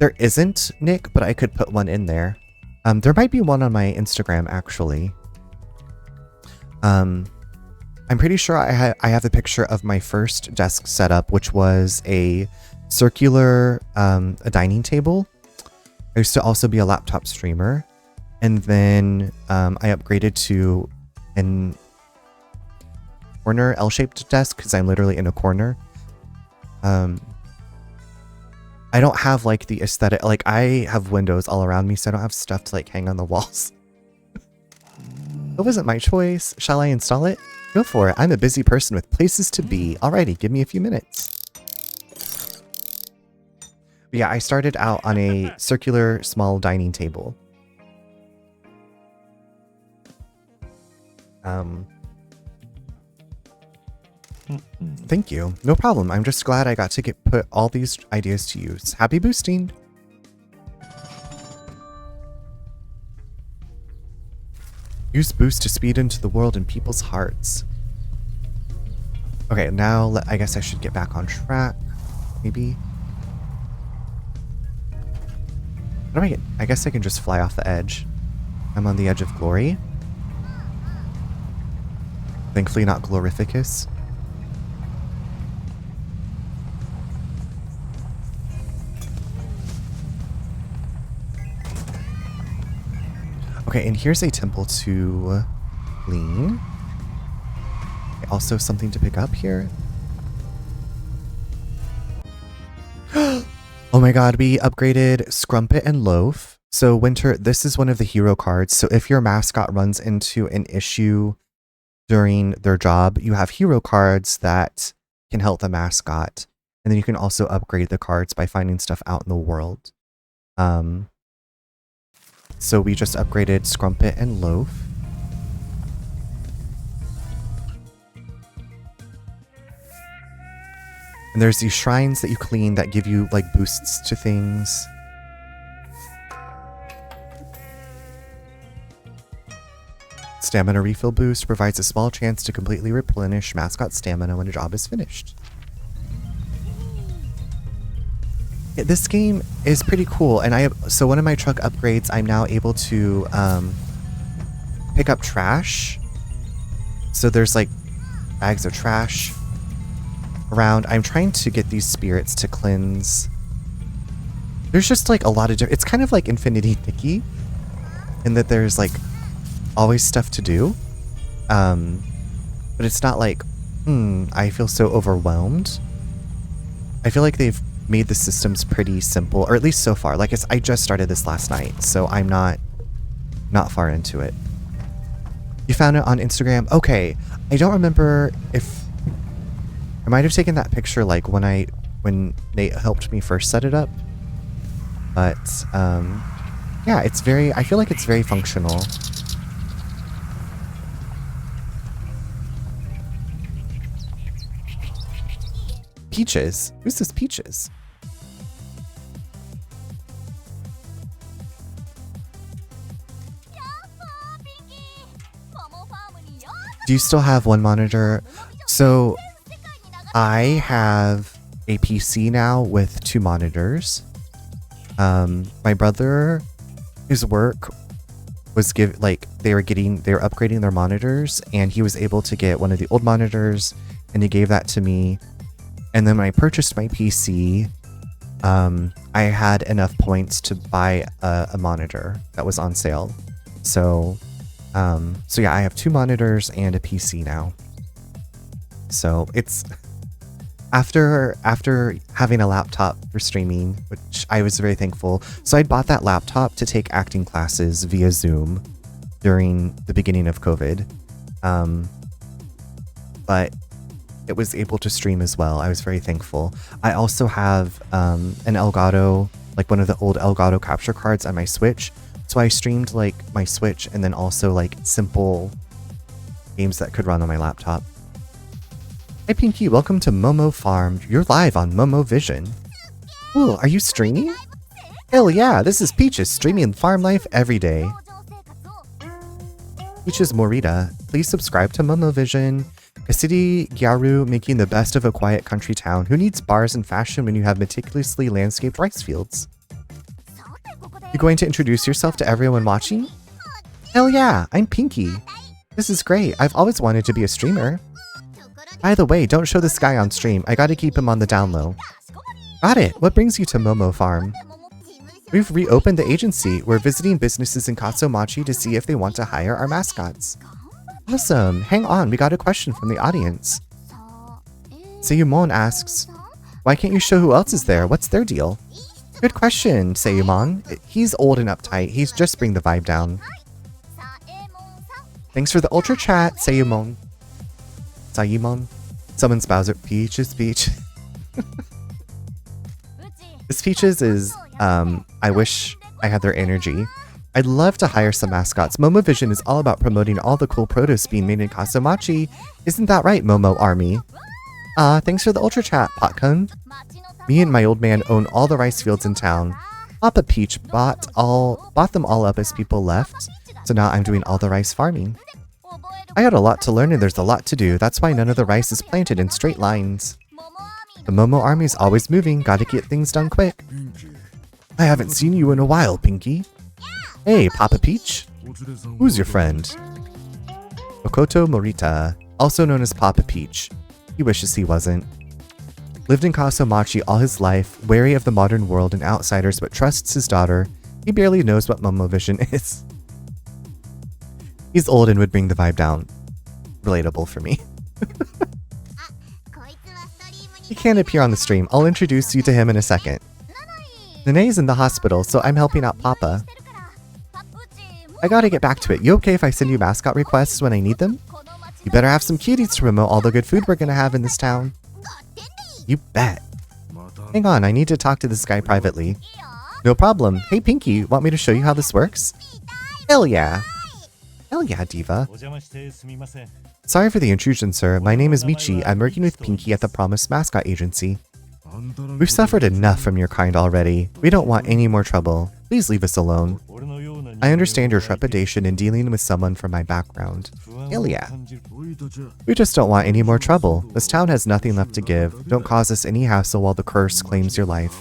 Speaker 1: There isn't, Nick, but I could put one in there. There might be one on my Instagram, actually. I'm pretty sure I have a picture of my first desk setup, which was a circular a dining table. I used to also be a laptop streamer, and then I upgraded to an corner L-shaped desk because I'm literally in a corner. I don't have like the aesthetic, like I have windows all around me, so I don't have stuff to like hang on the walls. It wasn't my choice. Shall I install it? Go for it. I'm a busy person with places to be. Alrighty, give me a few minutes. But yeah, I started out on a circular small dining table. Thank you. No problem. I'm just glad I got to put all these ideas to use. Happy boosting! Use boost to speed into the world and people's hearts. Okay, now I guess I should get back on track. Maybe. What do I get? I guess I can just fly off the edge. I'm on the edge of glory. Thankfully not glorificus. Okay, and here's a temple to clean. Okay, also something to pick up here. Oh my god, we upgraded Scrumpet and Loaf. So Winter, this is one of the hero cards. So if your mascot runs into an issue during their job, you have hero cards that can help the mascot. And then you can also upgrade the cards by finding stuff out in the world. So we just upgraded Scrumpet and Loaf. And there's these shrines that you clean that give you like boosts to things. Stamina refill boost provides a small chance to completely replenish mascot stamina when a job is finished. Yeah, this game is pretty cool, and so one of my truck upgrades, I'm now able to pick up trash. So there's like bags of trash around. I'm trying to get these spirits to cleanse. There's just like a lot of it's kind of like Infinity Nikki in that there's like always stuff to do, but it's not like I feel so overwhelmed. I feel like they've made the systems pretty simple, or at least so far. Like I just started this last night, so I'm not far into it. You found it on Instagram? Okay, I don't remember if I might have taken that picture like when Nate helped me first set it up, but yeah, I feel like it's very functional. Peaches? Who's this Peaches? Do you still have one monitor? So I have a PC now with 2 monitors. My brother, his work was they were upgrading their monitors, and he was able to get one of the old monitors, and he gave that to me. And then when I purchased my PC, I had enough points to buy a monitor that was on sale. So yeah, I have 2 monitors and a PC now. So it's after having a laptop for streaming, which I was very thankful. So I'd bought that laptop to take acting classes via Zoom during the beginning of COVID. But it was able to stream as well. I was very thankful. I also have an Elgato, like one of the old Elgato capture cards on my Switch. So I streamed like my Switch and then also like simple games that could run on my laptop. Hi Pinky, welcome to Momo Farm. You're live on Momo Vision. Cool, are you streaming? Hell yeah, this is Peaches streaming farm life every day. Peaches Morita, please subscribe to Momo Vision. A city Gyaru making the best of a quiet country town. Who needs bars and fashion when you have meticulously landscaped rice fields? You going to introduce yourself to everyone watching? Hell yeah, I'm Pinky. This is great. I've always wanted to be a streamer. By the way, don't show this guy on stream. I gotta keep him on the down low. Got it. What brings you to Momo Farm? We've reopened the agency. We're visiting businesses in Kaso-Machi to see if they want to hire our mascots. Awesome. Hang on, we got a question from the audience. Seiyumon asks, why can't you show who else is there? What's their deal? Good question, Seiyumon. He's old and uptight. He's just bring the vibe down. Thanks for the ultra chat, Seiyumon. Sayumon. Someone's Bowser. Peaches, Peach. This Peaches is, I wish I had their energy. I'd love to hire some mascots. Momo Vision is all about promoting all the cool produce being made in Kaso-Machi. Isn't that right, Momo Army? Thanks for the ultra chat, Potkun. Me and my old man own all the rice fields in town. Papa Peach bought them all up as people left, so now I'm doing all the rice farming. I had a lot to learn and there's a lot to do. That's why none of the rice is planted in straight lines. The Momo Army's always moving. Gotta get things done quick. I haven't seen you in a while, Pinky. Hey, Papa Peach. Who's your friend? Okoto Morita, also known as Papa Peach. He wishes he wasn't. Lived in Kaso-Machi all his life, wary of the modern world and outsiders, but trusts his daughter. He barely knows what Momo Vision is. He's old and would bring the vibe down. Relatable for me. He can't appear on the stream. I'll introduce you to him in a second. Nene's in the hospital, so I'm helping out Papa. I gotta get back to it. You okay if I send you mascot requests when I need them? You better have some cuties to promote all the good food we're gonna have in this town. You bet. Hang on, I need to talk to this guy privately. No problem. Hey Pinky, want me to show you how this works? Hell yeah. Hell Hell yeah, Diva. Sorry for the intrusion, sir. My name is Michi. I'm working with Pinky at the Promised Mascot Agency. We've suffered enough from your kind already. We don't want any more trouble. Please leave us alone. I understand your trepidation in dealing with someone from my background. Hell yeah. We just don't want any more trouble. This town has nothing left to give. Don't cause us any hassle while the curse claims your life.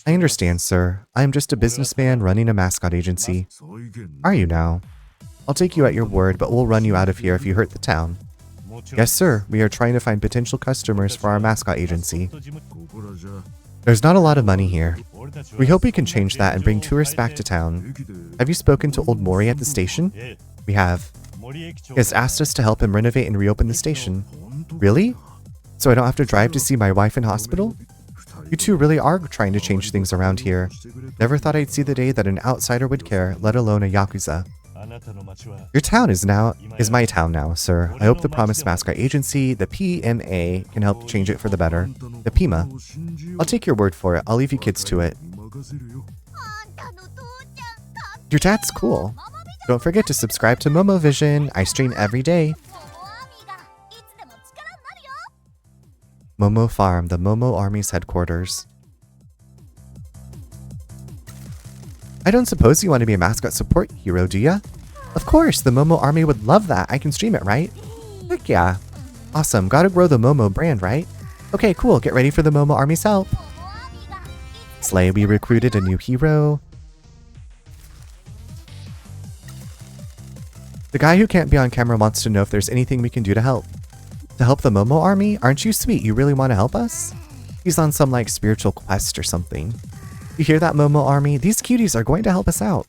Speaker 1: I understand, sir. I am just a businessman running a mascot agency. Are you now? I'll take you at your word, but we'll run you out of here if you hurt the town. Yes, sir. We are trying to find potential customers for our mascot agency. There's not a lot of money here. We hope we can change that and bring tourists back to town. Have you spoken to old Mori at the station? We have. He has asked us to help him renovate and reopen the station. Really? So I don't have to drive to see my wife in hospital? You two really are trying to change things around here. Never thought I'd see the day that an outsider would care, let alone a Yakuza. Your town is my town now, sir. I hope the Promised Mascot Agency, the PMA, can help change it for the better. The PIMA. I'll take your word for it. I'll leave you kids to it. Your dad's cool. Don't forget to subscribe to Momo Vision. I stream every day. Momo Farm, the Momo Army's headquarters. I don't suppose you want to be a mascot support hero, do ya? Of course, the Momo Army would love that. I can stream it, right? Heck yeah. Awesome, gotta grow the Momo brand, right? Okay, cool, get ready for the Momo Army's help. Slay, we recruited a new hero. The guy who can't be on camera wants to know if there's anything we can do to help. To help the Momo Army? Aren't you sweet? You really want to help us? He's on some like spiritual quest or something. You hear that, Momo Army? These cuties are going to help us out.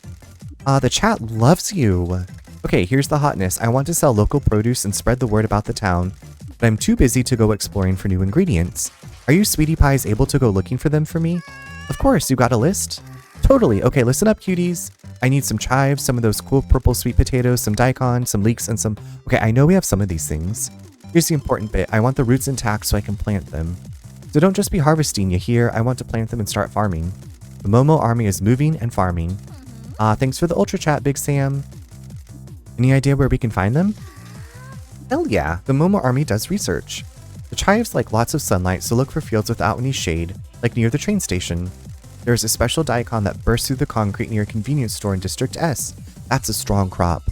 Speaker 1: The chat loves you. Okay, here's the hotness. I want to sell local produce and spread the word about the town, but I'm too busy to go exploring for new ingredients. Are you sweetie pies able to go looking for them for me? Of course, you got a list? Totally. Okay, listen up, cuties. I need some chives, some of those cool purple sweet potatoes, some daikon, some leeks, and some... Okay, I know we have some of these things. Here's the important bit. I want the roots intact so I can plant them. So don't just be harvesting, you hear? I want to plant them and start farming. The Momo Army is moving and farming. Thanks for the Ultra Chat, Big Sam. Any idea where we can find them? Hell yeah, the Momo Army does research. The chives like lots of sunlight, so look for fields without any shade, like near the train station. There's a special daikon that bursts through the concrete near a convenience store in District S. That's a strong crop.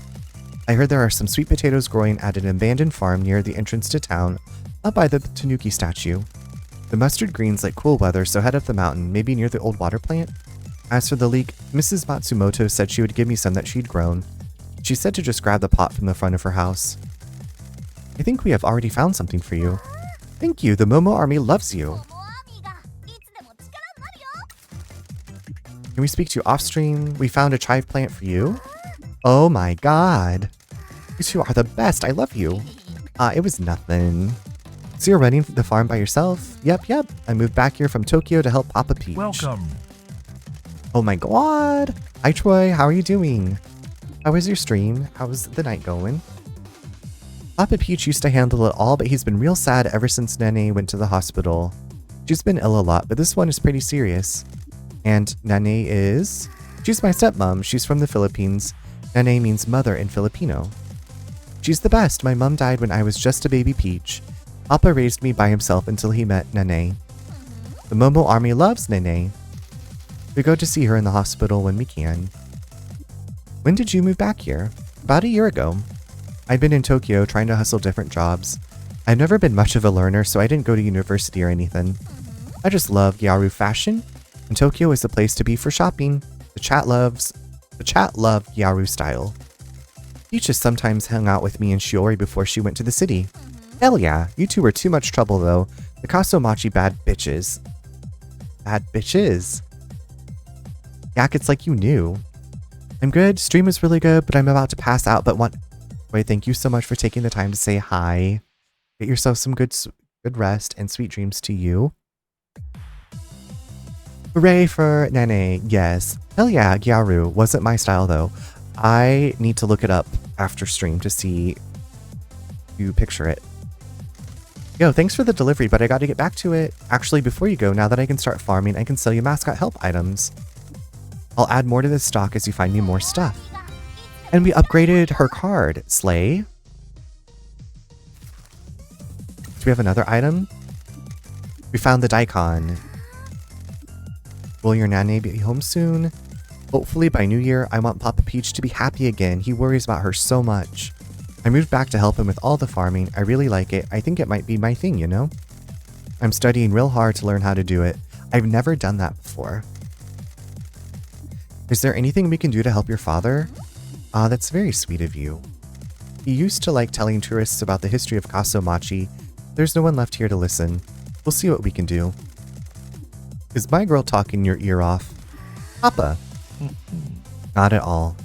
Speaker 1: I heard there are some sweet potatoes growing at an abandoned farm near the entrance to town, up by the Tanuki statue. The mustard greens like cool weather, so head up the mountain, maybe near the old water plant. As for the leek, Mrs. Matsumoto said she would give me some that she'd grown. She said to just grab the pot from the front of her house. I think we have already found something for you. Thank you, the Momo Army loves you. Can we speak to you off stream? We found a chive plant for you. Oh my god. You two are the best, I love you. It was nothing. So you're running the farm by yourself? Yep. I moved back here from Tokyo to help Papa Peach.
Speaker 3: Welcome.
Speaker 1: Oh my god. Hi Troy, how are you doing? How was your stream? How's the night going? Papa Peach used to handle it all, but he's been real sad ever since Nene went to the hospital. She's been ill a lot, but this one is pretty serious. And Nene is... She's my stepmom. She's from the Philippines. Nene means mother in Filipino. She's the best. My mom died when I was just a baby Peach. Papa raised me by himself until he met Nene. The Momo Army loves Nene. We go to see her in the hospital when we can. When did you move back here? About a year ago. I'd been in Tokyo trying to hustle different jobs. I've never been much of a learner, so I didn't go to university or anything. I just love Gyaru fashion, and Tokyo is the place to be for shopping. The chat love Gyaru style. Peach has sometimes hung out with me and Shiori before she went to the city. Hell yeah, you two were too much trouble though. The Kaso-Machi bad bitches. Bad bitches. Yak, it's like you knew. I'm good, stream was really good, but I'm about to pass out, but Wait, thank you so much for taking the time to say hi. Get yourself some good rest and sweet dreams to you. Hooray for Nene, yes. Hell yeah, Gyaru. Wasn't my style though. I need to look it up after stream to see you picture it. Yo, thanks for the delivery, but I gotta get back to it. Actually, before you go, now that I can start farming, I can sell you mascot help items. I'll add more to this stock as you find me more stuff. And we upgraded her card. Slay. Do we have another item? We found the daikon. Will your nane be home soon? Hopefully by New Year, I want Papa Peach to be happy again. He worries about her so much. I moved back to help him with all the farming. I really like it. I think it might be my thing, you know? I'm studying real hard to learn how to do it. I've never done that before. Is there anything we can do to help your father? Ah, that's very sweet of you. He used to like telling tourists about the history of Kaso-Machi. There's no one left here to listen. We'll see what we can do. Is my girl talking your ear off? Papa. Not at all.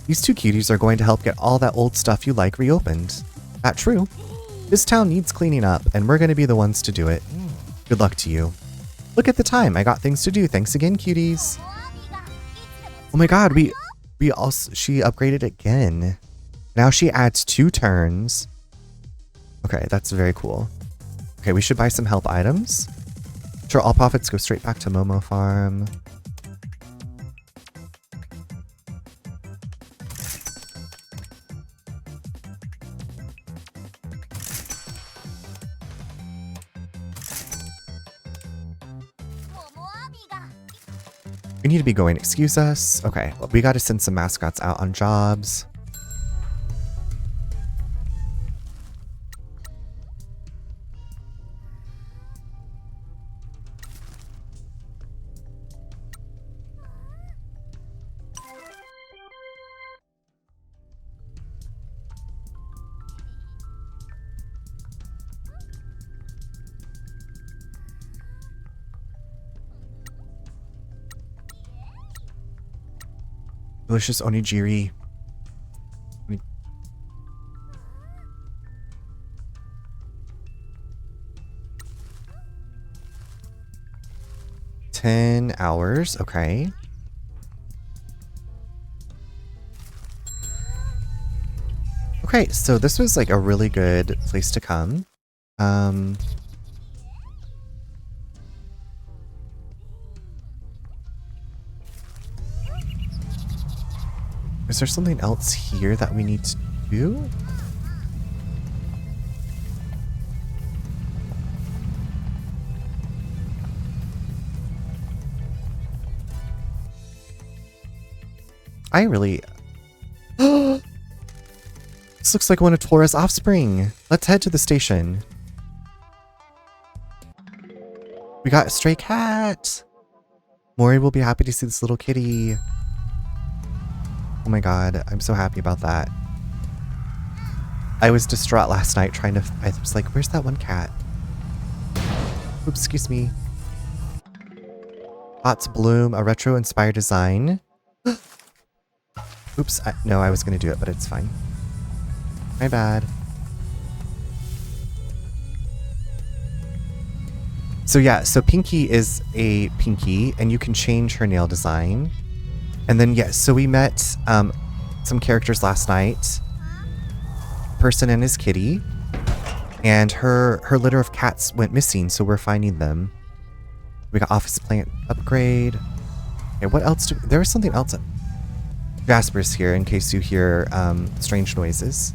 Speaker 1: These two cuties are going to help get all that old stuff you like reopened. That true? This town needs cleaning up, and we're going to be the ones to do it. Good luck to you. Look at the time. I got things to do. Thanks again, cuties. Oh my god, she upgraded again. Now she adds 2 turns. Okay, that's very cool. Okay, we should buy some help items. Sure, all profits go straight back to Momo Farm. We need to be going. Excuse us. Okay, well, we got to send some mascots out on jobs. Delicious onigiri. 10 hours, okay. Okay, so this was like a really good place to come. Is there something else here that we need to do? I really... This looks like one of Tora's offspring. Let's head to the station. We got a stray cat. Mori will be happy to see this little kitty. Oh my god, I'm so happy about that. I was distraught last night trying to... I was like, where's that one cat? Oops, excuse me. Pots Bloom, a retro-inspired design. Oops, no, I was going to do it, but it's fine. My bad. So yeah, so Pinky is a Pinky, and you can change her nail design. And then, yes, so we met some characters last night. Person and his kitty. And her litter of cats went missing, so we're finding them. We got office plant upgrade. Okay, what else do... There was something else. Jasper's here in case you hear strange noises.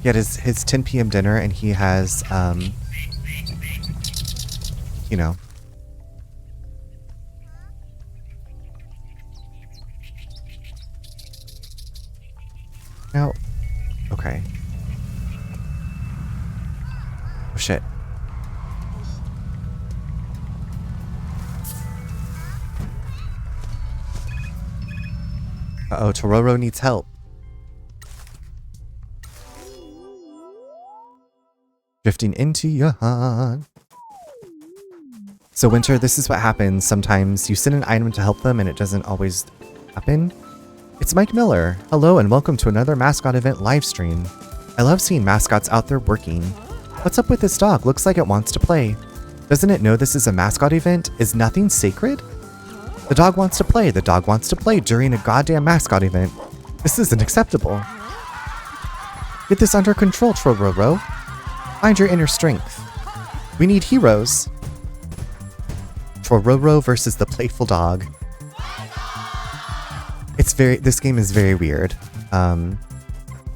Speaker 1: He had his 10 p.m. dinner, and he has, you know... Now, okay. Oh shit. Uh-oh, Tororo needs help. Drifting into Yahan. So Winter, this is what happens. Sometimes you send an item to help them and it doesn't always happen. It's Mike Miller. Hello and welcome to another Mascot event live stream. I love seeing mascots out there working. What's up with this dog? Looks like it wants to play. Doesn't it know this is a mascot event? Is nothing sacred? The dog wants to play. The dog wants to play during a goddamn mascot event. This isn't acceptable. Get this under control, Tororo. Find your inner strength. We need heroes. Tororo versus the playful dog. this game is very weird.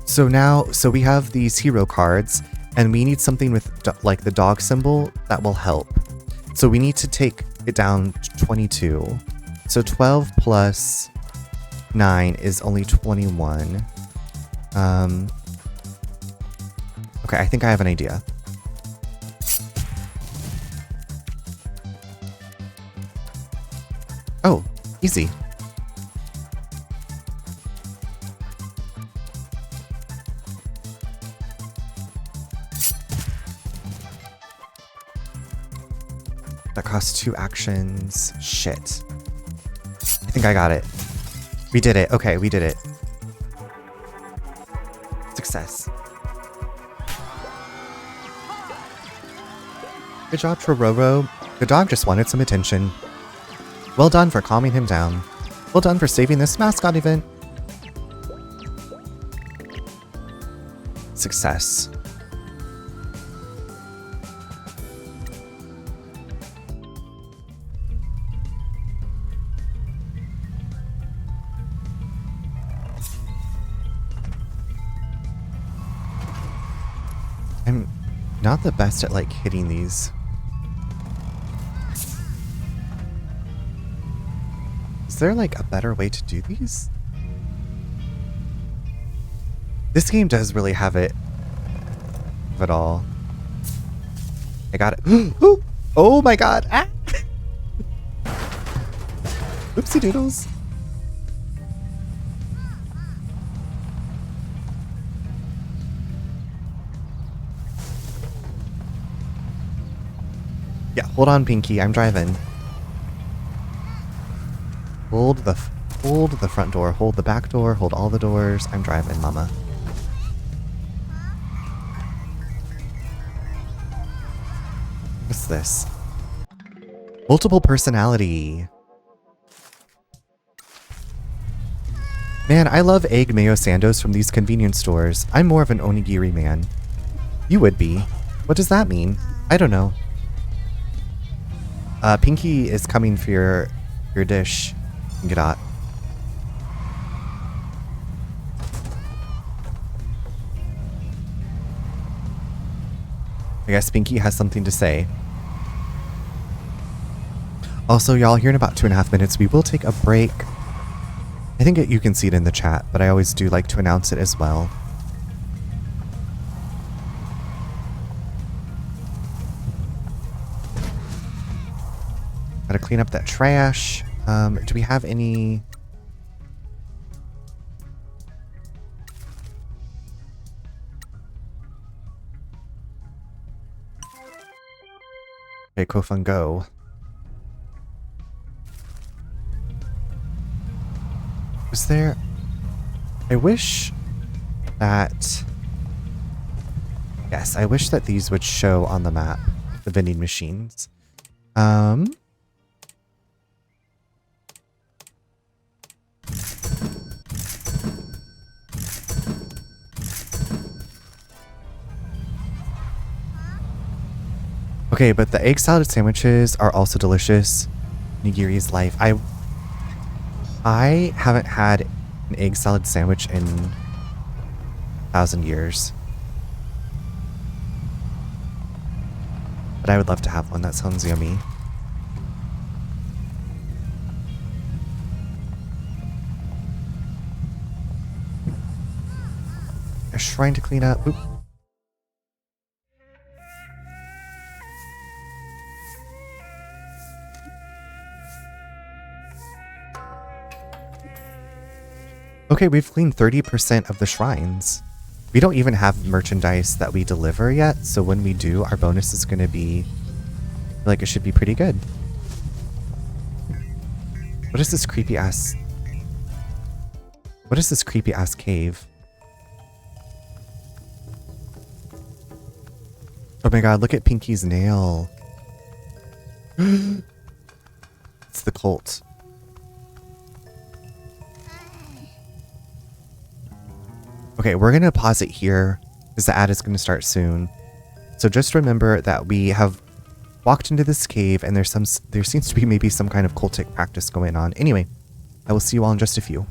Speaker 1: So we have these hero cards, and we need something with like the dog symbol that will help. So we need to take it down to 22. So 12 plus 9 is only 21. Okay, I think I have an idea. Oh, easy. That costs 2 actions. Shit. I think I got it. We did it. Okay, we did it. Success. Good job, Trororo. The dog just wanted some attention. Well done for calming him down. Well done for saving this mascot event. Success. I'm not the best at like hitting these. Is there like a better way to do these? This game does really have it of it all. I got it. Oh my god. Ah! Oopsie doodles. Yeah, hold on, Pinky. I'm driving. Hold the front door, hold the back door, hold all the doors. I'm driving, mama. What's this? Multiple personality. Man, I love egg mayo sandos from these convenience stores. I'm more of an onigiri man. You would be. What does that mean? I don't know. Pinky is coming for your dish. Get out. I guess Pinky has something to say. Also, y'all, here in about 2.5 minutes, we will take a break. I think you can see it in the chat, but I always do like to announce it as well. Gotta clean up that trash. Do we have any... Okay, Kofun, go. Is there... I wish that... Yes, I wish that these would show on the map, the vending machines. Okay, but the egg salad sandwiches are also delicious. Nigiri's life. I haven't had an egg salad sandwich in 1,000 years. But I would love to have one. That sounds yummy. A shrine to clean up. Oop. Okay, we've cleaned 30% of the shrines. We don't even have merchandise that we deliver yet, so when we do, our bonus is going to be... I feel like it should be pretty good. What is this creepy ass... What is this creepy ass cave? Oh my god, look at Pinky's nail. It's the cult. Okay, we're going to pause it here because the ad is going to start soon. So just remember that we have walked into this cave and there seems to be maybe some kind of cultic practice going on. Anyway, I will see you all in just a few.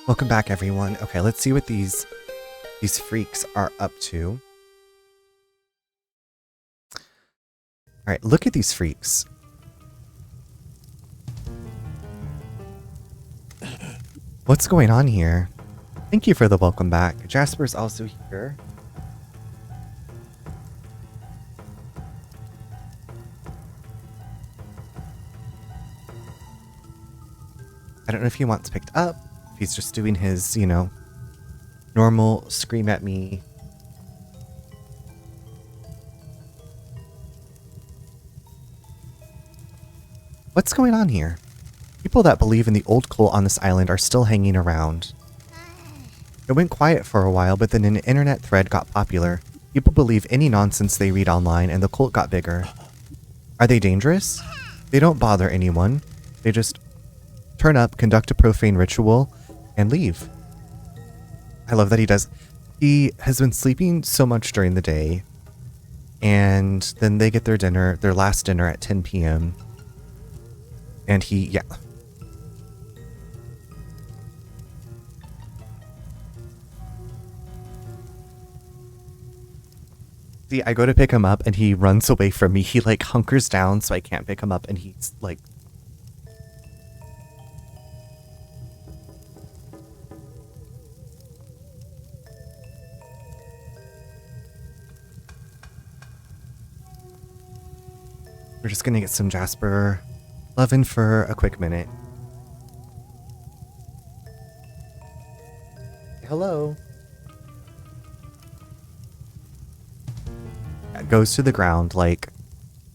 Speaker 1: Welcome back, everyone. Okay, let's see what these freaks are up to. Alright, look at these freaks. What's going on here? Thank you for the welcome back. Jasper's also here. I don't know if he wants picked up, if he's just doing his, you know, normal scream at me. What's going on here? People that believe in the old cult on this island are still hanging around. It went quiet for a while, but then an internet thread got popular. People believe any nonsense they read online, and the cult got bigger. Are they dangerous? They don't bother anyone. They just turn up, conduct a profane ritual, and leave. I love that he does. He has been sleeping so much during the day, and then they get their dinner, their last dinner at 10 p.m. And he, yeah. See, I go to pick him up and he runs away from me. He like hunkers down so I can't pick him up, and he's like... We're just gonna get some Jasper lovin' for a quick minute. Hello. Goes to the ground like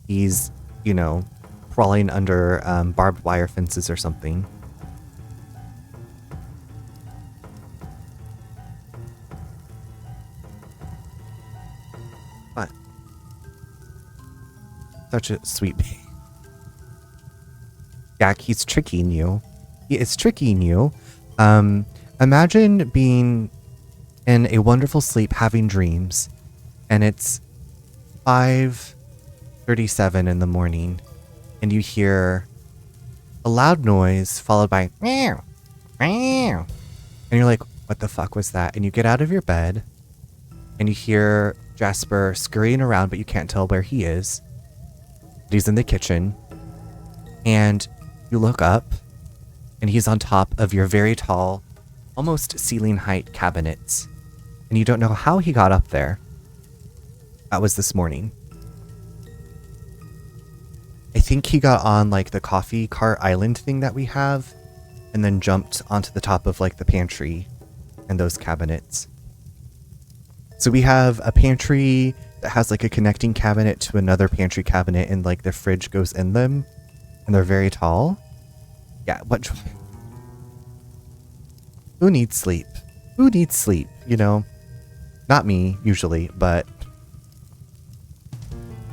Speaker 1: he's, you know, crawling under barbed wire fences or something. What? Such a sweet baby. Jack, he's tricking you. He is tricking you. Imagine being in a wonderful sleep having dreams, and it's 5:37 in the morning, and you hear a loud noise followed by meow, meow, and you're like, what the fuck was that? And you get out of your bed, and you hear Jasper scurrying around, but you can't tell where he is. He's in the kitchen, and you look up, and he's on top of your very tall, almost ceiling height cabinets, and you don't know how he got up there. That was this morning. I think he got on like the coffee cart island thing that we have, and then jumped onto the top of like the pantry and those cabinets. So we have a pantry that has like a connecting cabinet to another pantry cabinet, and like the fridge goes in them, and they're very tall. Yeah, what? Who needs sleep? Who needs sleep? You know, not me usually, but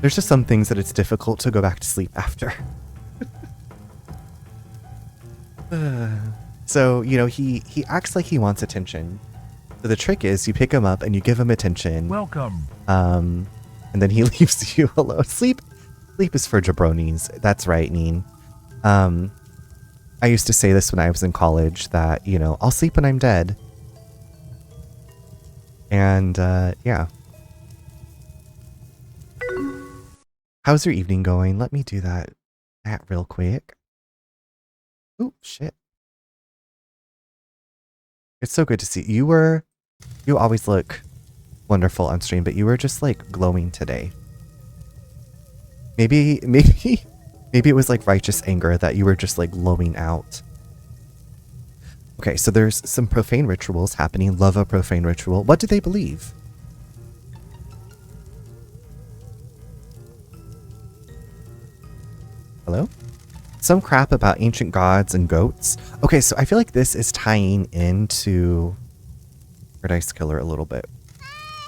Speaker 1: there's just some things that it's difficult to go back to sleep after. So, you know, he acts like he wants attention. So the trick is you pick him up and you give him attention.
Speaker 3: Welcome.
Speaker 1: And then he leaves you alone. Sleep is for jabronis. That's right, Neen. I used to say this when I was in college that, you know, I'll sleep when I'm dead. And, yeah. How's your evening going? Let me do that real quick. Ooh, shit. It's so good to see you. You always look wonderful on stream, but you were just like glowing today. Maybe it was like righteous anger that you were just like glowing out. Okay, so there's some profane rituals happening. Love a profane ritual. What do they believe? Hello? Some crap about ancient gods and goats. Okay, so I feel like this is tying into Paradise Killer a little bit.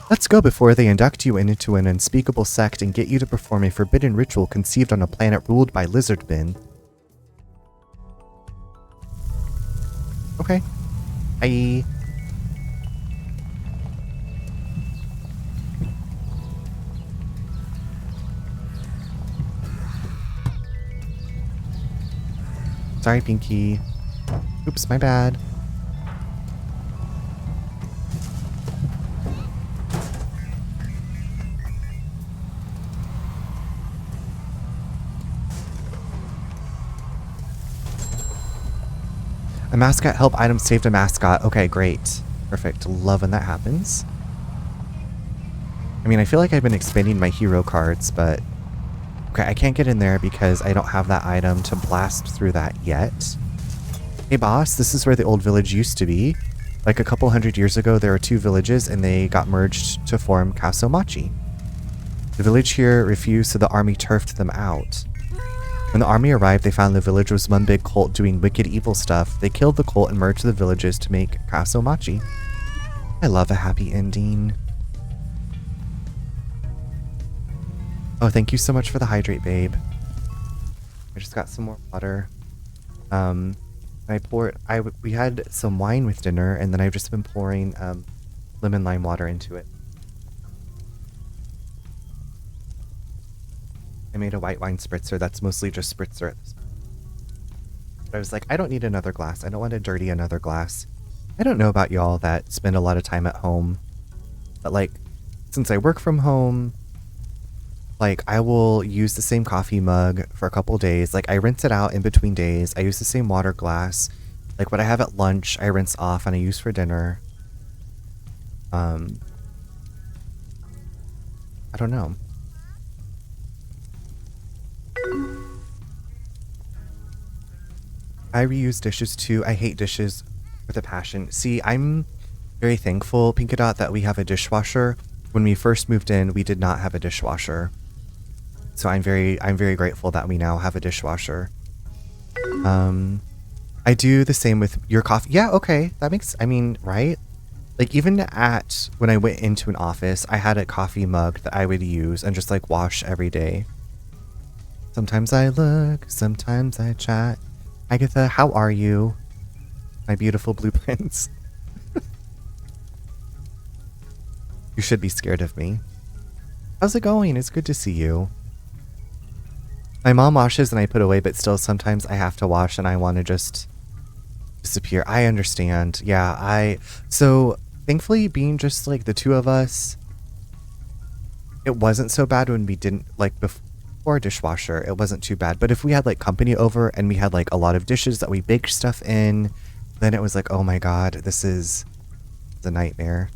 Speaker 1: Let's go before they induct you into an unspeakable sect and get you to perform a forbidden ritual conceived on a planet ruled by lizardmen. Okay. Bye. Sorry, Pinky. Oops, my bad. A mascot help item saved a mascot. Okay, great. Perfect. Love when that happens. I mean, I feel like I've been expanding my hero cards, but... Okay, I can't get in there because I don't have that item to blast through that yet. Hey boss, this is where the old village used to be. Like a couple hundred years ago, there were two villages and they got merged to form Kaso-Machi. The village here refused, so the army turfed them out. When the army arrived, they found the village was one big cult doing wicked evil stuff. They killed the cult and merged the villages to make Kaso-Machi. I love a happy ending. Oh, thank you so much for the hydrate, babe. I just got some more water. We had some wine with dinner, and then I've just been pouring lemon lime water into it. I made a white wine spritzer that's mostly just spritzer at this point. But I was like, I don't need another glass. I don't want to dirty another glass. I don't know about y'all that spend a lot of time at home, but like, since I work from home, like I will use the same coffee mug for a couple days. Like I rinse it out in between days. I use the same water glass. Like what I have at lunch, I rinse off and I use for dinner. I don't know. I reuse dishes too. I hate dishes with a passion. See, I'm very thankful, Pinkadot, that we have a dishwasher. When we first moved in, we did not have a dishwasher. So I'm very grateful that we now have a dishwasher. I do the same with your coffee. Yeah, okay. That makes, I mean, right? Like even when I went into an office, I had a coffee mug that I would use and just like wash every day. Sometimes I look, sometimes I chat. Agatha, how are you? My beautiful blue prince. You should be scared of me. How's it going? It's good to see you. My mom washes and I put away, but still sometimes I have to wash and I want to just disappear. I understand. Yeah, so thankfully being just like the two of us, it wasn't so bad when we didn't like before dishwasher. It wasn't too bad. But if we had like company over and we had like a lot of dishes that we baked stuff in, then it was like, oh my God, this is a nightmare.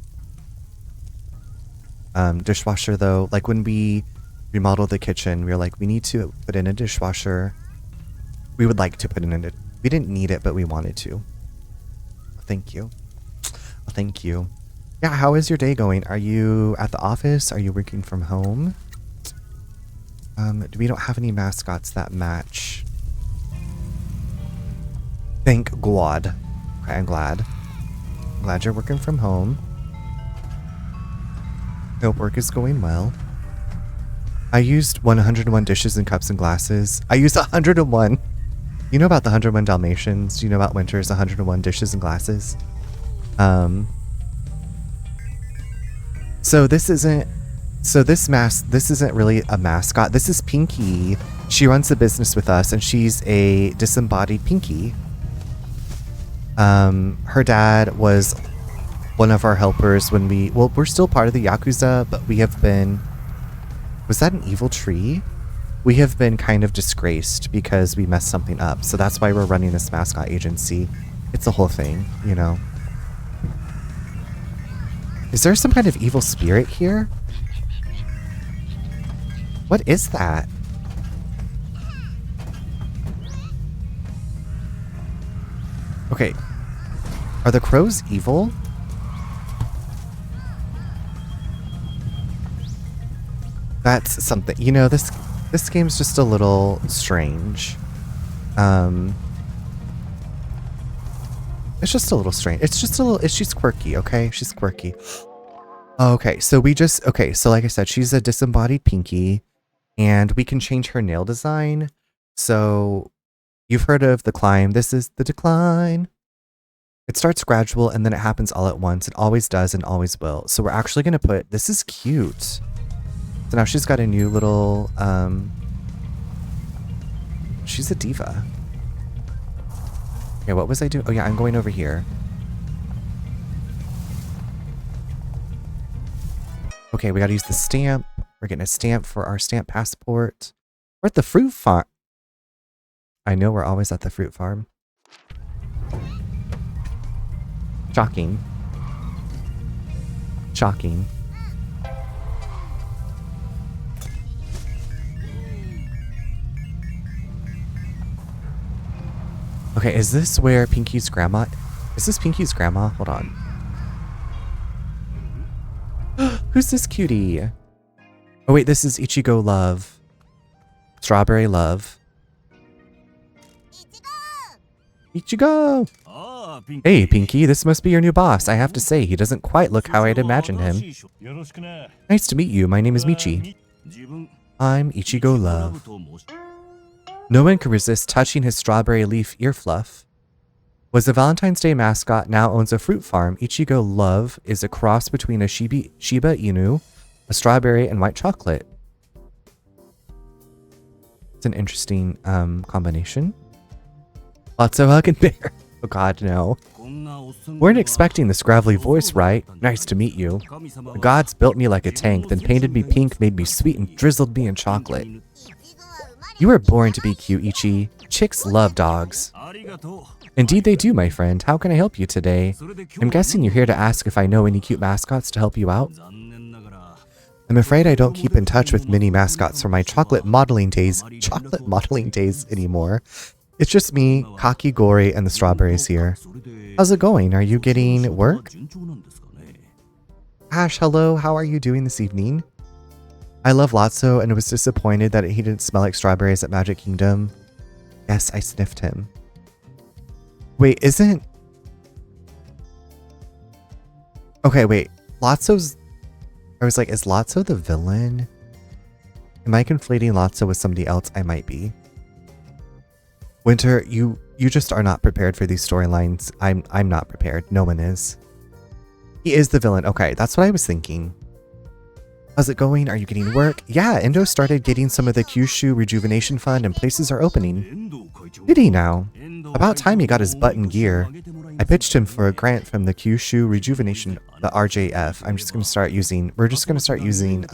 Speaker 1: Dishwasher though, like when we remodeled the kitchen, we were like, we need to put in a dishwasher. We would like to put in it. We didn't need it, but we wanted to. Thank you. Thank you. Yeah, how is your day going? Are you at the office? Are you working from home? We don't have any mascots that match. Thank God. Okay, I'm glad. I'm glad you're working from home. Hope work is going well. I used 101 dishes and cups and glasses. I used 101. You know about the 101 Dalmatians? Do you know about Winter's 101 dishes and glasses? So this isn't really a mascot. This is Pinky. She runs the business with us and she's a disembodied Pinky. Her dad was one of our helpers when we're still part of the Yakuza, but we have been, was that an evil tree? We have been kind of disgraced because we messed something up. So that's why we're running this mascot agency. It's a whole thing, you know. Is there some kind of evil spirit here? What is that? Okay. Are the crows evil? That's something. You know, this game's just a little strange. It's just a little strange. It's just a little, she's quirky, okay? She's quirky. Okay, so like I said, she's a disembodied Pinky, and we can change her nail design. So you've heard of the climb. This is the decline. It starts gradual and then it happens all at once. It always does and always will. So we're actually going to put, this is cute. So now she's got a new little, she's a diva. Okay, what was I doing? Oh yeah, I'm going over here. Okay, we gotta use the stamp. We're getting a stamp for our stamp passport. We're at the fruit farm. I know we're always at the fruit farm. Shocking. Shocking. Okay, is this where Pinky's grandma... Is this Pinky's grandma? Hold on. Who's this cutie? Oh wait, this is Ichigo Love. Strawberry Love. Ichigo! Hey, Pinky, this must be your new boss. I have to say, he doesn't quite look how I'd imagined him. Nice to meet you. My name is Michi. I'm Ichigo Love. No one can resist touching his strawberry leaf ear fluff. Was a Valentine's Day mascot, now owns a fruit farm. Ichigo Love is a cross between a Shiba Inu, a strawberry, and white chocolate. It's an interesting combination. Lots of hug and bear. Oh god, no. Weren't expecting this gravelly voice, right? Nice to meet you. The gods built me like a tank, then painted me pink, made me sweet, and drizzled me in chocolate. You were born to be cute, Ichi. Chicks love dogs. Indeed they do, my friend. How can I help you today? I'm guessing you're here to ask if I know any cute mascots to help you out? I'm afraid I don't keep in touch with many mascots from my chocolate modeling days anymore. It's just me, Kaki, Gori, and the strawberries here. How's it going? Are you getting work? Ash, hello. How are you doing this evening? I love Lotso and was disappointed that he didn't smell like strawberries at Magic Kingdom. Yes, I sniffed him. Wait, isn't... Okay, wait. Lotso's... I was like, is Lotso the villain? Am I conflating Lotso with somebody else? I might be. Winter, you just are not prepared for these storylines. I'm not prepared. No one is. He is the villain. Okay, that's what I was thinking. How's it going? Are you getting work? Yeah, Endo started getting some of the Kyushu Rejuvenation Fund and places are opening. Did he now? About time he got his butt in gear. I pitched him for a grant from the Kyushu Rejuvenation, the RJF. We're just going to start using, is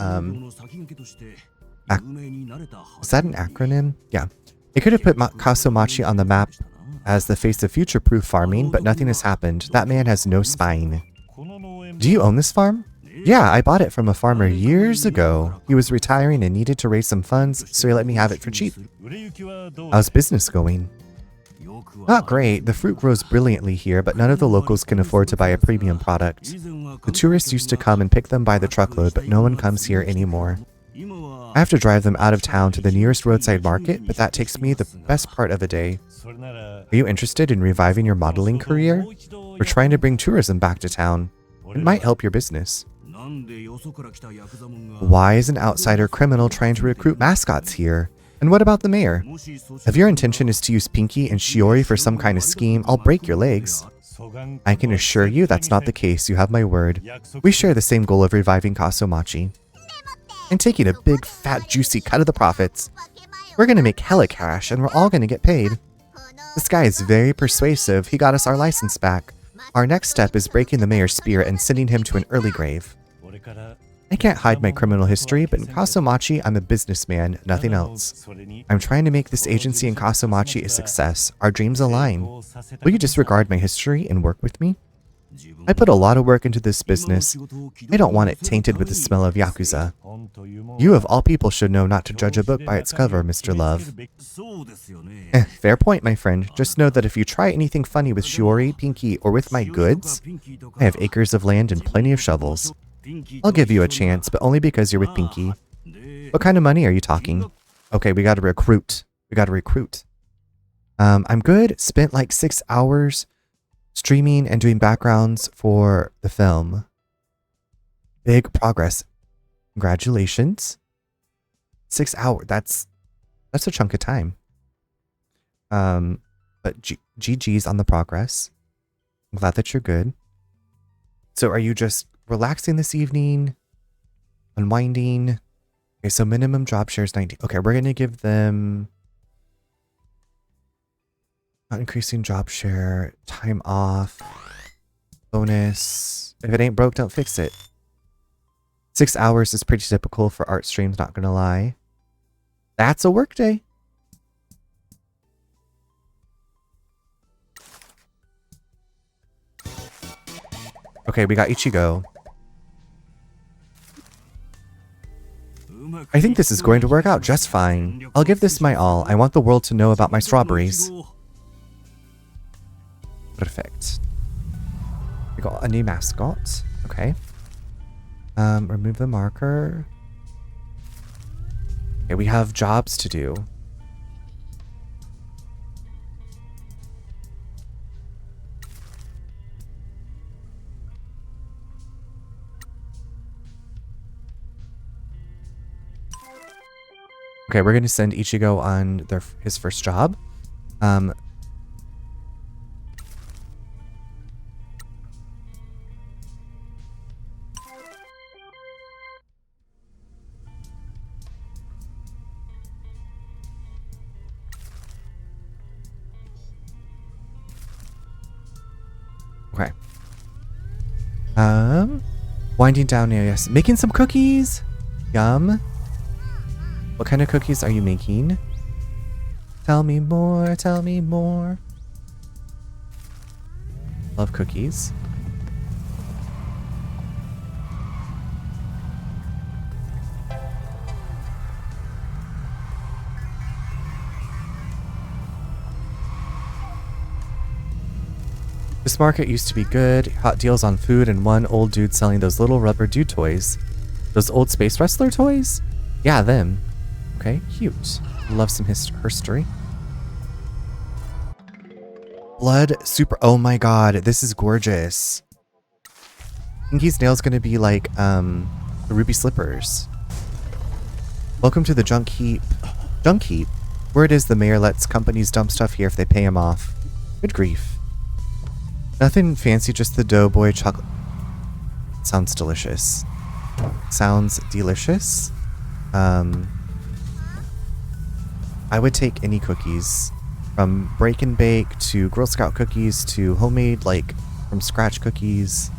Speaker 1: that an acronym? Yeah. It could have put Kaso-Machi on the map as the face of future-proof farming, but nothing has happened. That man has no spine. Do you own this farm? Yeah, I bought it from a farmer years ago. He was retiring and needed to raise some funds, so he let me have it for cheap. How's business going? Not great. The fruit grows brilliantly here, but none of the locals can afford to buy a premium product. The tourists used to come and pick them by the truckload, but no one comes here anymore. I have to drive them out of town to the nearest roadside market, but that takes me the best part of a day. Are you interested in reviving your modeling career? We're trying to bring tourism back to town. It might help your business. Why is an outsider criminal trying to recruit mascots here? And what about the mayor? If your intention is to use Pinky and Shiori for some kind of scheme, I'll break your legs. I can assure you that's not the case, you have my word. We share the same goal of reviving Kaso-Machi. And taking a big, fat, juicy cut of the profits. We're gonna make hella cash, and we're all gonna get paid. This guy is very persuasive, he got us our license back. Our next step is breaking the mayor's spirit and sending him to an early grave. I can't hide my criminal history, but in Kaso-Machi, I'm a businessman, nothing else. I'm trying to make this agency in Kaso-Machi a success. Our dreams align. Will you disregard my history and work with me? I put a lot of work into this business. I don't want it tainted with the smell of Yakuza. You of all people should know not to judge a book by its cover, Mr. Love. Fair point, my friend. Just know that if you try anything funny with Shiori, Pinky, or with my goods, I have acres of land and plenty of shovels. I'll give you a chance, but only because you're with Pinky. What kind of money are you talking? Okay, we gotta recruit. I'm good. Spent like 6 hours streaming and doing backgrounds for the film. Big progress. Congratulations. 6 hours. That's a chunk of time. But GG's on the progress. I'm glad that you're good. So are you just relaxing this evening? Unwinding? Okay, so minimum job share is 19. Okay, we're gonna give them not increasing job share, time off, bonus. If it ain't broke, don't fix it. 6 hours is pretty typical for art streams, not gonna lie. That's a work day. Okay, we got Ichigo. I think this is going to work out just fine. I'll give this my all. I want the world to know about my strawberries. Perfect. We got a new mascot. Okay. Remove the marker. Okay, we have jobs to do. Okay, we're going to send Ichigo on his first job. Okay. Winding down now, yes. Making some cookies! Yum. What kind of cookies are you making? Tell me more, tell me more. Love cookies. This market used to be good. Hot deals on food and one old dude selling those little rubber dude toys. Those old space wrestler toys? Yeah, them. Okay, cute. Love some history. Blood super. Oh my god, this is gorgeous. Pinky's nail's gonna be like the ruby slippers. Welcome to the junk heap. Junk heap? Word is the mayor lets companies dump stuff here if they pay him off. Good grief. Nothing fancy, just the doughboy chocolate. Sounds delicious. Sounds delicious. I would take any cookies. From break and bake to Girl Scout cookies to homemade, like, from scratch cookies.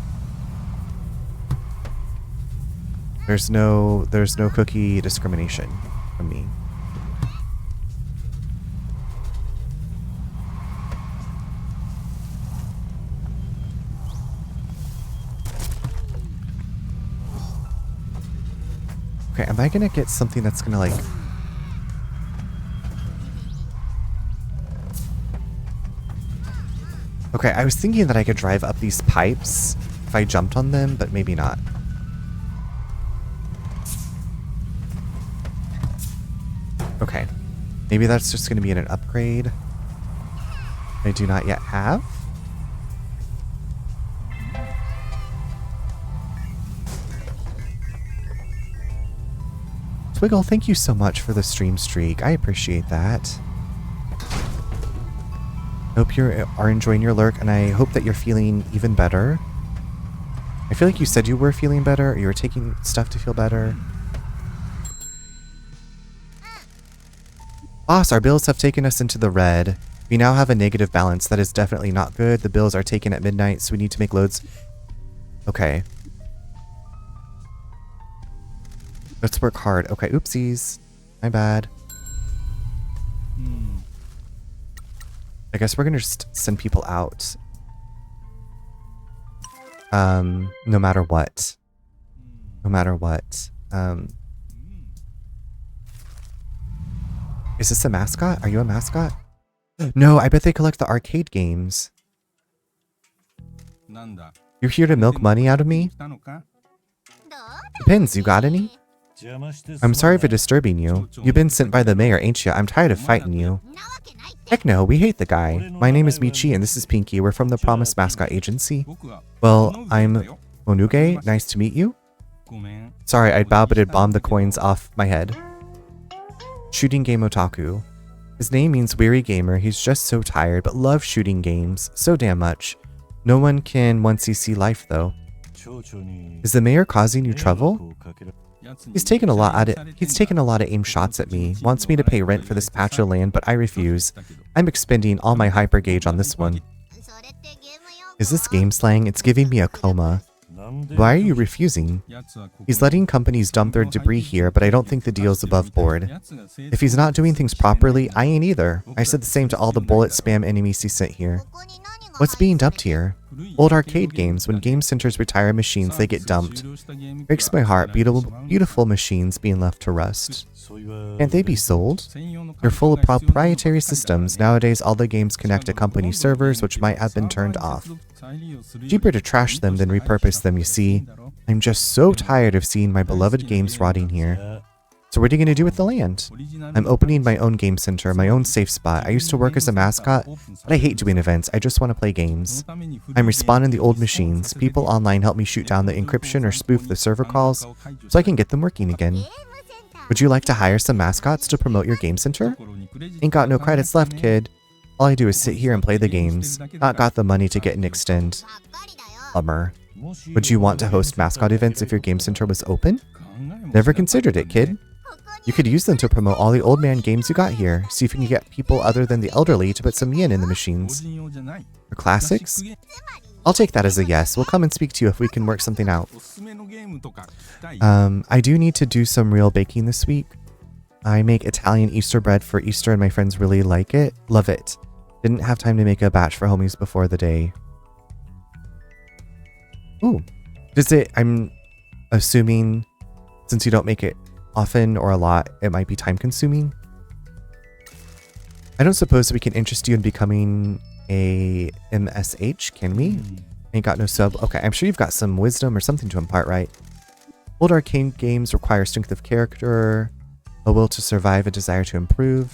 Speaker 1: There's no cookie discrimination from me. Okay, am I gonna get something that's gonna like... Okay, I was thinking that I could drive up these pipes if I jumped on them, but maybe not. Okay, maybe that's just gonna be an upgrade I do not yet have. Twiggle, thank you so much for the stream streak. I appreciate that. Hope you are enjoying your lurk, and I hope that you're feeling even better. I feel like you said you were feeling better, or you were taking stuff to feel better. Boss, our bills have taken us into the red. We now have a negative balance. That is definitely not good. The bills are taken at midnight, so we need to make loads. Okay. Let's work hard. Okay, oopsies. My bad. I guess we're gonna just send people out. No matter what. No matter what. Is this a mascot? Are you a mascot? No, I bet they collect the arcade games. You're here to milk money out of me? Depends, you got any? I'm sorry for disturbing you. You've been sent by the mayor, ain't you? I'm tired of fighting you. Heck no, we hate the guy. My name is Michi and this is Pinky. We're from the Promised Mascot Agency. Well, I'm Onuge. Nice to meet you. Sorry, I'd bow but it'd bomb the coins off my head. Shooting game otaku. His name means weary gamer. He's just so tired but loves shooting games so damn much. No one can 1cc life though. Is the mayor causing you trouble? He's taken a lot of aim shots at me, wants me to pay rent for this patch of land, but I refuse. I'm expending all my hyper gauge on this one. Is this game slang? It's giving me a coma. Why are you refusing? He's letting companies dump their debris here, but I don't think the deal's above board. If he's not doing things properly, I ain't either. I said the same to all the bullet spam enemies he sent here. What's being dumped here? Old arcade games. When game centers retire machines, they get dumped. Breaks my heart. Beautiful machines being left to rust. Can't they be sold? They're full of proprietary systems. Nowadays, all the games connect to company servers, which might have been turned off. Cheaper to trash them than repurpose them, you see. I'm just so tired of seeing my beloved games rotting here. So what are you going to do with the land? I'm opening my own game center, my own safe spot. I used to work as a mascot, but I hate doing events. I just want to play games. I'm respawning the old machines. People online help me shoot down the encryption or spoof the server calls so I can get them working again. Would you like to hire some mascots to promote your game center? Ain't got no credits left, kid. All I do is sit here and play the games. Not got the money to get an extend. Bummer. Would you want to host mascot events if your game center was open? Never considered it, kid. You could use them to promote all the old man games you got here. See if you can get people other than the elderly to put some yen in the machines. For classics? I'll take that as a yes. We'll come and speak to you if we can work something out. I do need to do some real baking this week. I make Italian Easter bread for Easter and my friends really like it. Love it. Didn't have time to make a batch for homies before the day. Ooh. Does it, I'm assuming since you don't make it often or a lot, it might be time consuming. I don't suppose we can interest you in becoming a MSH, can we? Ain't got no sub. Okay, I'm sure you've got some wisdom or something to impart, right? Old arcade games require strength of character, a will to survive, a desire to improve.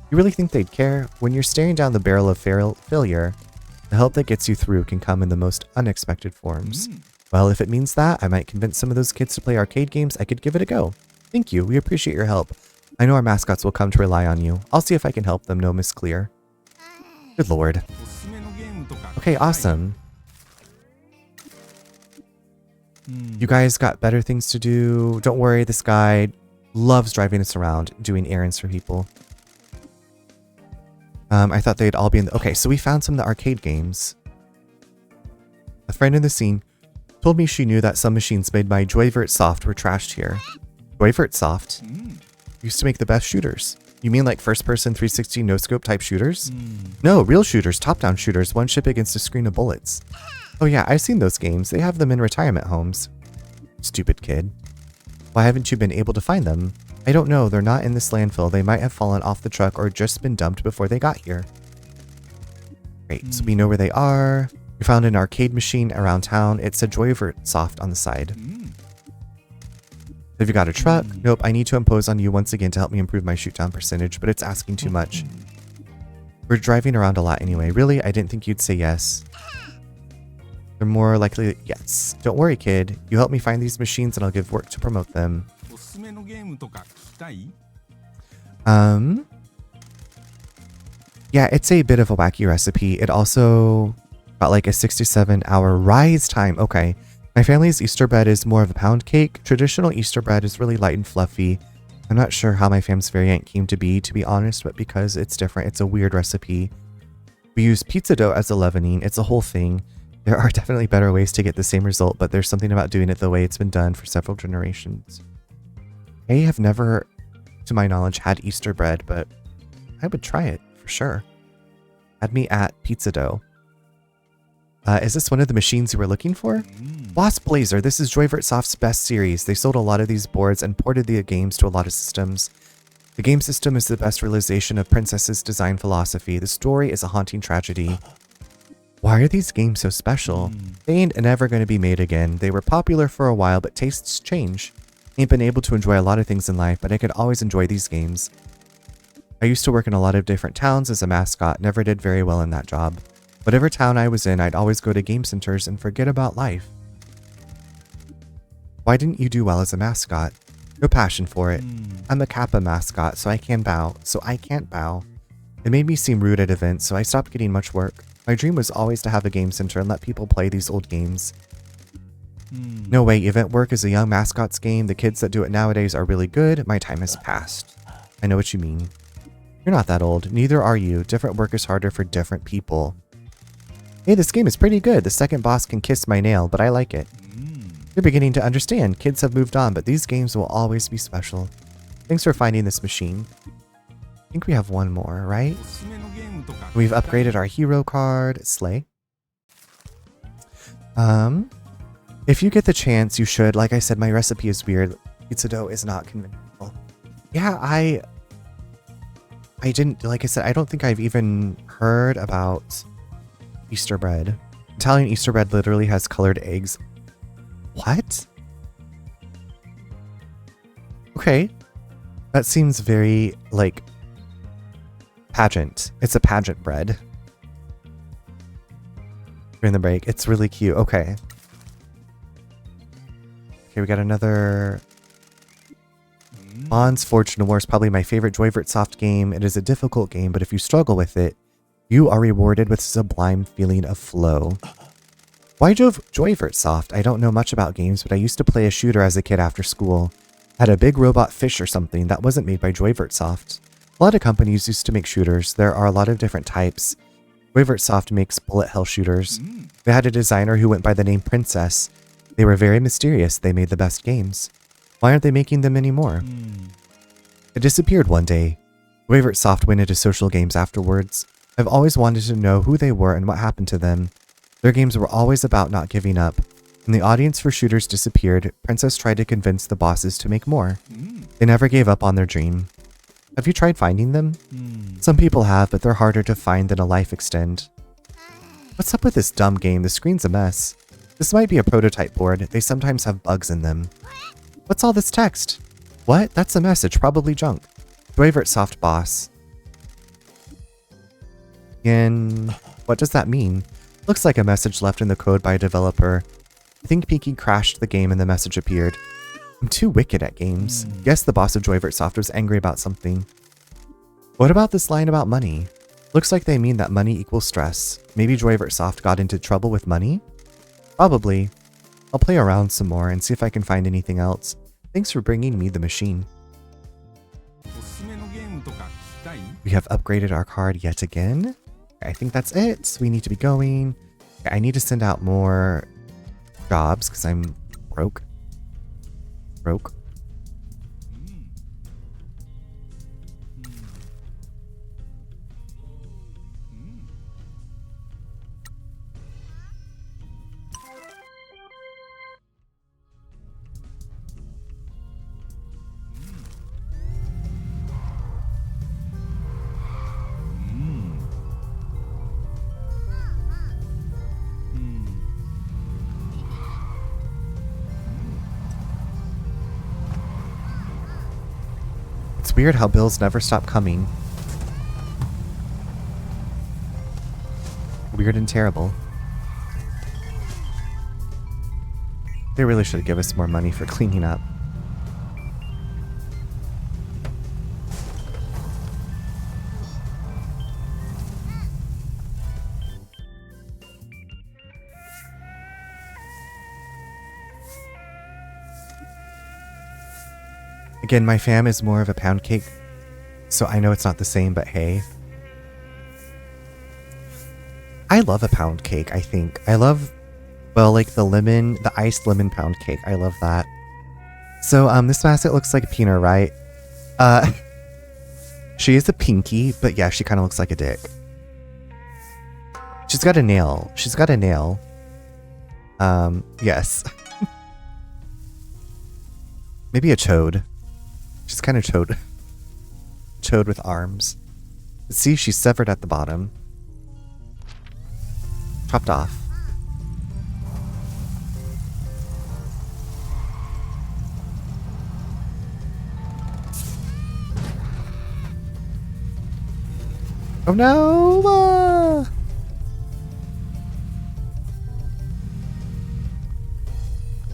Speaker 1: You really think they'd care? When you're staring down the barrel of failure, the help that gets you through can come in the most unexpected forms. Well, if it means that, I might convince some of those kids to play arcade games. I could give it a go. Thank you. We appreciate your help. I know our mascots will come to rely on you. I'll see if I can help them. No, Miss Clear. Good lord. Okay, awesome. You guys got better things to do. Don't worry, this guy loves driving us around, doing errands for people. I thought they'd all be in the... Okay, so we found some of the arcade games. A friend in the scene told me she knew that some machines made by Rejuvenate Soft were trashed here. Rejuvenate Soft used to make the best shooters. You mean like first-person 360 no-scope type shooters? No, real shooters, top-down shooters, one ship against a screen of bullets. Oh yeah, I've seen those games. They have them in retirement homes. Stupid kid. Why haven't you been able to find them? I don't know. They're not in this landfill. They might have fallen off the truck or just been dumped before they got here. Great, so we know where they are. We found an arcade machine around town. It said Rejuvenate Soft on the side. Have you got a truck? Nope, I need to impose on you once again to help me improve my shoot down percentage, but it's asking too much. We're driving around a lot anyway. Really? I didn't think you'd say yes. They're more likely yes. Don't worry, kid. You help me find these machines and I'll give work to promote them. Yeah, it's a bit of a wacky recipe. It also got like a 67-hour rise time. Okay. My family's Easter bread is more of a pound cake. Traditional Easter bread is really light and fluffy. I'm not sure how my fam's variant came to be honest, but because it's different, it's a weird recipe. We use pizza dough as a leavening. It's a whole thing. There are definitely better ways to get the same result, but there's something about doing it the way it's been done for several generations. I have never, to my knowledge, had Easter bread, but I would try it for sure. Add me at pizza dough. Is this one of the machines you were looking for? Lost Blazer. This is Rejuvenate Soft's best series. They sold a lot of these boards and ported the games to a lot of systems. The game system is the best realization of Princess's design philosophy. The story is a haunting tragedy. Why are these games so special? They ain't never going to be made again. They were popular for a while, but tastes change. Ain't been able to enjoy a lot of things in life, but I could always enjoy these games. I used to work in a lot of different towns as a mascot. Never did very well in that job. Whatever town I was in, I'd always go to game centers and forget about life. Why didn't you do well as a mascot? No passion for it. I'm a Kappa mascot, so I can't bow. It made me seem rude at events, so I stopped getting much work. My dream was always to have a game center and let people play these old games. No way, event work is a young mascots game. The kids that do it nowadays are really good. My time has passed. I know what you mean. You're not that old. Neither are you. Different work is harder for different people. Hey, this game is pretty good. The second boss can kiss my nail, but I like it. You're beginning to understand. Kids have moved on, but these games will always be special. Thanks for finding this machine. I think we have one more, right? We've upgraded our hero card. Slay. If you get the chance, you should. Like I said, my recipe is weird. Pizza dough is not conventional. Yeah, I didn't, like I said, I don't think I've even heard about Easter bread. Italian Easter bread literally has colored eggs. What? Okay. That seems very, like, pageant. It's a pageant bread. During the break. It's really cute. Okay. Okay, we got another... Bond's Fortune War is probably my favorite Joyvert Soft game. It is a difficult game, but if you struggle with it, you are rewarded with a sublime feeling of flow. Why Joyvert Soft? I don't know much about games, but I used to play a shooter as a kid after school. I had a big robot fish or something that wasn't made by Joyvert Soft. A lot of companies used to make shooters. There are a lot of different types. Joyvert Soft makes bullet hell shooters. They had a designer who went by the name Princess. They were very mysterious. They made the best games. Why aren't they making them anymore? It disappeared one day. Joyvert Soft went into social games afterwards. I've always wanted to know who they were and what happened to them. Their games were always about not giving up. When the audience for shooters disappeared, Princess tried to convince the bosses to make more. They never gave up on their dream. Have you tried finding them? Some people have, but they're harder to find than a Life Extend. What's up with this dumb game? The screen's a mess. This might be a prototype board. They sometimes have bugs in them. What's all this text? What? That's a message, probably junk. Joyvert Soft boss. What does that mean? Looks like a message left in the code by a developer. I think Pinky crashed the game and the message appeared. I'm too wicked at games. Guess the boss of Joyvert Soft was angry about something. What about this line about money? Looks like they mean that money equals stress. Maybe Joyvert Soft got into trouble with money? Probably. I'll play around some more and see if I can find anything else. Thanks for bringing me the machine. We have upgraded our card yet again. I think that's it. We need to be going. I need to send out more jobs because I'm broke. It's weird how bills never stop coming. Weird and terrible. They really should give us more money for cleaning up. Again, my fam is more of a pound cake, so I know it's not the same, but hey. I love a pound cake, I think. I love, well, like the iced lemon pound cake. I love that. So, this mascot looks like a Pina, right? She is a pinky, but yeah, she kind of looks like a dick. She's got a nail. Yes. Maybe a chode. She's kind of chode. Chode with arms. See, she's severed at the bottom. Chopped off. Oh no!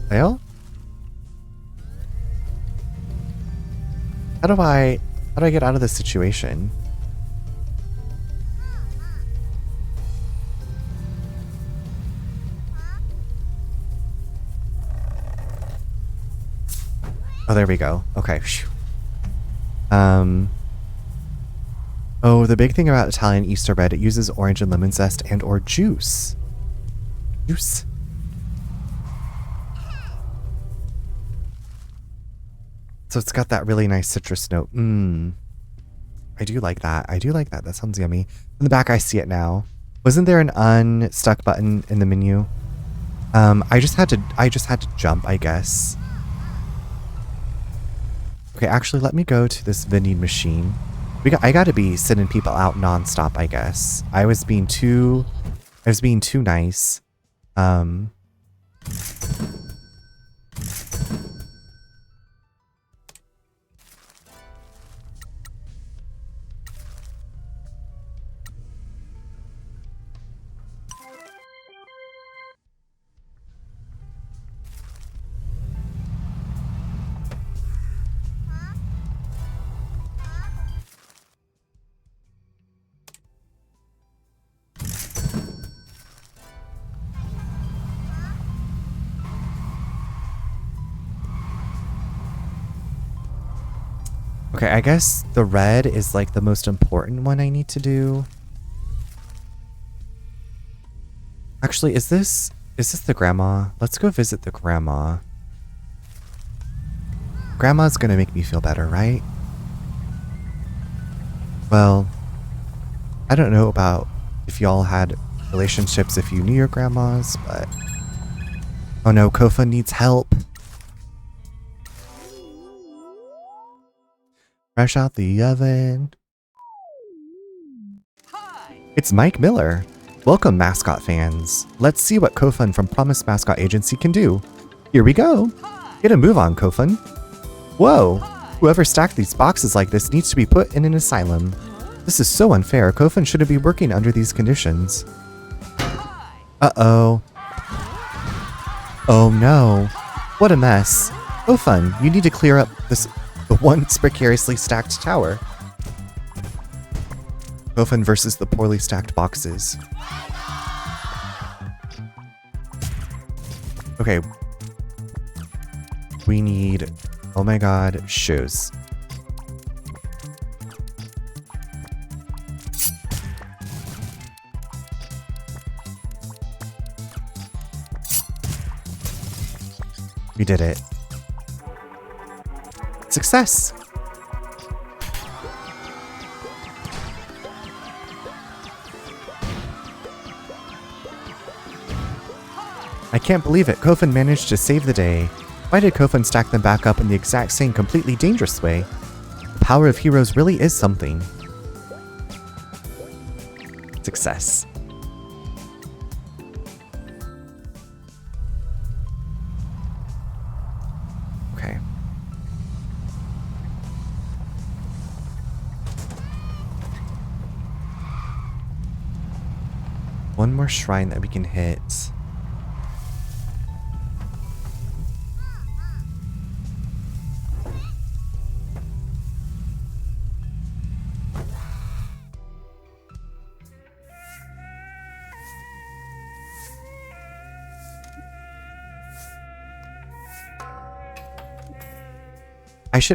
Speaker 1: Fail? How do I get out of this situation? Oh, there we go. Okay. Oh, the big thing about Italian Easter bread, it uses orange and lemon zest and or juice. Juice. So it's got that really nice citrus note. I do like that. That sounds yummy. In the back, I see it now. Wasn't there an unstuck button in the menu? I just had to jump, I guess. Okay, actually, let me go to this vending machine. I gotta be sending people out nonstop, I guess. I was being too nice. Okay, I guess the red is like the most important one I need to do. Actually, is this the grandma? Let's go visit the grandma. Grandma's gonna make me feel better, right? Well, I don't know about if y'all had relationships if you knew your grandmas, but... Oh no, Kofa needs help. Fresh out the oven. It's Mike Miller. Welcome, Mascot fans. Let's see what Kofun from Promise Mascot Agency can do. Here we go. Get a move on, Kofun. Whoa. Whoever stacked these boxes like this needs to be put in an asylum. This is so unfair. Kofun shouldn't be working under these conditions. Uh-oh. Oh no. What a mess. Kofun, you need to clear up the once precariously stacked tower. Kofun versus the poorly stacked boxes. Okay. We need, oh my god, shoes. We did it. Success! I can't believe it. Kofun managed to save the day. Why did Kofun stack them back up in the exact same completely dangerous way? The power of heroes really is something. Success. Okay. One more shrine that we can hit.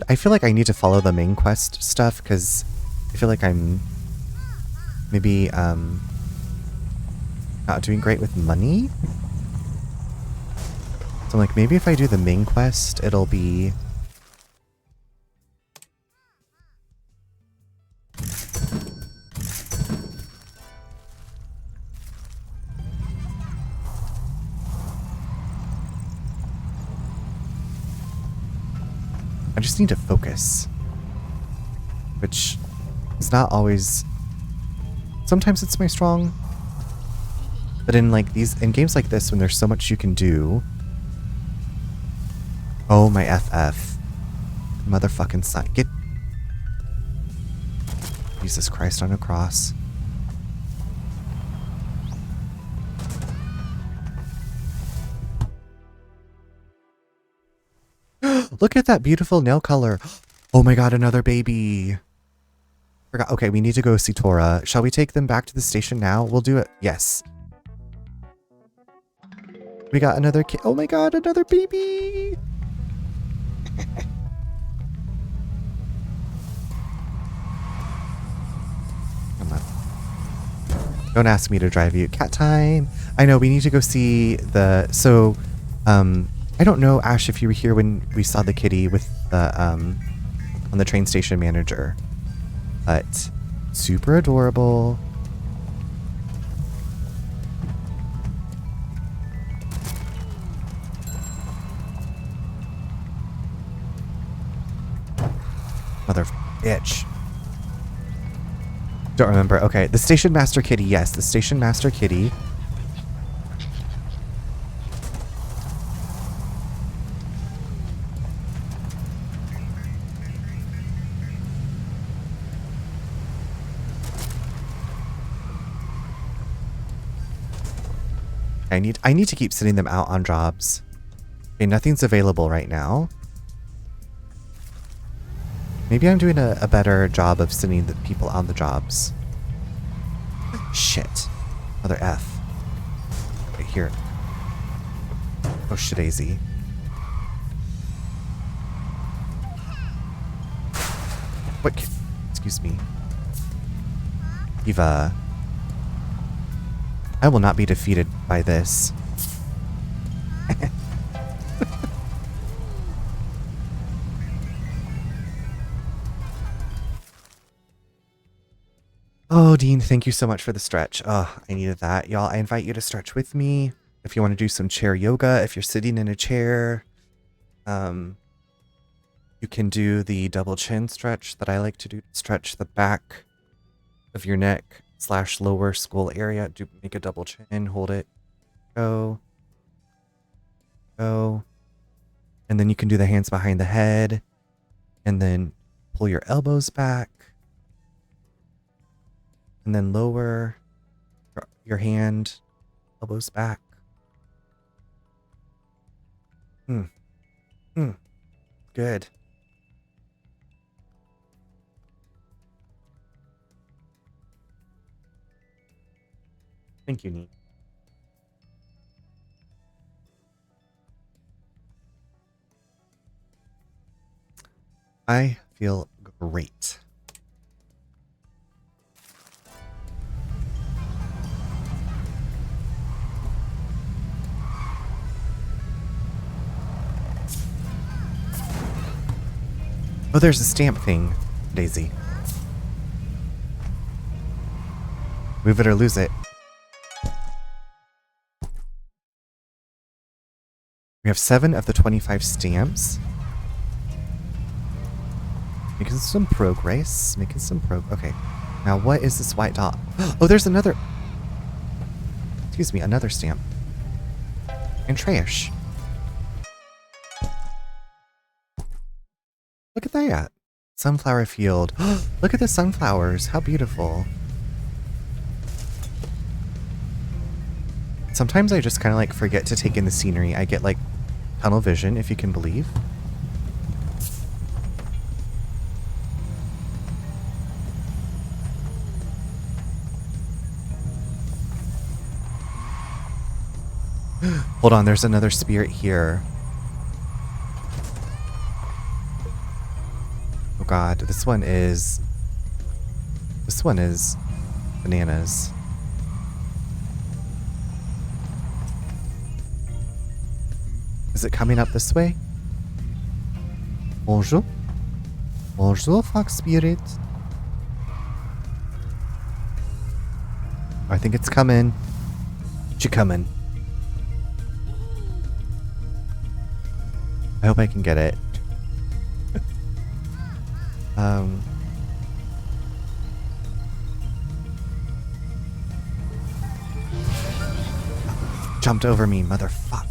Speaker 1: I feel like I need to follow the main quest stuff because I feel like I'm maybe not doing great with money. So I'm like, maybe if I do the main quest, it'll be... I just need to focus, which is not always... Sometimes it's my strong, but in games like this, when there's so much you can do... Oh my FF. Motherfucking son. Get... Jesus Christ on a cross. Look at that beautiful nail color. Oh my god, another baby. Forgot. Okay, we need to go see Tora. Shall we take them back to the station now? We'll do it. Yes. We got another kid. Oh my god, another baby. Come on. Don't ask me to drive you. Cat time. I know, we need to go see the... So, I don't know, Ash, if you were here when we saw the kitty with the, on the train station manager. But, super adorable. Mother bitch. Don't remember. Okay, the Station Master Kitty. Yes, the Station Master Kitty. I need to keep sending them out on jobs. Okay, nothing's available right now. Maybe I'm doing a better job of sending the people on the jobs. Shit. Mother F. Right here. Oh shit, AZ. What? Excuse me. Eva. I will not be defeated by this. Oh, Dean, thank you so much for the stretch. Oh, I needed that. Y'all, I invite you to stretch with me. If you want to do some chair yoga, if you're sitting in a chair, you can do the double chin stretch that I like to do. Stretch the back of your neck / lower skull area. Do make a double chin, hold it. Go. Go. And then you can do the hands behind the head. And then pull your elbows back. And then lower your hand, elbows back. Good. Thank you, Neat. I feel great. Oh, there's a stamp thing, Daisy. Move it or lose it. We have 7 of the 25 stamps. Making some progress. Okay. Now, what is this white dot? Oh, there's another. Excuse me, another stamp. And trash. Look at that. Sunflower field. Look at the sunflowers. How beautiful. Sometimes I just kind of like forget to take in the scenery. I get like tunnel vision, if you can believe. Hold on, there's another spirit here. Oh god, this one is bananas. Is it coming up this way? Bonjour. Bonjour, fox spirit. I think it's coming. She coming. I hope I can get it. Jumped over me, motherfuck.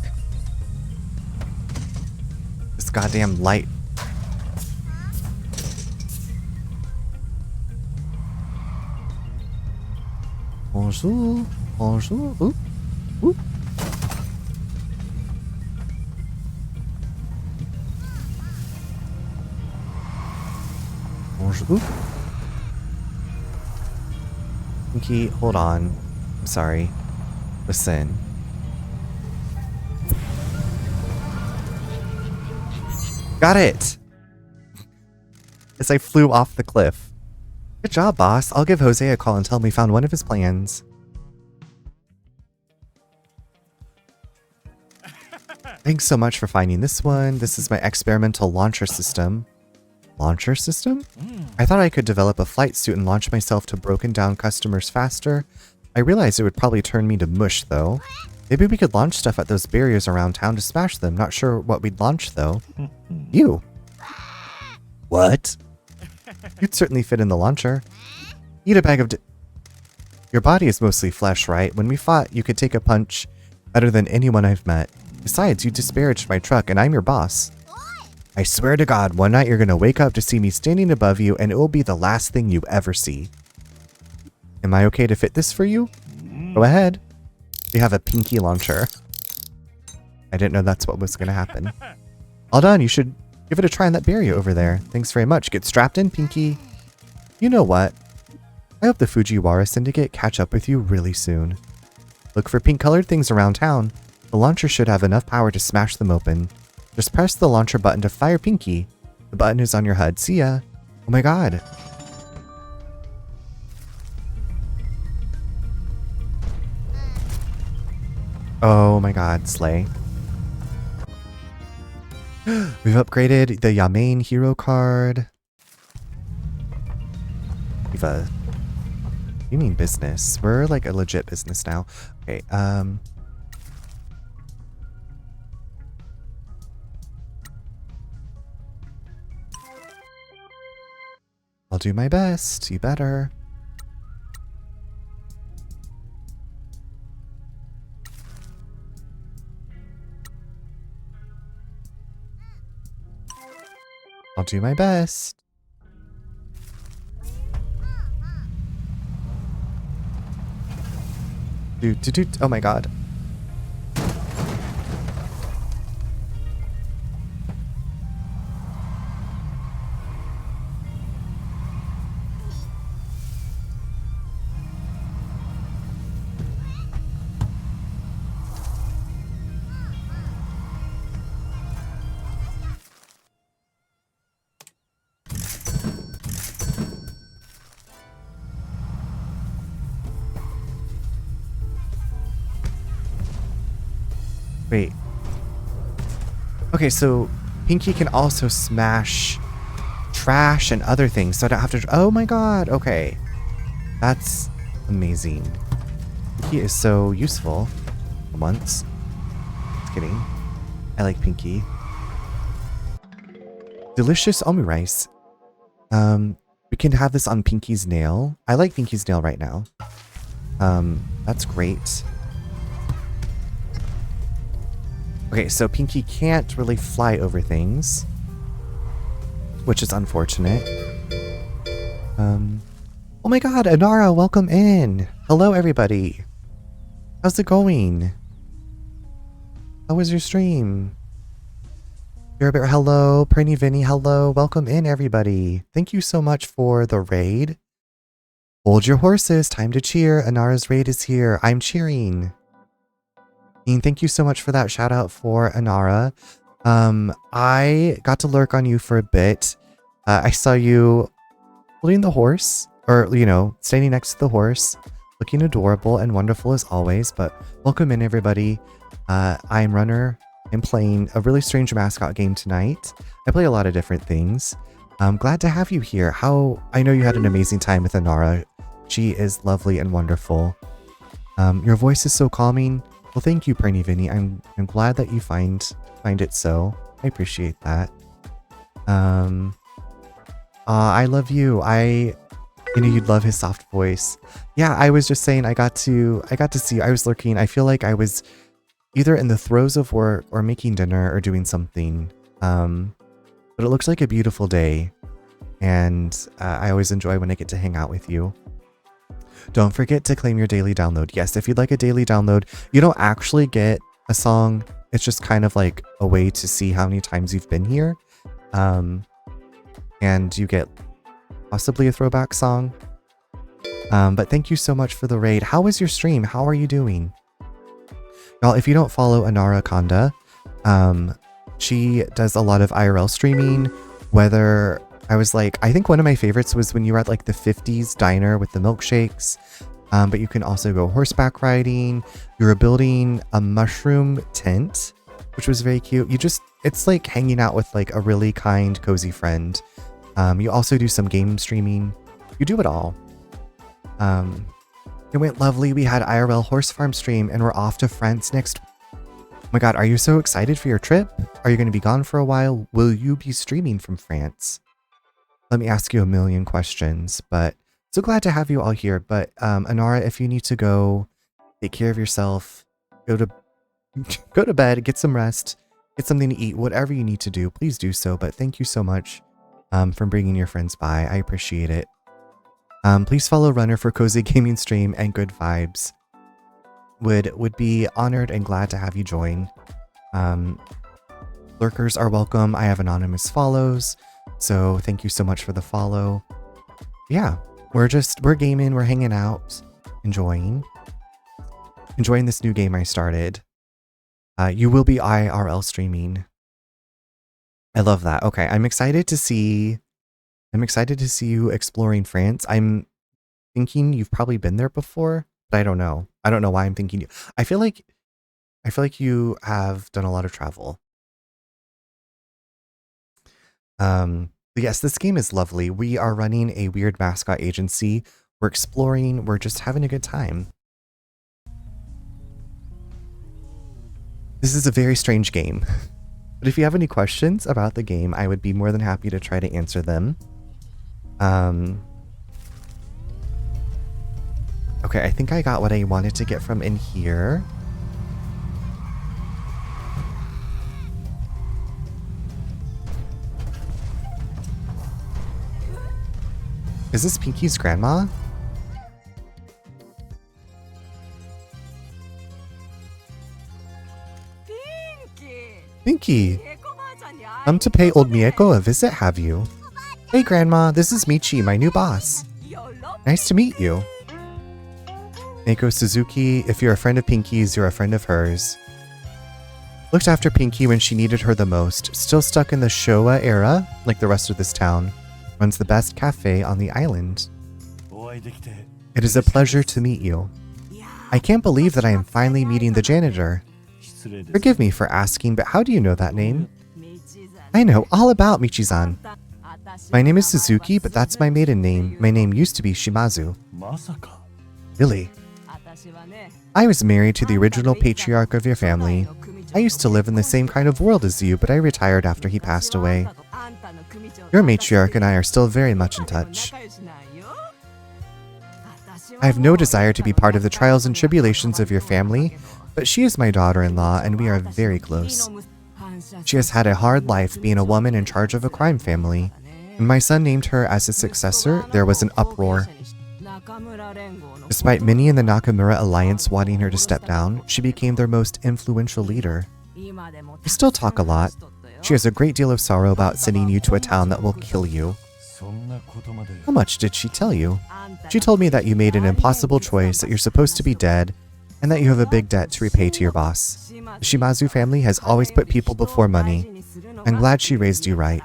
Speaker 1: This goddamn light. Bonjour. Bonjour. Oop. Oop. Bonjour. Pinky, hold on. I'm sorry. Listen. Got it! As I flew off the cliff. Good job, boss. I'll give Jose a call and tell him we found one of his plans. Thanks so much for finding this one. This is my experimental launcher system. Launcher system? I thought I could develop a flight suit and launch myself to broken down customers faster. I realized it would probably turn me to mush, though. Maybe we could launch stuff at those barriers around town to smash them. Not sure what we'd launch, though. You. What? You'd certainly fit in the launcher. Eat a bag of Your body is mostly flesh, right? When we fought, you could take a punch better than anyone I've met. Besides, you disparaged my truck, and I'm your boss. I swear to God, one night you're gonna wake up to see me standing above you, and it will be the last thing you ever see. Am I okay to fit this for you? Go ahead. We have a pinky launcher. I didn't know that's what was gonna happen. All done. You should give it a try on that barrier over there. Thanks very much. Get strapped in, Pinky. You know what? I hope the Fujiwara Syndicate catch up with you really soon. Look for pink-colored things around town. The launcher should have enough power to smash them open. Just press the launcher button to fire Pinky. The button is on your HUD. See ya. Oh my god. Oh my god, slay. We've upgraded the Yamain hero card. We've you mean business? We're like a legit business now. Okay, I'll do my best. You better. I'll do my best. Oh my god. Wait. Okay, so Pinky can also smash trash and other things, so I don't have to... Oh my god, okay. That's amazing. Pinky is so useful. For once. Just kidding. I like Pinky. Delicious omurice. We can have this on Pinky's nail. I like Pinky's nail right now. That's great. Okay, so Pinky can't really fly over things, which is unfortunate. Oh my god, Anara, welcome in. Hello, everybody. How's it going? How was your stream? Hello. Prinny Vinny, hello. Welcome in, everybody. Thank you so much for the raid. Hold your horses. Time to cheer. Anara's raid is here. I'm cheering. Ian, thank you so much for that shout out for Anara. I got to lurk on you for a bit. I saw you holding the horse, or, you know, standing next to the horse, looking adorable and wonderful as always. But welcome in, everybody. I'm Runner. I'm playing a really strange mascot game tonight. I play a lot of different things. I'm glad to have you here. I know you had an amazing time with Anara. She is lovely and wonderful. Your voice is so calming. Well, thank you, Prinny Vinny. I'm glad that you find it so. I appreciate that. I love you. You know, you'd love his soft voice. Yeah, I was just saying I got to see you. I was lurking. I feel like I was either in the throes of work or making dinner or doing something. But it looks like a beautiful day. And I always enjoy when I get to hang out with you. Don't forget to claim your daily download. Yes, if you'd like a daily download, you don't actually get a song. It's just kind of like a way to see how many times you've been here. And you get possibly a throwback song. But thank you so much for the raid. How was your stream? How are you doing? Y'all, if you don't follow Anara Kanda, she does a lot of IRL streaming, whether... I think one of my favorites was when you were at like the 50s diner with the milkshakes. But you can also go horseback riding. You were building a mushroom tent, which was very cute. It's like hanging out with like a really kind, cozy friend. You also do some game streaming. You do it all. It went lovely. We had IRL horse farm stream and we're off to France next. Oh my god, are you so excited for your trip? Are you going to be gone for a while? Will you be streaming from France? let me ask you a million questions, but so glad to have you all here. But Anara, if you need to go, take care of yourself, go to go to bed, get some rest, get something to eat, whatever you need to do, please do so. But thank you so much for bringing your friends by. I appreciate it. Please follow Runner for cozy gaming stream and good vibes. Would be honored and glad to have you join. Lurkers are welcome. I have anonymous follows, so thank you so much for the follow. Yeah, we're gaming, we're hanging out, enjoying this new game I started. You will be IRL streaming. I love that. Okay, I'm excited to see you exploring France. I'm thinking you've probably been there before, but I don't know. I don't know why I'm thinking you. I feel like you have done a lot of travel. Yes, this game is lovely. We are running a weird mascot agency. We're exploring, we're just having a good time. This is a very strange game. But if you have any questions about the game, I would be more than happy to try to answer them. Okay, I think I got what I wanted to get from in here. Is this Pinky's grandma? Pinky! Come to pay old Mieko a visit, have you? Hey grandma, this is Michi, my new boss. Nice to meet you. Meiko Suzuki, if you're a friend of Pinky's, you're a friend of hers. Looked after Pinky when she needed her the most. Still stuck in the Showa era, like the rest of this town. Runs the best cafe on the island. It is a pleasure to meet you. I can't believe that I am finally meeting the janitor. Forgive me for asking, but how do you know that name? I know all about Michi-san. My name is Suzuki, but that's my maiden name. My name used to be Shimazu. Really? I was married to the original patriarch of your family. I used to live in the same kind of world as you, but I retired after he passed away. Your matriarch and I are still very much in touch. I have no desire to be part of the trials and tribulations of your family, but she is my daughter-in-law and we are very close. She has had a hard life being a woman in charge of a crime family. When my son named her as his successor, there was an uproar. Despite many in the Nakamura alliance wanting her to step down, she became their most influential leader. We still talk a lot. She has a great deal of sorrow about sending you to a town that will kill you. How much did she tell you? She told me that you made an impossible choice, that you're supposed to be dead, and that you have a big debt to repay to your boss. The Shimazu family has always put people before money. I'm glad she raised you right.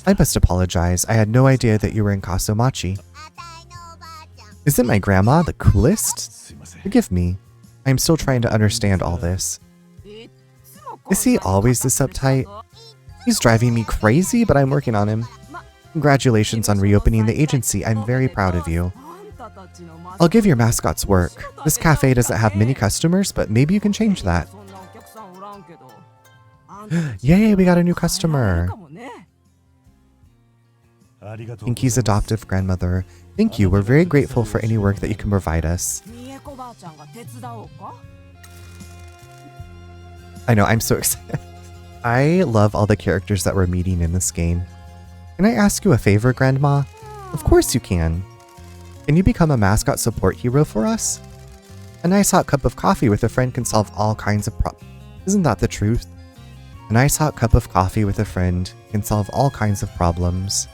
Speaker 1: I must apologize. I had no idea that you were in Kaso-Machi. Isn't my grandma the coolest? Forgive me. I am still trying to understand all this. Is he always this uptight? He's driving me crazy, but I'm working on him. Congratulations on reopening the agency. I'm very proud of you. I'll give your mascots work. This cafe doesn't have many customers, but maybe you can change that. Yay, we got a new customer. Pinky's adoptive grandmother. Thank you. We're very grateful for any work that you can provide us. I know, I'm so excited. I love all the characters that we're meeting in this game. Can I ask you a favor, Grandma? Of course you can. Can you become a mascot support hero for us? A nice hot cup of coffee with a friend can solve all kinds of problems. Isn't that the truth? A nice hot cup of coffee with a friend can solve all kinds of problems.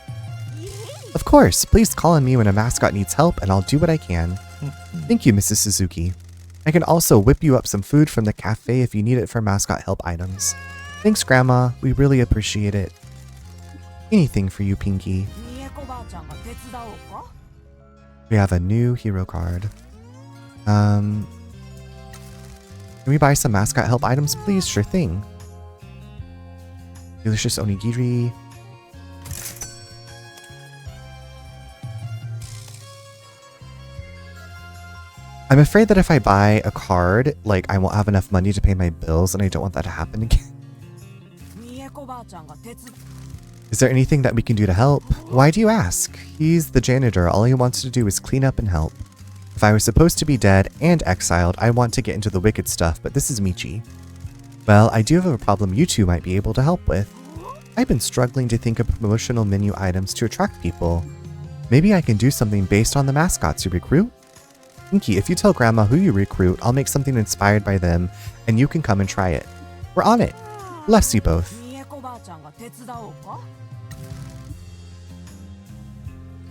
Speaker 1: Of course, please call on me when a mascot needs help and I'll do what I can. Thank you, Mrs. Suzuki. I can also whip you up some food from the cafe if you need it for mascot help items. Thanks, Grandma. We really appreciate it. Anything for you, Pinky. We have a new hero card. Can we buy some mascot help items, please? Sure thing. Delicious onigiri. I'm afraid that if I buy a card, like, I won't have enough money to pay my bills, and I don't want that to happen again. Is there anything that we can do to help? Why do you ask? He's the janitor. All he wants to do is clean up and help. If I was supposed to be dead and exiled, I want to get into the wicked stuff, but this is Michi. Well, I do have a problem you two might be able to help with. I've been struggling to think of promotional menu items to attract people. Maybe I can do something based on the mascots you recruit? Pinky, if you tell Grandma who you recruit, I'll make something inspired by them, and you can come and try it. We're on it. Bless you both.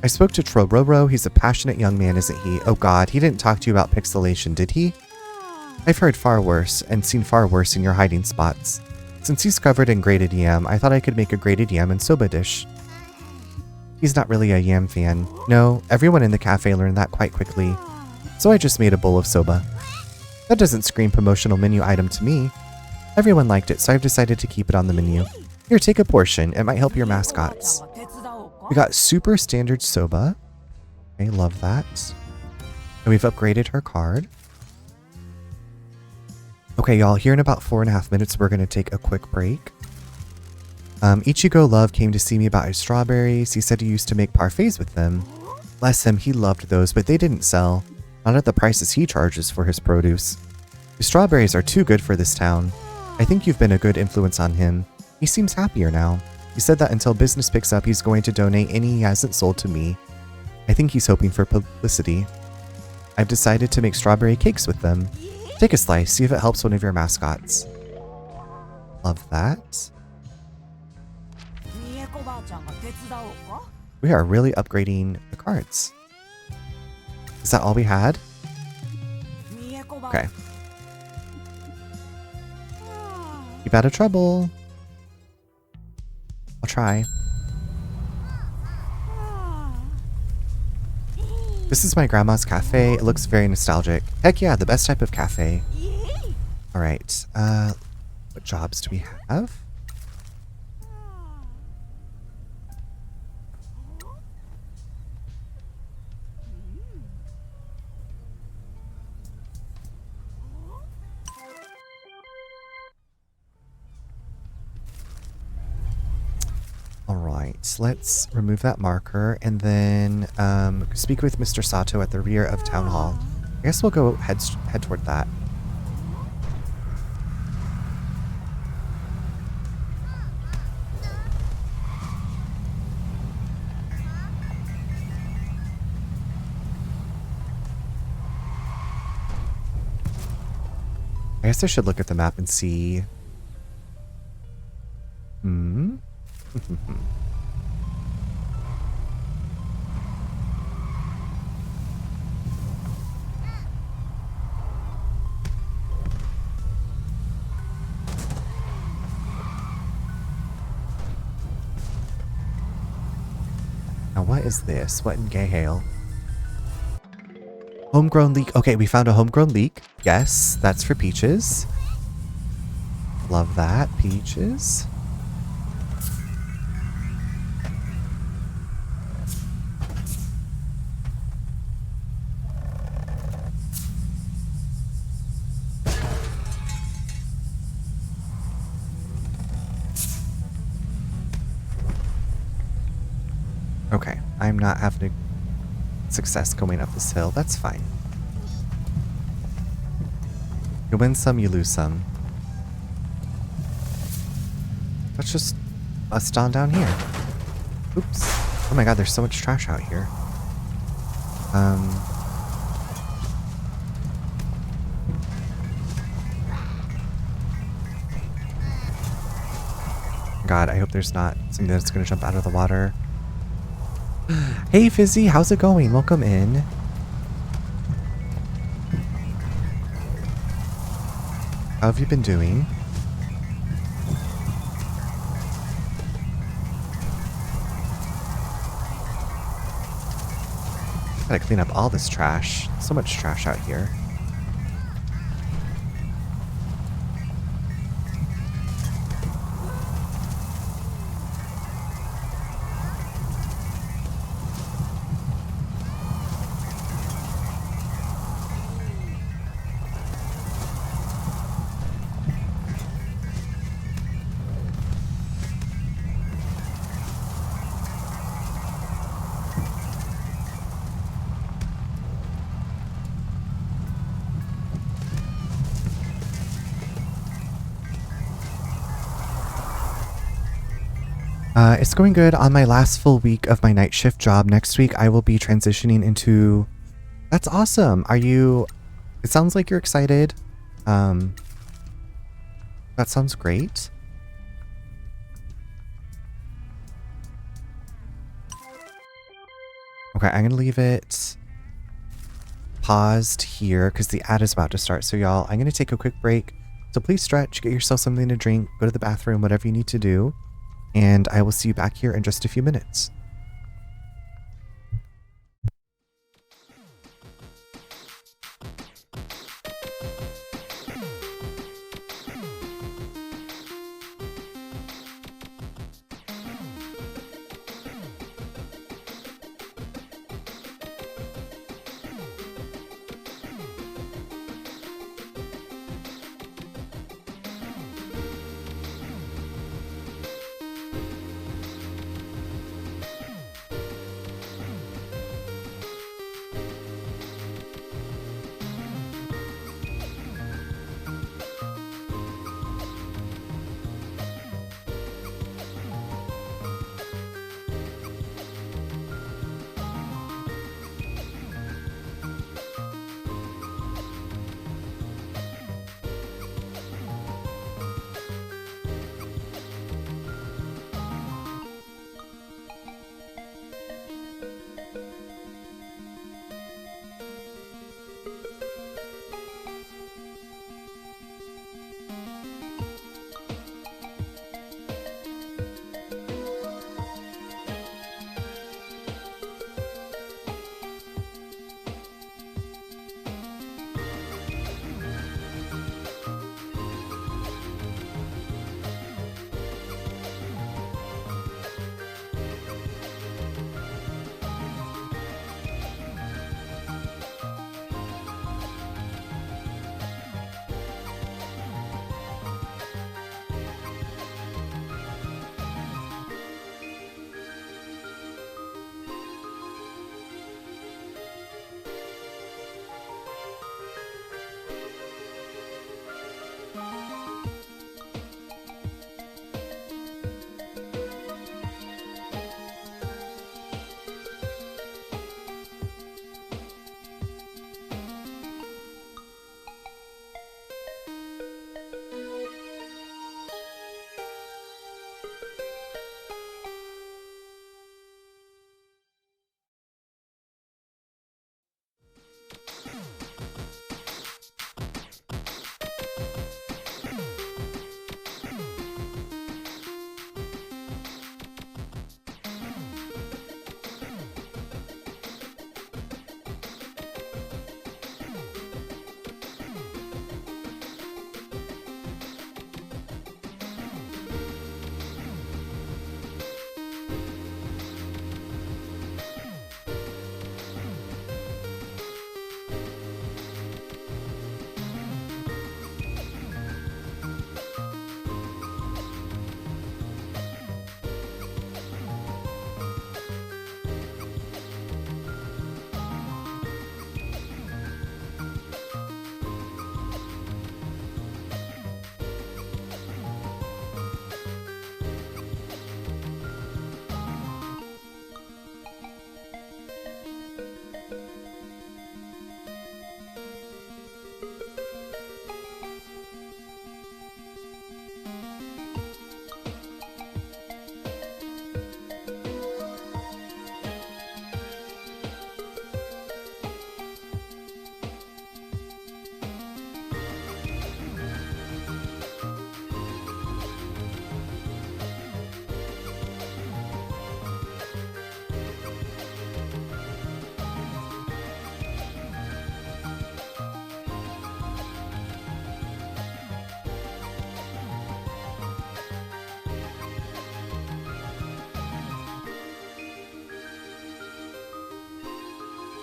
Speaker 1: I spoke to Trororo. He's a passionate young man, isn't he? Oh god, he didn't talk to you about pixelation, did he? I've heard far worse, and seen far worse in your hiding spots. Since he's covered in grated yam, I thought I could make a grated yam and soba dish. He's not really a yam fan. No, everyone in the cafe learned that quite quickly. So I just made a bowl of soba. That doesn't scream promotional menu item to me. Everyone liked it, so I've decided to keep it on the menu. Here, take a portion. It might help your mascots. We got super standard soba. I love that. And we've upgraded her card. Okay, y'all, here in about 4.5 minutes, we're going to take a quick break. Ichigo Love came to see me about his strawberries. He said he used to make parfaits with them. Bless him, he loved those, but they didn't sell. Not at the prices he charges for his produce. His strawberries are too good for this town. I think you've been a good influence on him. He seems happier now. He said that until business picks up, he's going to donate any he hasn't sold to me. I think he's hoping for publicity. I've decided to make strawberry cakes with them. Take a slice, see if it helps one of your mascots. Love that. We are really upgrading the cards. Is that all we had? Okay. Keep out of trouble. I'll try. This is my grandma's cafe. It looks very nostalgic. Heck yeah, the best type of cafe. Alright, what jobs do we have? Alright, let's remove that marker and then speak with Mr. Sato at the rear of Town Hall. I guess we'll go head toward that. I guess I should look at the map and see. Now what is this? What in gay hail? Homegrown leek. Okay, we found a homegrown leek. Yes, that's for Peaches. Love that, Peaches. Okay, I'm not having success going up this hill. That's fine. You win some, you lose some. Let's just bust on down here. Oops. Oh my god, there's so much trash out here. God, I hope there's not something that's gonna jump out of the water. Hey Fizzy, how's it going? Welcome in. How have you been doing? Gotta clean up all this trash. So much trash out here. It's going good on my last full week of my night shift job. Next week, I will be transitioning into... That's awesome. Are you... It sounds like you're excited. That sounds great. Okay, I'm going to leave it paused here because the ad is about to start. So y'all, I'm going to take a quick break. So please stretch, get yourself something to drink, go to the bathroom, whatever you need to do. And I will see you back here in just a few minutes.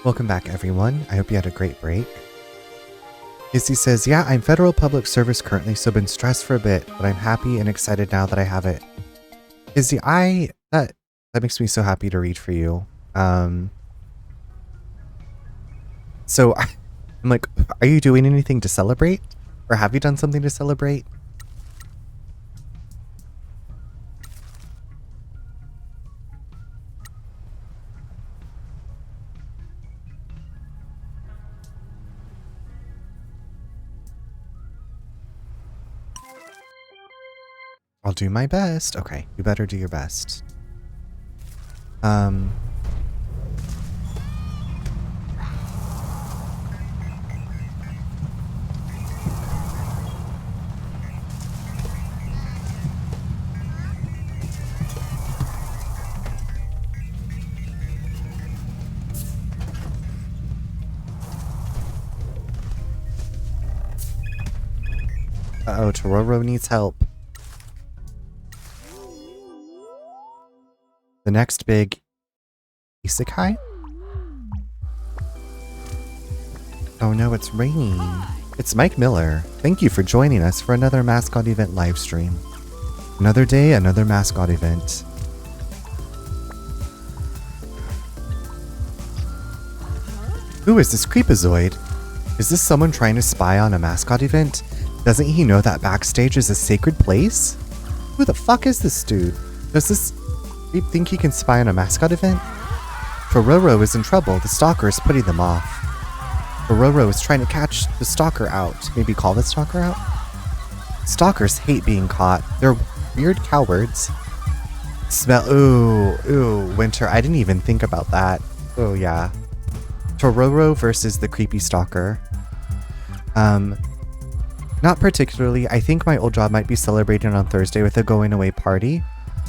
Speaker 1: Welcome back, everyone. I hope you had a great break. Izzy says, yeah, I'm federal public service currently, so been stressed for a bit, but I'm happy and excited now that I have it. Izzy, that makes me so happy to read for you. So I'm like, are you doing anything to celebrate? Or have you done something to celebrate? I'll do my best. Okay, you better do your best. Uh-oh, Tororo needs help. The next big isekai? Oh no, it's raining. It's Mike Miller. Thank you for joining us for another Mascot event live stream. Another day, another Mascot event. Who is this creepazoid? Is this someone trying to spy on a Mascot event? Doesn't he know that backstage is a sacred place? Who the fuck is this dude? Does this creep think he can spy on a Mascot event? Tororo is in trouble. The stalker is putting them off. Tororo is trying to catch the stalker out. Maybe call the stalker out? Stalkers hate being caught. They're weird cowards. Smell. Ooh, winter. I didn't even think about that. Oh, yeah. Tororo versus the creepy stalker. Not particularly. I think my old job might be celebrating on Thursday with a going away party.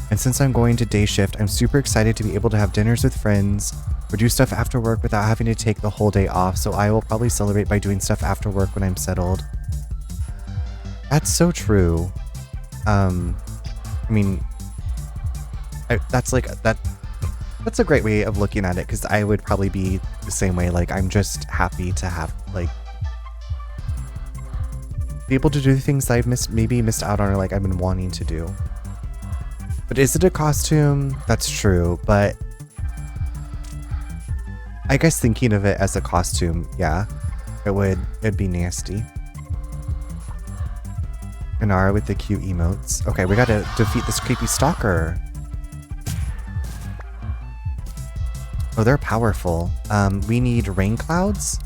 Speaker 1: And since I'm going to day shift, I'm super excited to be able to have dinners with friends or do stuff after work without having to take the whole day off. So I will probably celebrate by doing stuff after work when I'm settled. That's so true. That's a great way of looking at it, because I would probably be the same way. Like, I'm just happy to have, like, be able to do the things I've maybe missed out on, or like I've been wanting to do. But is it a costume? That's true, but I guess thinking of it as a costume, yeah, it'd be nasty. Inara with the cute emotes. Okay, we gotta defeat this creepy stalker. Oh, they're powerful. We need rain clouds.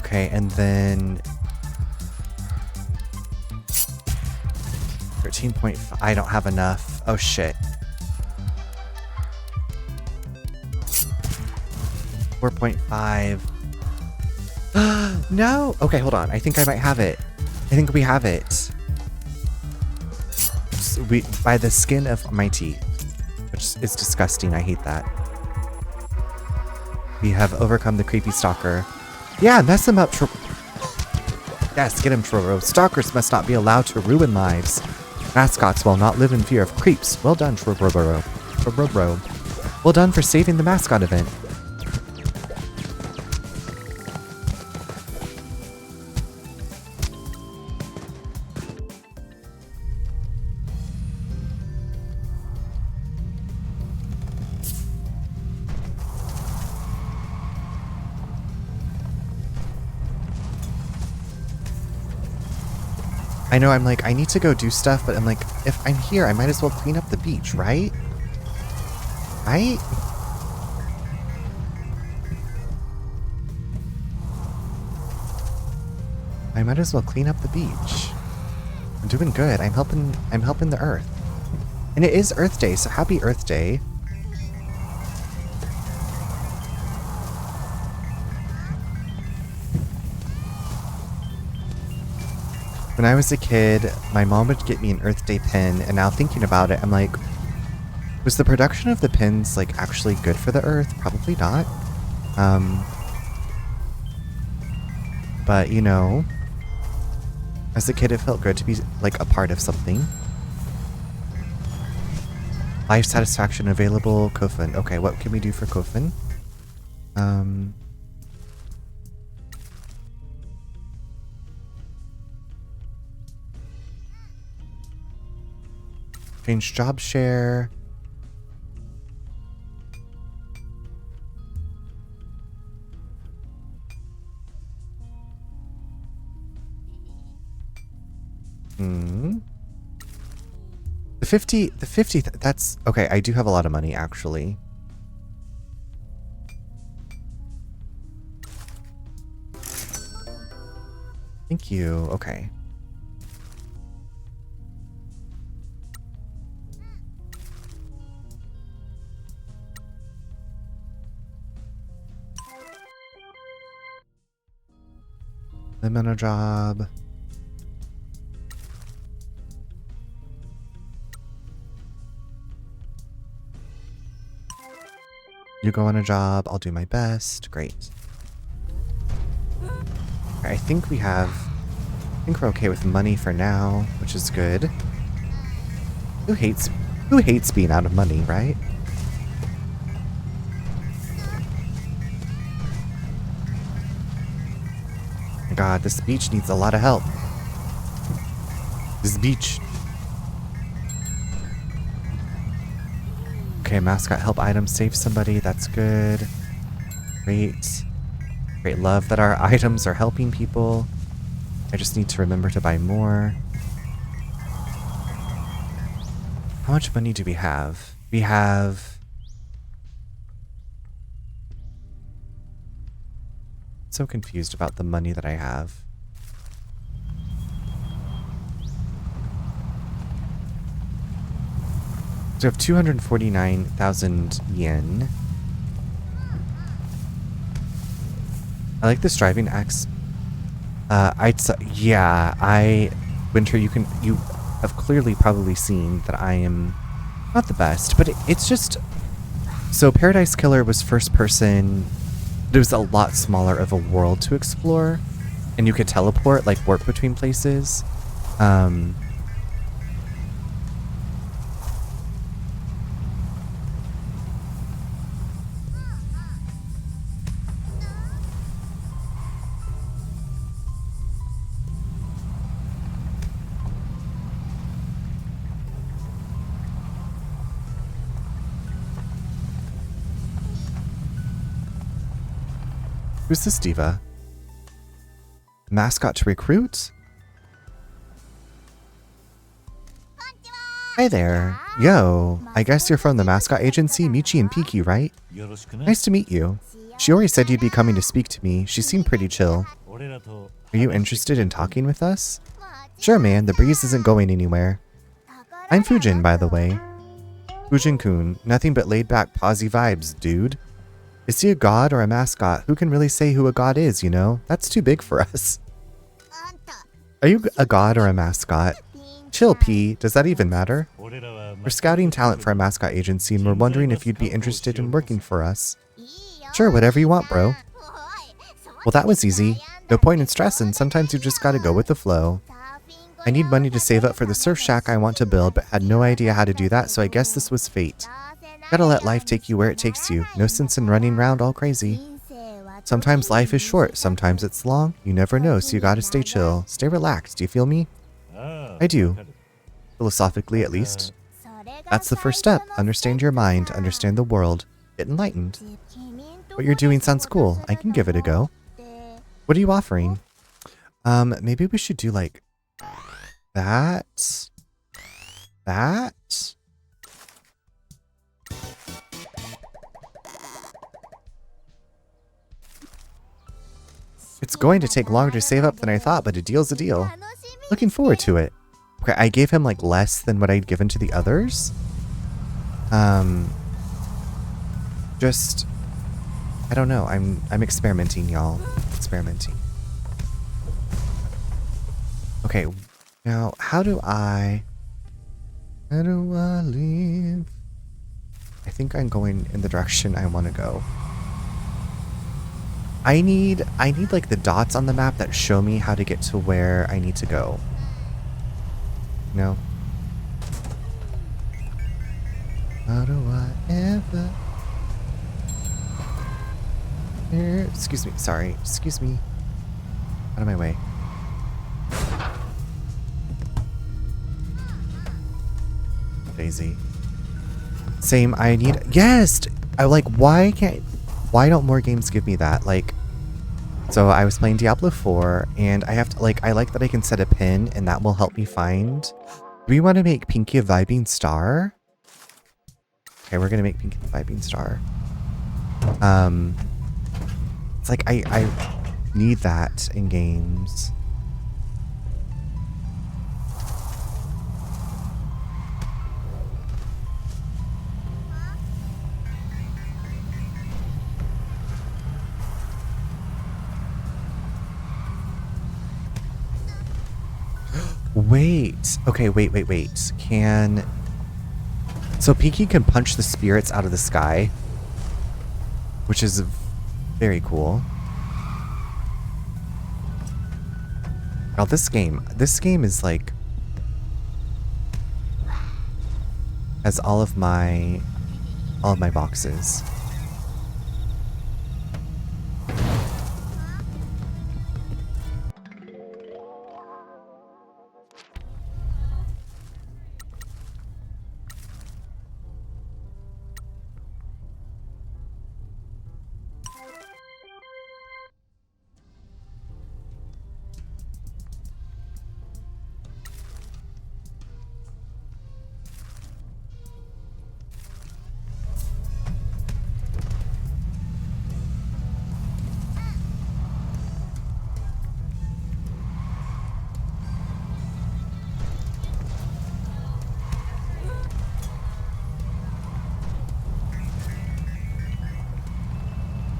Speaker 1: Okay, and then 13.5. I don't have enough. Oh shit. 4.5. No. Okay, hold on. I think I might have it. I think we have it. By the skin of my teeth, which is disgusting. I hate that. We have overcome the creepy stalker. Yeah, mess him up. Yes, get him, Troro. Stalkers must not be allowed to ruin lives. Mascots will not live in fear of creeps. Well done, Troro. Well done for saving the mascot event. I know, I'm like, I need to go do stuff, but I'm like, if I'm here, I might as well clean up the beach, right? Right? I might as well clean up the beach. I'm doing good. I'm helping the Earth. And it is Earth Day, so happy Earth Day. When I was a kid, my mom would get me an Earth Day pin, and now thinking about it, I'm like, was the production of the pins, like, actually good for the Earth? Probably not. But, you know, as a kid, it felt good to be, like, a part of something. Life satisfaction available, Kofun. Okay, what can we do for Kofun? Change job share. The 50, that's okay. I do have a lot of money, actually. Thank you. Okay. I'm on a job. You go on a job. I'll do my best. Great. I think we have... I think we're okay with money for now, which is good. Who hates being out of money, right? My God, this beach needs a lot of help. This beach. Okay, mascot help item save somebody. That's good. Great. Great love that our items are helping people. I just need to remember to buy more. How much money do we have? We have... so confused about the money that I have. So we have 249,000 yen. I like this driving axe. Winter, you have clearly probably seen that I am not the best, but it's just, so Paradise Killer was first person. There was a lot smaller of a world to explore, and you could teleport, like warp between places. Who's this diva? Mascot to recruit? Hi there. Yo, I guess you're from the Mascot Agency, Michi and Piki, right? Nice to meet you. Shiori said you'd be coming to speak to me. She seemed pretty chill. Are you interested in talking with us? Sure, man. The breeze isn't going anywhere. I'm Fujin, by the way. Fujin-kun. Nothing but laid-back, posy vibes, dude. Is he a god or a mascot? Who can really say who a god is, you know? That's too big for us. Are you a god or a mascot? Chill, P. Does that even matter? We're scouting talent for a mascot agency, and we're wondering if you'd be interested in working for us. Sure, whatever you want, bro. Well, that was easy. No point in stressing. Sometimes you just gotta go with the flow. I need money to save up for the surf shack I want to build, but had no idea how to do that, so I guess this was fate. Gotta let life take you where it takes you. No sense in running around all crazy. Sometimes life is short, sometimes it's long. You never know, so you gotta stay chill. Stay relaxed, do you feel me? I do. Philosophically, at least. That's the first step. Understand your mind, understand the world. Get enlightened. What you're doing sounds cool. I can give it a go. What are you offering? Maybe we should do like... that? That? It's going to take longer to save up than I thought, but a deal's a deal. Looking forward to it. Okay, I gave him like less than what I'd given to the others. Just, I don't know. I'm experimenting, y'all. Experimenting. Okay, now how do I leave? I think I'm going in the direction I want to go. I need like the dots on the map that show me how to get to where I need to go. No. How do I ever... Excuse me, sorry. Excuse me. Out of my way. Daisy. Same, I need... Yes! I like, why don't more games give me that? Like, so I was playing Diablo 4, and I have to, like, I like that I can set a pin, and that will help me find... Do we want to make Pinky a vibing star? Okay, we're gonna make Pinky the vibing star. It's like, I need that in games. Wait. Okay, wait. So Pinky can punch the spirits out of the sky, which is very cool. Now this game is like, has all of my boxes.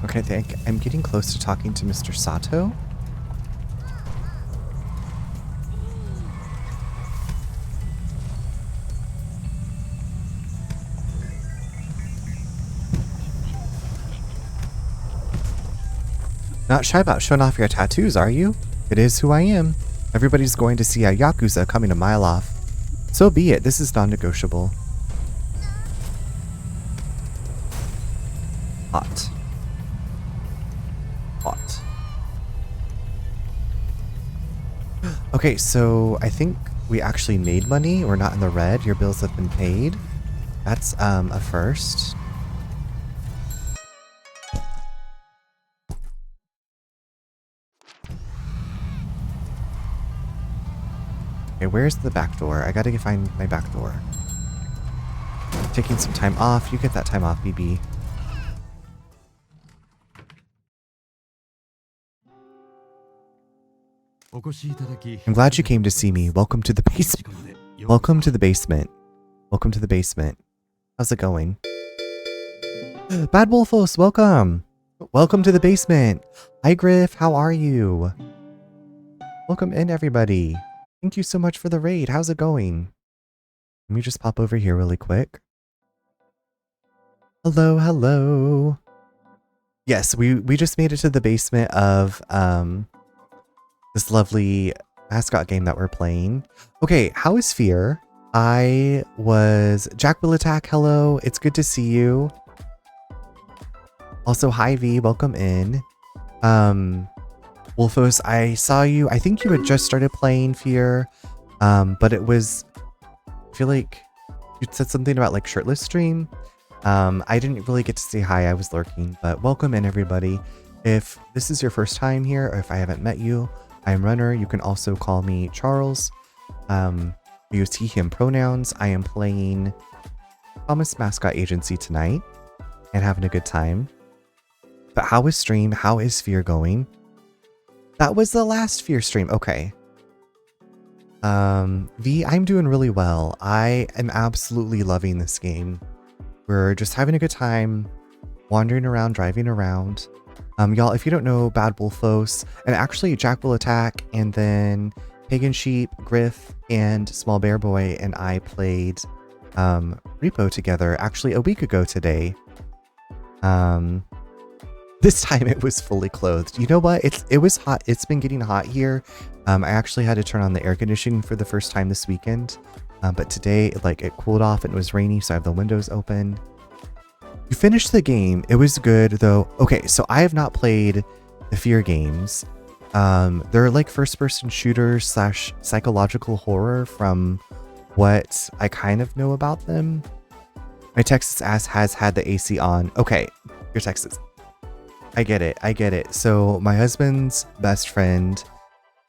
Speaker 1: Okay, I think I'm getting close to talking to Mr. Sato. Not shy about showing off your tattoos, are you? It is who I am. Everybody's going to see a Yakuza coming a mile off. So be it, this is non-negotiable. Hot. Hot. Okay, so I think we actually made money. We're not in the red. Your bills have been paid. That's a first. Okay, where's the back door? I gotta find my back door. Taking some time off. You get that time off, BB. I'm glad you came to see me. Welcome to the basement. Welcome to the basement. Welcome to the basement. How's it going? Bad Wolfos, welcome. Welcome to the basement. Hi, Griff. How are you? Welcome in, everybody. Thank you so much for the raid. How's it going? Let me just pop over here really quick. Hello, hello. Yes, we just made it to the basement of this lovely mascot game that we're playing. Okay, how is Fear? Jack will attack. Hello, it's good to see you. Also, hi V, welcome in. Wolfos, I saw you. I think you had just started playing Fear, but it was, I feel like you said something about like shirtless stream. I didn't really get to say hi. I was lurking, but welcome in, everybody. If this is your first time here, or if I haven't met you, I'm Runner. You can also call me Charles. I use he, him pronouns. I am playing Thomas Mascot Agency tonight and having a good time. But how is stream? How is Fear going? That was the last Fear stream. Okay. V, I'm doing really well. I am absolutely loving this game. We're just having a good time, wandering around, driving around. Y'all, if you don't know Bad Wolfos, and actually Jack will attack, and then Pagan Sheep, Griff, and Small Bear Boy and I played Repo together actually a week ago today. This time it was fully clothed. You know what? It was hot. It's been getting hot here. I actually had to turn on the air conditioning for the first time this weekend. But today, it cooled off and it was rainy, so I have the windows open. You finished the game. It was good, though. Okay, so I have not played the Fear games. They're like first-person shooters / psychological horror from what I kind of know about them. My Texas ass has had the AC on. Okay, your Texas. I get it. So my husband's best friend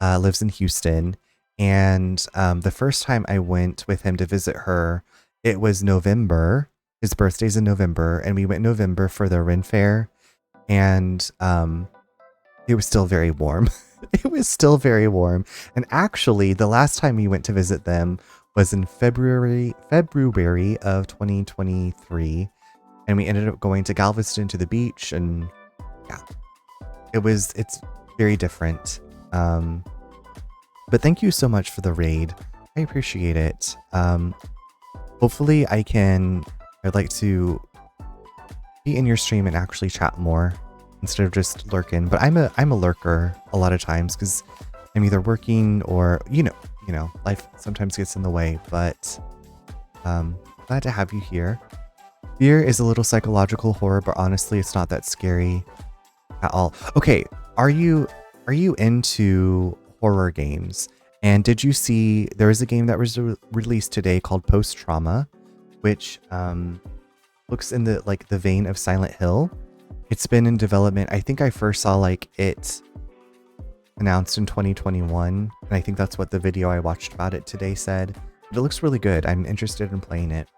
Speaker 1: lives in Houston. And the first time I went with him to visit her, it was November. His birthday's in November, and we went in November for the Ren Fair, and it was still very warm. It was still very warm. And actually, the last time we went to visit them was in February of 2023, and we ended up going to Galveston to the beach, and yeah, it's very different. But thank you so much for the raid. I appreciate it. Hopefully I'd like to be in your stream and actually chat more instead of just lurking. But I'm a lurker a lot of times because I'm either working or life sometimes gets in the way. But glad to have you here. Fear is a little psychological horror, but honestly, it's not that scary at all. Okay, are you into horror games? And did you see there was a game that was released today called Post Trauma, which looks in the vein of Silent Hill. It's been in development. I think I first saw it announced in 2021, and I think that's what the video I watched about it today said. But it looks really good. I'm interested in playing it.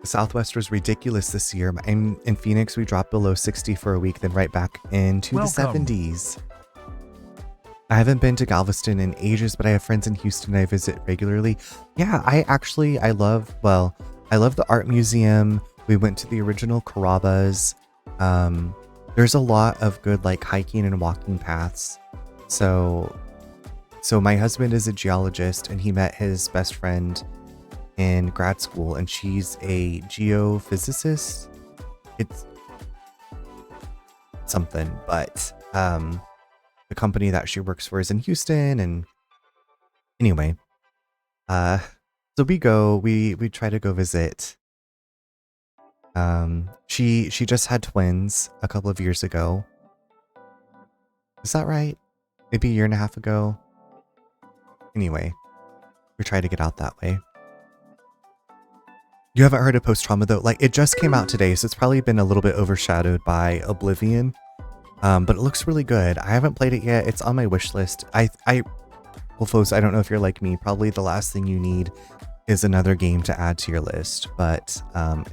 Speaker 1: The Southwest was ridiculous this year. In Phoenix, we dropped below 60 for a week, then right back into the 70s. I haven't been to Galveston in ages, but I have friends in Houston I visit regularly. Yeah, I love the art museum. We went to the original Carrabba's. There's a lot of good hiking and walking paths. So my husband is a geologist and he met his best friend in grad school and she's a geophysicist. It's something, but the company that she works for is in Houston, and anyway, so we try to go visit. She just had twins a couple of years ago. Is that right? Maybe a year and a half ago. Anyway, we try to get out that way. You haven't heard of Post Trauma though? It just came out today, so it's probably been a little bit overshadowed by Oblivion. But it looks really good. I haven't played it yet. It's on my wish list. Well, folks, I don't know if you're like me. Probably the last thing you need is another game to add to your list. But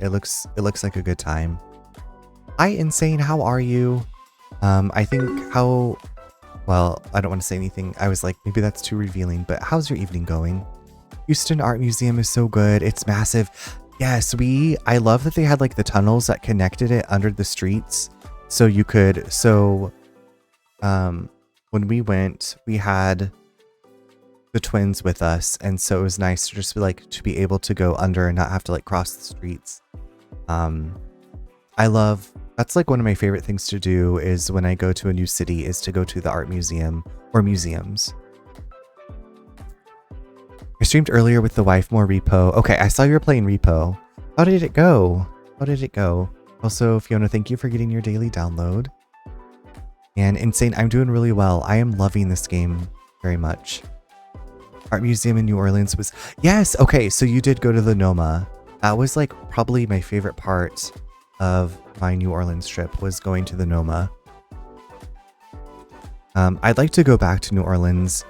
Speaker 1: it looks like a good time. Hi, Insane. How are you? I think well, I don't want to say anything. I was like, maybe that's too revealing. But how's your evening going? Houston Art Museum is so good. It's massive. Yes, I love that they had the tunnels that connected it under the streets. So you could, when we went, we had the twins with us. And so it was nice to just to be able to go under and not have to cross the streets. That's one of my favorite things to do is when I go to a new city is to go to the art museum or museums. I streamed earlier with the wife more repo. Okay, I saw you were playing repo. How did it go? Also, Fiona, thank you for getting your daily download. And Insane, I'm doing really well. I am loving this game very much. Art Museum in New Orleans was... Yes! Okay, so you did go to the NOMA. That was probably my favorite part of my New Orleans trip was going to the NOMA. I'd like to go back to New Orleans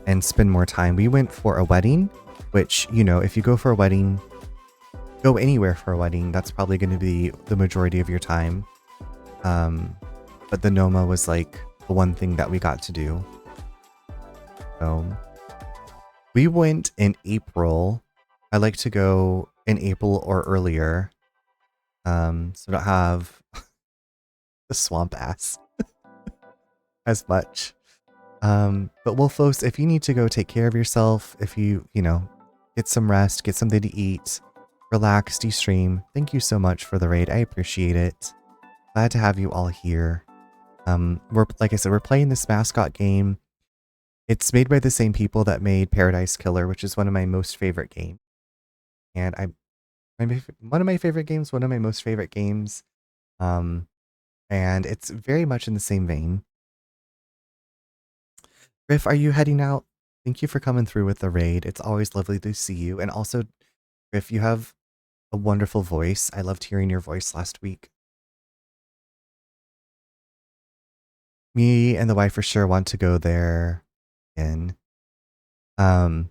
Speaker 1: and spend more time. We went for a wedding, which, if you go for a wedding... Go anywhere for a wedding, that's probably going to be the majority of your time. But the NOMA was the one thing that we got to do. So we went in April. I like to go in April or earlier. So I don't have the swamp ass as much. But Wolfos, if you need to go take care of yourself, if you get some rest, get something to eat, relax, de-stream. Thank you so much for the raid. I appreciate it. Glad to have you all here. Like I said, we're playing this Mascot game. It's made by the same people that made Paradise Killer, which is one of my most favorite games. And one of my most favorite games. And it's very much in the same vein. Griff, are you heading out? Thank you for coming through with the raid. It's always lovely to see you. And also, Griff, you have a wonderful voice. I loved hearing your voice last week. Me and the wife for sure want to go there again. I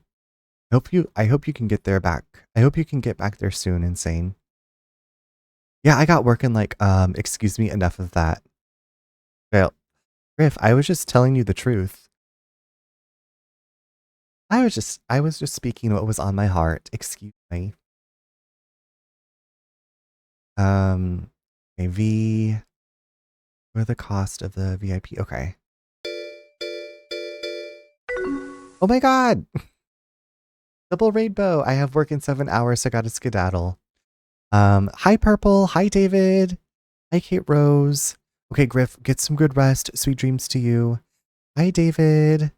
Speaker 1: hope you can get there back. I hope you can get back there soon, Insane. Yeah, I got working excuse me, enough of that. Well, Griff, I was just telling you the truth. I was just speaking what was on my heart. Excuse me. Okay, V. Or the cost of the VIP. Okay. Oh my god! Double rainbow. I have work in 7 hours, so I gotta skedaddle. Hi Purple. Hi David. Hi Kate Rose. Okay, Griff, get some good rest. Sweet dreams to you. Hi David.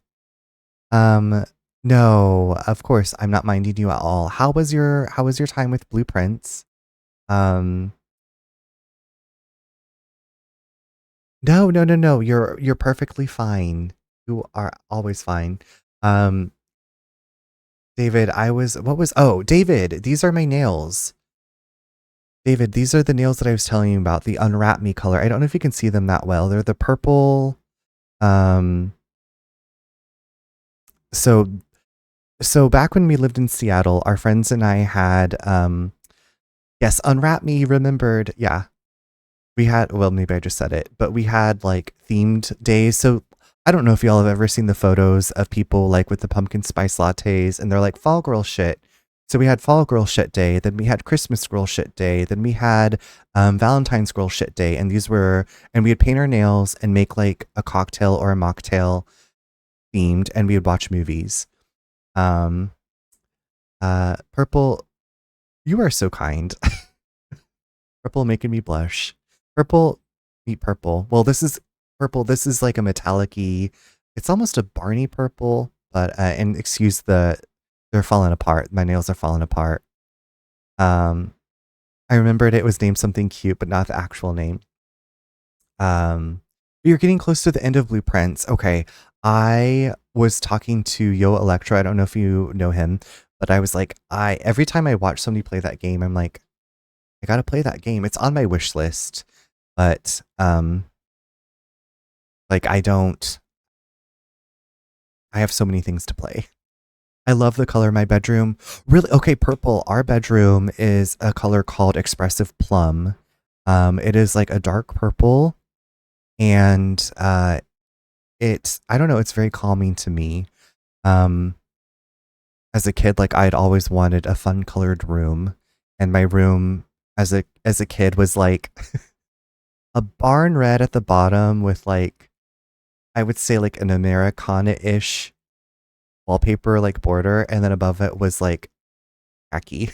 Speaker 1: No, of course I'm not minding you at all. How was your time with Blueprints? No. You're perfectly fine. You are always fine. David, David, these are my nails. David, these are the nails that I was telling you about, the Unwrap Me color. I don't know if you can see them that well. They're the purple. So back when we lived in Seattle, our friends and I had, yes, Unwrap Me remembered. Yeah. We had, well, maybe I just said it, but we had like themed days. So I don't know if y'all have ever seen the photos of people like with the pumpkin spice lattes and they're like fall girl shit. So we had fall girl shit day, then we had Christmas girl shit day, then we had Valentine's girl shit day. And and we would paint our nails and make like a cocktail or a mocktail themed, and we would watch movies. Purple, you are so kind. Purple making me blush. Purple, meet purple. Well, this is purple. This is like a metallic-y. It's almost a Barney purple, but and excuse they're falling apart. My nails are falling apart. I remembered it was named something cute, but not the actual name. You're getting close to the end of Blueprints. Okay, I was talking to Yo Electro. I don't know if you know him, but I was like, every time I watch somebody play that game, I'm like, I gotta play that game. It's on my wish list, but like I have so many things to play. I love the color of my bedroom. Really? Okay, purple. Our bedroom is a color called Expressive Plum. It is like a dark purple, and I don't know, it's very calming to me. As a kid, like I'd always wanted a fun colored room, and my room as a kid was like a barn red at the bottom with like, I would say like an Americana-ish wallpaper like border, and then above it was like khaki.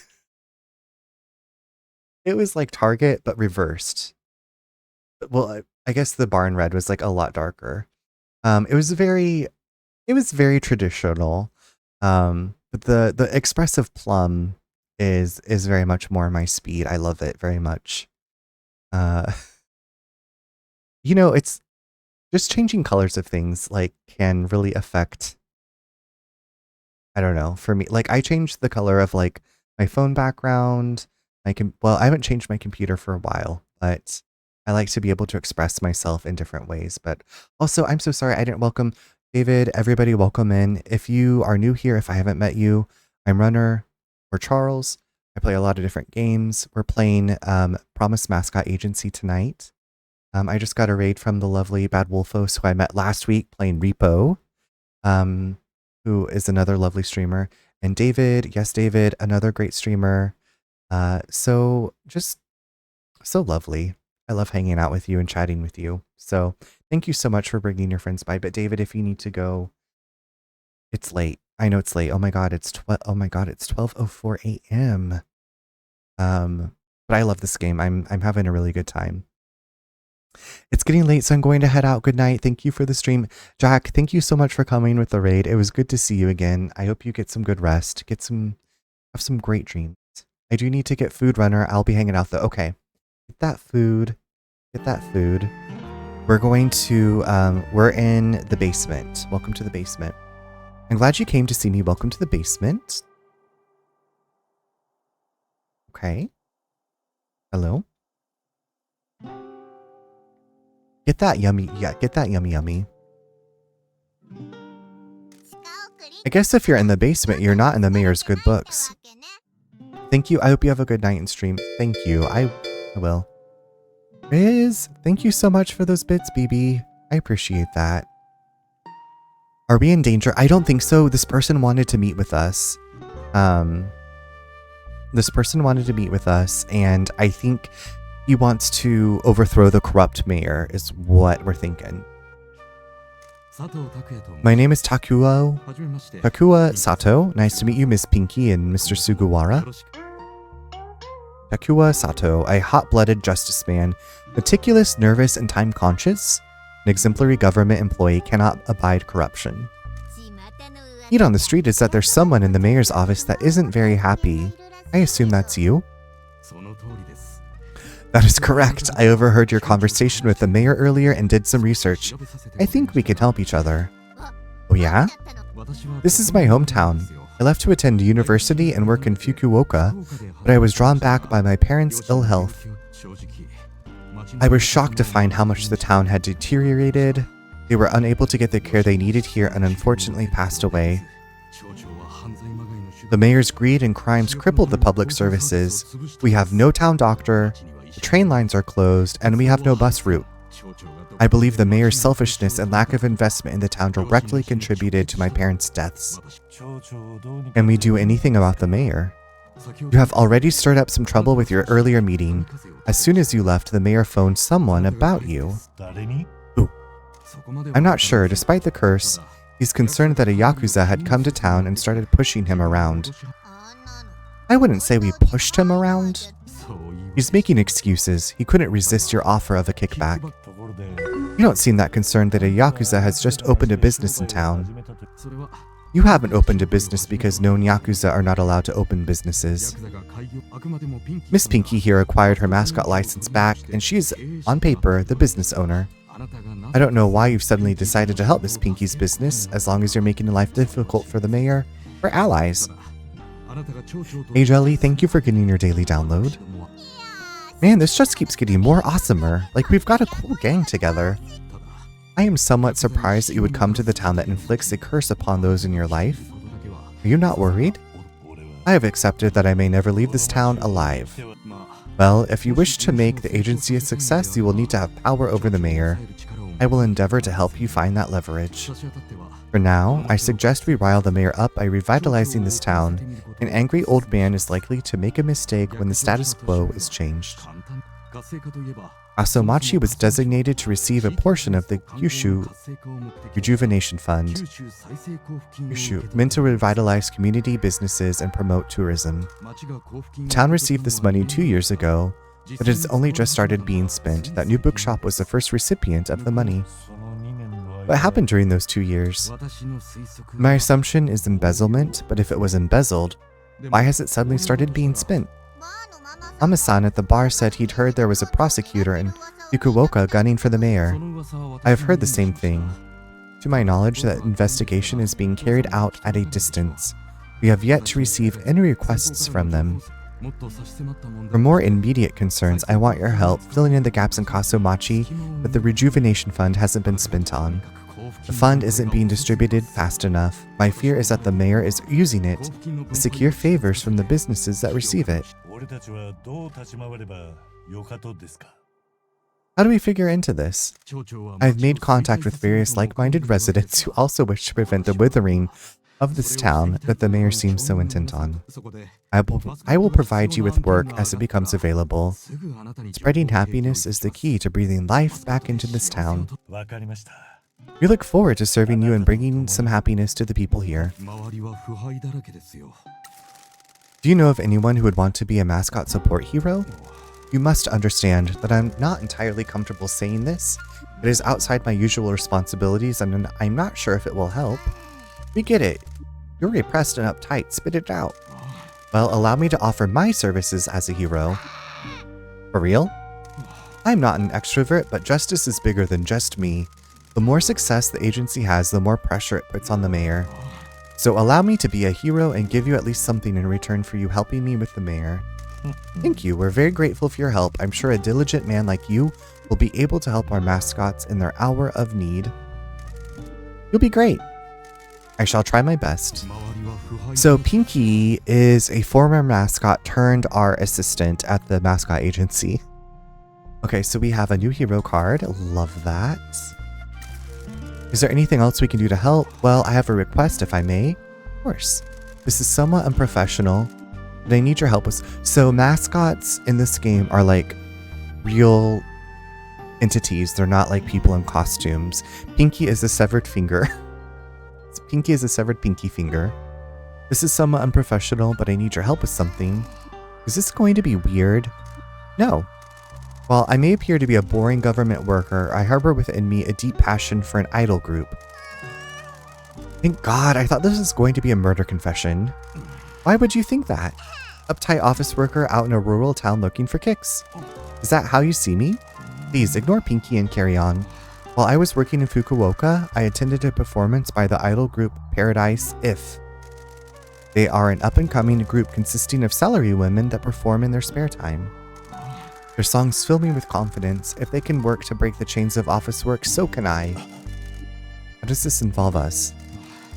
Speaker 1: It was like Target but reversed. Well, I guess the barn red was like a lot darker. It was very traditional. But the expressive plum is very much more my speed. I love it very much. It's just changing colors of things like can really affect, I don't know, for me, like I changed the color of like my phone background. I haven't changed my computer for a while, but I like to be able to express myself in different ways. But also, I'm so sorry I didn't welcome David. Everybody welcome in. If you are new here, if I haven't met you, I'm Runner or Charles. I play a lot of different games. We're playing Promise Mascot Agency tonight. I just got a raid from the lovely Bad Wolfos who I met last week playing Repo, who is another lovely streamer. And David, yes, David, another great streamer. So just so lovely. I love hanging out with you and chatting with you. So thank you so much for bringing your friends by. But David, if you need to go, it's late. I know it's late. Oh my god, it's 12:04 a.m. But I love this game. I'm having a really good time. It's getting late, so I'm going to head out. Good night. Thank you for the stream. Jack, thank you so much for coming with the raid. It was good to see you again. I hope you get some good rest. Have some great dreams. I do need to get food, Runner. I'll be hanging out though. Okay. Get that food. We're going to, we're in the basement. Welcome to the basement. I'm glad you came to see me. Welcome to the basement. Okay. Hello. Get that yummy. Yeah, get that yummy. I guess if you're in the basement, you're not in the mayor's good books. Thank you. I hope you have a good night and stream. Thank you. I will. Riz, thank you so much for those bits, BB. I appreciate that. Are we in danger? I don't think so. This person wanted to meet with us. And I think He wants to overthrow the corrupt mayor, is what we're thinking. My name is Takua Sato. Nice to meet you, Miss Pinky and Mr. Sugawara. Takua Sato, a hot-blooded justice man, meticulous, nervous, and time-conscious. An exemplary government employee cannot abide corruption. Heat on the street is that there's someone in the mayor's office that isn't very happy. I assume that's you? That is correct. I overheard your conversation with the mayor earlier and did some research. I think we can help each other. Oh yeah? This is my hometown. I left to attend university and work in Fukuoka, but I was drawn back by my parents' ill health. I was shocked to find how much the town had deteriorated. They were unable to get the care they needed here and unfortunately passed away. The mayor's greed and crimes crippled the public services. We have no town doctor, the train lines are closed, and we have no bus route. I believe the mayor's selfishness and lack of investment in the town directly contributed to my parents' deaths. Can we do anything about the mayor? You have already stirred up some trouble with your earlier meeting. As soon as you left, the mayor phoned someone about you. Who? I'm not sure. Despite the curse, he's concerned that a Yakuza had come to town and started pushing him around. I wouldn't say we pushed him around. He's making excuses. He couldn't resist your offer of a kickback. You don't seem that concerned that a Yakuza has just opened a business in town. You haven't opened a business because known Yakuza are not allowed to open businesses. Miss Pinky here acquired her mascot license back, and she's, on paper, the business owner. I don't know why you've suddenly decided to help Miss Pinky's business. As long as you're making life difficult for the mayor, we're allies. Hey Jelly, thank you for getting your daily download. Man, this just keeps getting more awesomer. Like, we've got a cool gang together. I am somewhat surprised that you would come to the town that inflicts a curse upon those in your life. Are you not worried? I have accepted that I may never leave this town alive. Well, if you wish to make the agency a success, you will need to have power over the mayor. I will endeavor to help you find that leverage. For now, I suggest we rile the mayor up by revitalizing this town. An angry old man is likely to make a mistake when the status quo is changed. Kaso-Machi was designated to receive a portion of the Kyushu Rejuvenation Fund, meant to revitalize community businesses and promote tourism. The town received this money 2 years ago, but it has only just started being spent. That new bookshop was the first recipient of the money. What happened during those 2 years? My assumption is embezzlement, but if it was embezzled, why has it suddenly started being spent? Ama-san at the bar said he'd heard there was a prosecutor in Fukuoka gunning for the mayor. I have heard the same thing. To my knowledge, that investigation is being carried out at a distance. We have yet to receive any requests from them. For more immediate concerns, I want your help filling in the gaps in Kaso-Machi that the Rejuvenation Fund hasn't been spent on. The fund isn't being distributed fast enough. My fear is that the mayor is using it to secure favors from the businesses that receive it. How do we figure into this? I've made contact with various like-minded residents who also wish to prevent the withering of this town that the mayor seems so intent on. I will provide you with work as it becomes available. Spreading happiness is the key to breathing life back into this town. We look forward to serving you and bringing some happiness to the people here. Do you know of anyone who would want to be a mascot support hero? You must understand that I'm not entirely comfortable saying this. It is outside my usual responsibilities and I'm not sure if it will help. We get it. You're repressed and uptight. Spit it out. Well, allow me to offer my services as a hero. For real? I'm not an extrovert, but justice is bigger than just me. The more success the agency has, the more pressure it puts on the mayor. So allow me to be a hero and give you at least something in return for you helping me with the mayor. Thank you. We're very grateful for your help. I'm sure a diligent man like you will be able to help our mascots in their hour of need. You'll be great. I shall try my best. So Pinky is a former mascot turned our assistant at the Mascot Agency. Okay, so we have a new hero card. Love that. Is there anything else we can do to help? Well, I have a request if I may. Of course. This is somewhat unprofessional, but I need your help with... So mascots in this game are like real entities. They're not like people in costumes. Pinky is a severed finger. Pinky is a severed pinky finger. This is somewhat unprofessional, but I need your help with something. Is this going to be weird? No. While I may appear to be a boring government worker, I harbor within me a deep passion for an idol group. Thank God, I thought this was going to be a murder confession. Why would you think that? Uptight office worker out in a rural town looking for kicks. Is that how you see me? Please ignore Pinky and carry on. While I was working in Fukuoka, I attended a performance by the idol group Paradise If. They are an up-and-coming group consisting of salary women that perform in their spare time. Their songs fill me with confidence. If they can work to break the chains of office work, so can I. How does this involve us?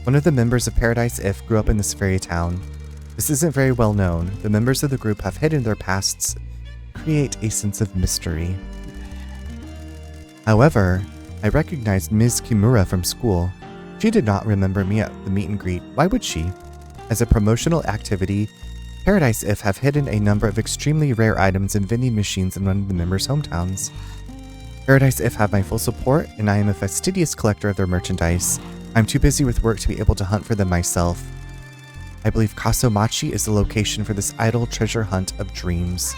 Speaker 1: One of the members of Paradise If grew up in this fairy town. This isn't very well known. The members of the group have hidden their pasts, create a sense of mystery. However, I recognized Ms. Kimura from school. She did not remember me at the meet and greet. Why would she? As a promotional activity, Paradise If have hidden a number of extremely rare items in vending machines in one of the members' hometowns. Paradise If have my full support, and I am a fastidious collector of their merchandise. I'm too busy with work to be able to hunt for them myself. I believe Kaso-Machi is the location for this idle treasure hunt of dreams.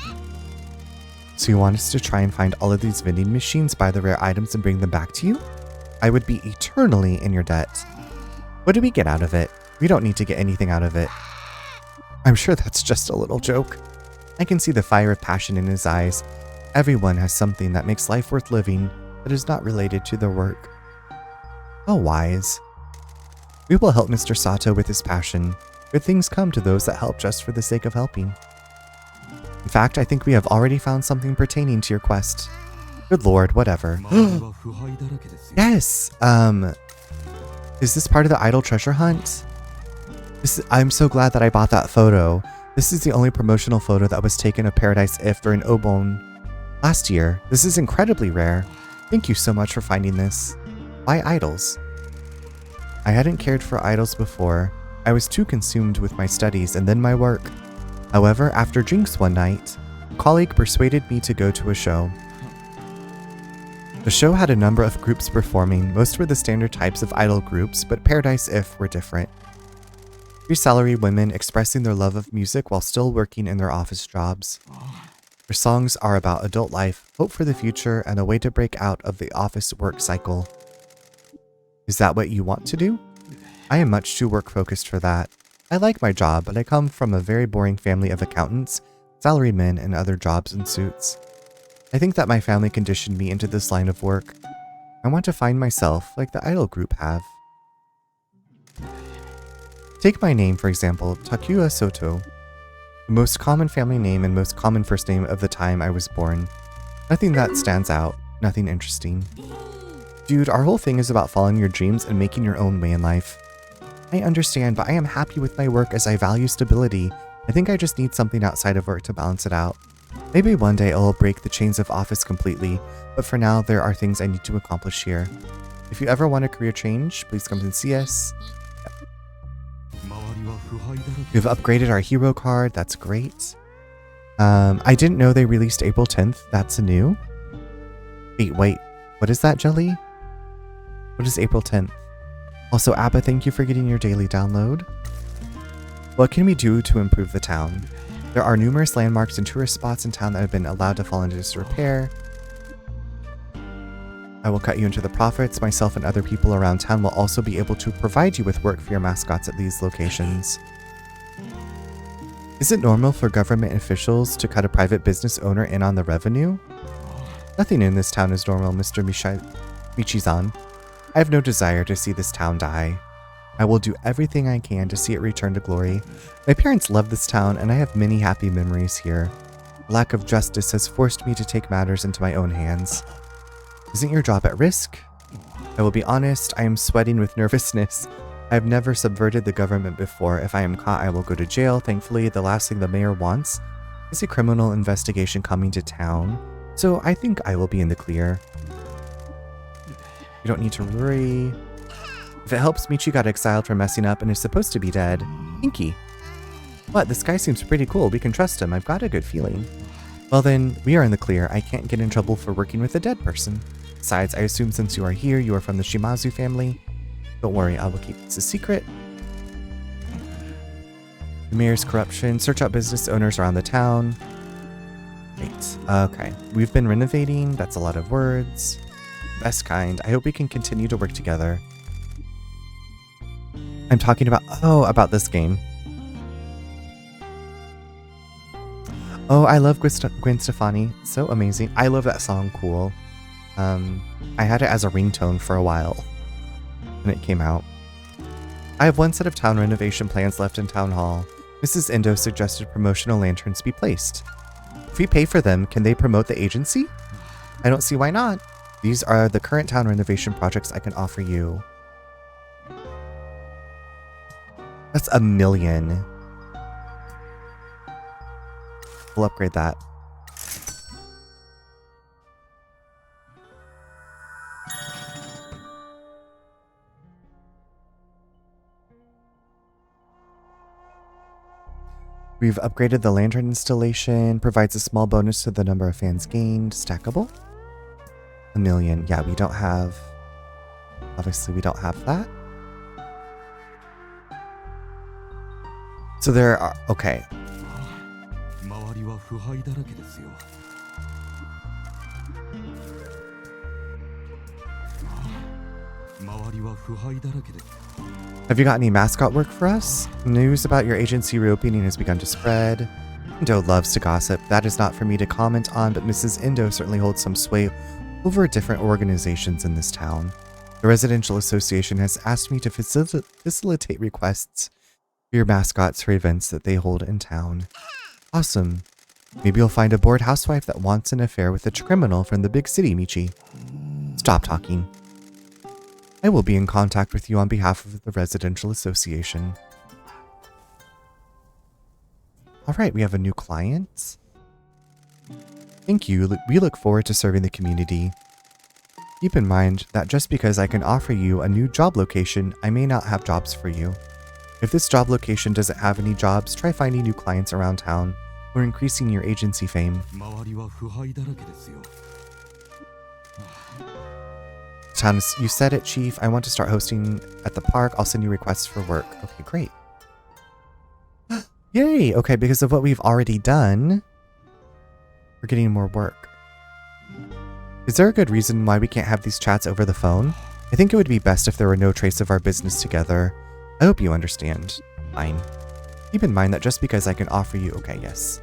Speaker 1: So you want us to try and find all of these vending machines, buy the rare items, and bring them back to you? I would be eternally in your debt. What do we get out of it? We don't need to get anything out of it. I'm sure that's just a little joke. I can see the fire of passion in his eyes. Everyone has something that makes life worth living that is not related to their work. How wise. We will help Mr. Sato with his passion. Good things come to those that help just for the sake of helping. In fact, I think we have already found something pertaining to your quest. Good lord, whatever. Yes! Is this part of the idol treasure hunt? I'm so glad that I bought that photo. This is the only promotional photo that was taken of Paradise If during Obon last year. This is incredibly rare. Thank you so much for finding this. Why idols? I hadn't cared for idols before. I was too consumed with my studies and then my work. However, after drinks one night, a colleague persuaded me to go to a show. The show had a number of groups performing. Most were the standard types of idol groups, but Paradise If were different. 3 salaried women expressing their love of music while still working in their office jobs. Their songs are about adult life, hope for the future, and a way to break out of the office work cycle. Is that what you want to do? I am much too work-focused for that. I like my job, but I come from a very boring family of accountants, salaried men, and other jobs in suits. I think that my family conditioned me into this line of work. I want to find myself like the idol group have. Take my name, for example, Takuya Soto. The most common family name and most common first name of the time I was born. Nothing that stands out, nothing interesting. Dude, our whole thing is about following your dreams and making your own way in life. I understand, but I am happy with my work as I value stability. I think I just need something outside of work to balance it out. Maybe one day I'll break the chains of office completely, but for now there are things I need to accomplish here. If you ever want a career change, please come and see us. We've upgraded our hero card, that's great. I didn't know they released April 10th, that's new. Wait, what is that, Jelly? What is April 10th? Also, Abba, thank you for getting your daily download. What can we do to improve the town? There are numerous landmarks and tourist spots in town that have been allowed to fall into disrepair. I will cut you into the profits. Myself and other people around town will also be able to provide you with work for your mascots at these locations. Is it normal for government officials to cut a private business owner in on the revenue? Nothing in this town is normal, Mr. Michizan. I have no desire to see this town die. I will do everything I can to see it return to glory. My parents love this town, and I have many happy memories here. The lack of justice has forced me to take matters into my own hands. Isn't your job at risk? I will be honest, I am sweating with nervousness. I have never subverted the government before. If I am caught, I will go to jail. Thankfully, the last thing the mayor wants is a criminal investigation coming to town, so I think I will be in the clear. You don't need to worry. If it helps, Michi got exiled for messing up and is supposed to be dead. Pinky. What? This guy seems pretty cool. We can trust him. I've got a good feeling. Well then, we are in the clear. I can't get in trouble for working with a dead person. Besides, I assume since you are here, you are from the Shimazu family. Don't worry, I will keep this a secret. The mayor's corruption. Search out business owners around the town. Great. Okay. We've been renovating. That's a lot of words. Best kind. I hope we can continue to work together. I'm talking about... Oh, about this game. Oh, I love Gwen Stefani. So amazing. I love that song. Cool. I had it as a ringtone for a while when it came out. I have one set of town renovation plans left in Town Hall. Mrs. Indo suggested promotional lanterns be placed. If we pay for them, can they promote the agency? I don't see why not. These are the current town renovation projects I can offer you. That's $1 million. We'll upgrade that. We've upgraded the lantern installation, provides a small bonus to the number of fans gained. Stackable? $1 million. Yeah, we don't have... Obviously, we don't have that. So there are... Okay. Have you got any mascot work for us? News about your agency reopening has begun to spread. Indo loves to gossip. That is not for me to comment on, but Mrs. Indo certainly holds some sway over different organizations in this town. The Residential Association has asked me to facilitate requests for your mascots for events that they hold in town. Awesome. Maybe you'll find a bored housewife that wants an affair with a criminal from the big city, Michi. Stop talking. I will be in contact with you on behalf of the Residential Association. Alright, we have a new client. Thank you. We look forward to serving the community. Keep in mind that just because I can offer you a new job location, I may not have jobs for you. If this job location doesn't have any jobs, try finding new clients around town or increasing your agency fame. You said it, Chief. I want to start hosting at the park. I'll send you requests for work. Okay, great. Yay! Okay, because of what we've already done, we're getting more work. Is there a good reason why we can't have these chats over the phone? I think it would be best if there were no trace of our business together. I hope you understand. Fine. Keep in mind that just because I can offer you... Okay, yes.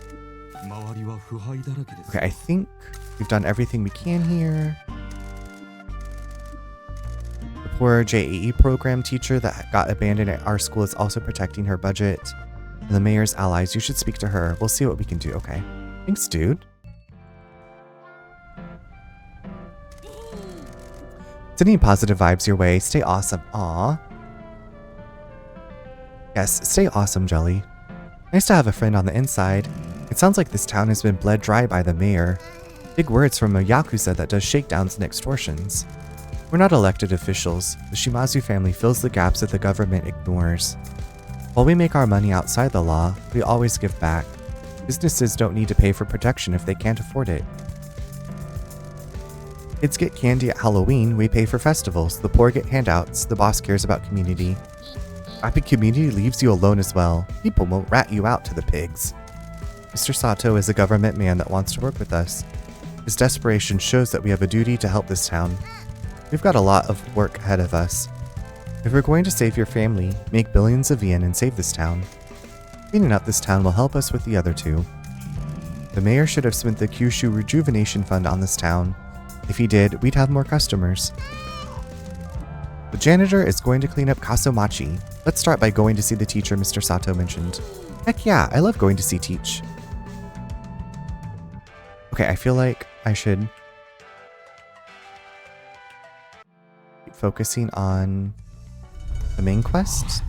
Speaker 1: Okay, I think we've done everything we can here. The poor JAE program teacher that got abandoned at our school is also protecting her budget. And the mayor's allies, you should speak to her. We'll see what we can do, okay? Thanks, dude. Sending positive vibes your way. Stay awesome. Aww. Yes, stay awesome, Jelly. Nice to have a friend on the inside. It sounds like this town has been bled dry by the mayor. Big words from a Yakuza that does shakedowns and extortions. We're not elected officials. The Shimazu family fills the gaps that the government ignores. While we make our money outside the law, we always give back. Businesses don't need to pay for protection if they can't afford it. Kids get candy at Halloween, we pay for festivals. The poor get handouts, the boss cares about community. Happy community leaves you alone as well. People won't rat you out to the pigs. Mr. Sato is a government man that wants to work with us. His desperation shows that we have a duty to help this town. We've got a lot of work ahead of us. If we're going to save your family, make billions of yen and save this town, cleaning up this town will help us with the other two. The mayor should have spent the Kyushu Rejuvenation Fund on this town. If he did, we'd have more customers. The janitor is going to clean up Kaso-Machi. Let's start by going to see the teacher Mr. Sato mentioned. Heck yeah, I love going to see Teach. Okay, I feel like I should keep focusing on the main quest.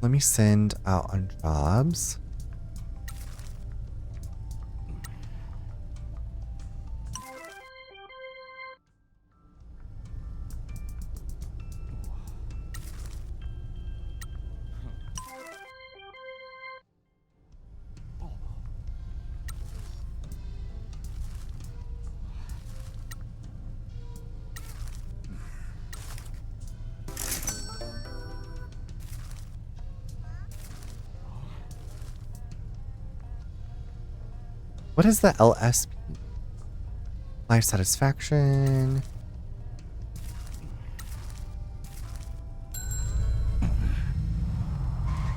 Speaker 1: Let me send out on jobs. What is the LSP? Life satisfaction.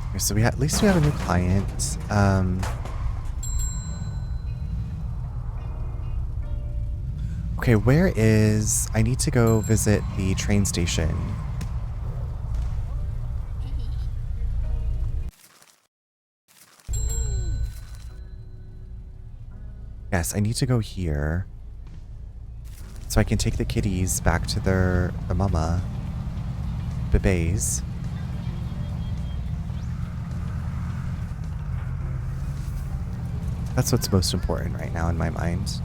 Speaker 1: Okay, so at least we have a new client. Okay, where is... I need to go visit the train station. Yes, I need to go here. So I can take the kitties back to their mama. Bebes. That's what's most important right now in my mind.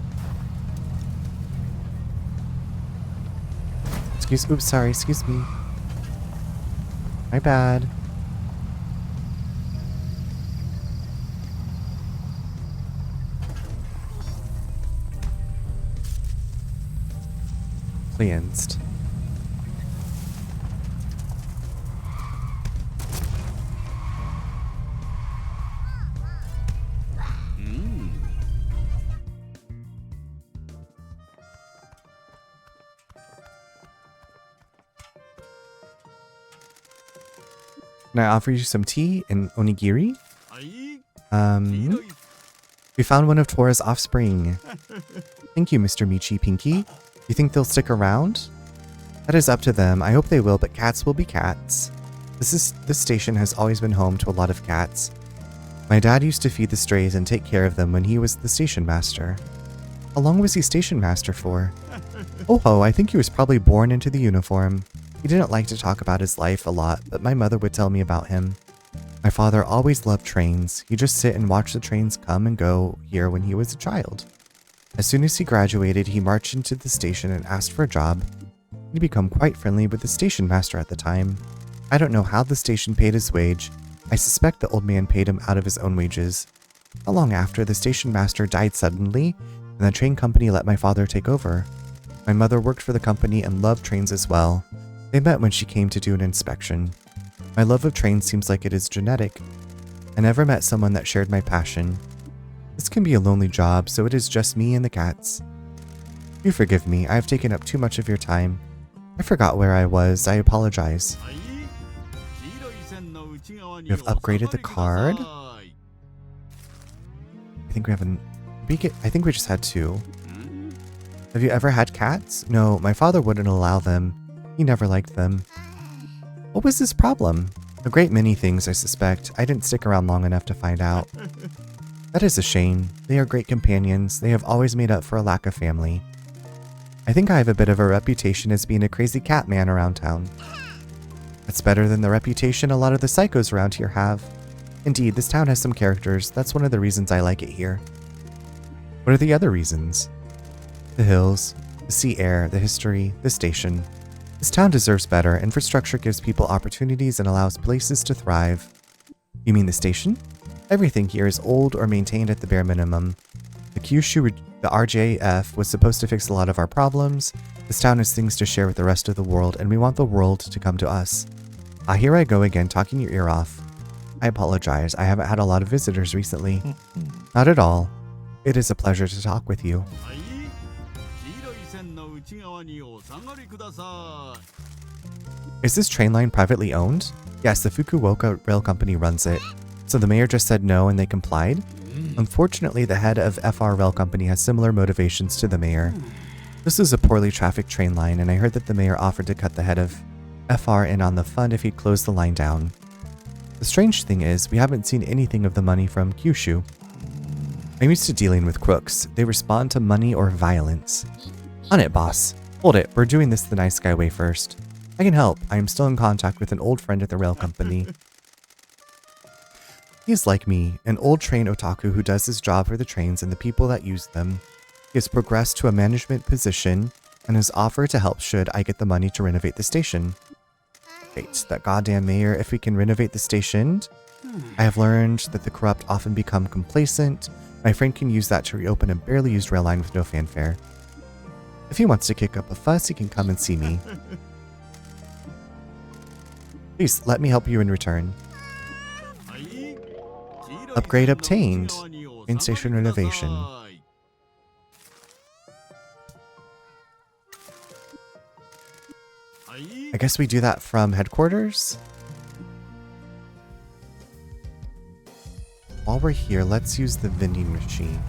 Speaker 1: Oops, sorry, excuse me. My bad. Cleansed. Can I offer you some tea and onigiri? We found one of Tora's offspring. Thank you, Mr. Michi Pinky. You think they'll stick around? That is up to them. I hope they will, but cats will be cats. This station has always been home to a lot of cats. My dad used to feed the strays and take care of them when he was the station master. How long was he station master for? Oh ho, I think he was probably born into the uniform. He didn't like to talk about his life a lot, but my mother would tell me about him. My father always loved trains. He'd just sit and watch the trains come and go here when he was a child. As soon as he graduated, he marched into the station and asked for a job. He'd become quite friendly with the station master at the time. I don't know how the station paid his wage. I suspect the old man paid him out of his own wages. Not long after, the station master died suddenly, and the train company let my father take over. My mother worked for the company and loved trains as well. They met when she came to do an inspection. My love of trains seems like it is genetic. I never met someone that shared my passion. This can be a lonely job, so it is just me and the cats. You forgive me, I have taken up too much of your time. I forgot where I was, I apologize. You have upgraded the card? I think we have I think we just had 2. Have you ever had cats? No, my father wouldn't allow them. He never liked them. What was his problem? A great many things, I suspect. I didn't stick around long enough to find out. That is a shame. They are great companions. They have always made up for a lack of family. I think I have a bit of a reputation as being a crazy cat man around town. That's better than the reputation a lot of the psychos around here have. Indeed, this town has some characters. That's one of the reasons I like it here. What are the other reasons? The hills, the sea air, the history, the station. This town deserves better. Infrastructure gives people opportunities and allows places to thrive. You mean the station? Everything here is old or maintained at the bare minimum. The RJF was supposed to fix a lot of our problems. This town has things to share with the rest of the world, and we want the world to come to us. Here I go again, talking your ear off. I apologize, I haven't had a lot of visitors recently. Not at all. It is a pleasure to talk with you. Is this train line privately owned? Yes, the Fukuoka Rail Company runs it. So the mayor just said no and they complied? Unfortunately, the head of FR Rail Company has similar motivations to the mayor. This is a poorly trafficked train line, and I heard that the mayor offered to cut the head of FR in on the fund if he'd close the line down. The strange thing is, we haven't seen anything of the money from Kyushu. I'm used to dealing with crooks. They respond to money or violence. On it, boss. Hold it, we're doing this the nice guy way first. I can help. I am still in contact with an old friend at the rail company. He's like me, an old train otaku who does his job for the trains and the people that use them. He has progressed to a management position and has offered to help should I get the money to renovate the station. Wait, that goddamn mayor, if we can renovate the station. I have learned that the corrupt often become complacent. My friend can use that to reopen a barely used rail line with no fanfare. If he wants to kick up a fuss, he can come and see me. Please, let me help you in return. Upgrade obtained. Train station renovation. I guess we do that from headquarters? While we're here, let's use the vending machine.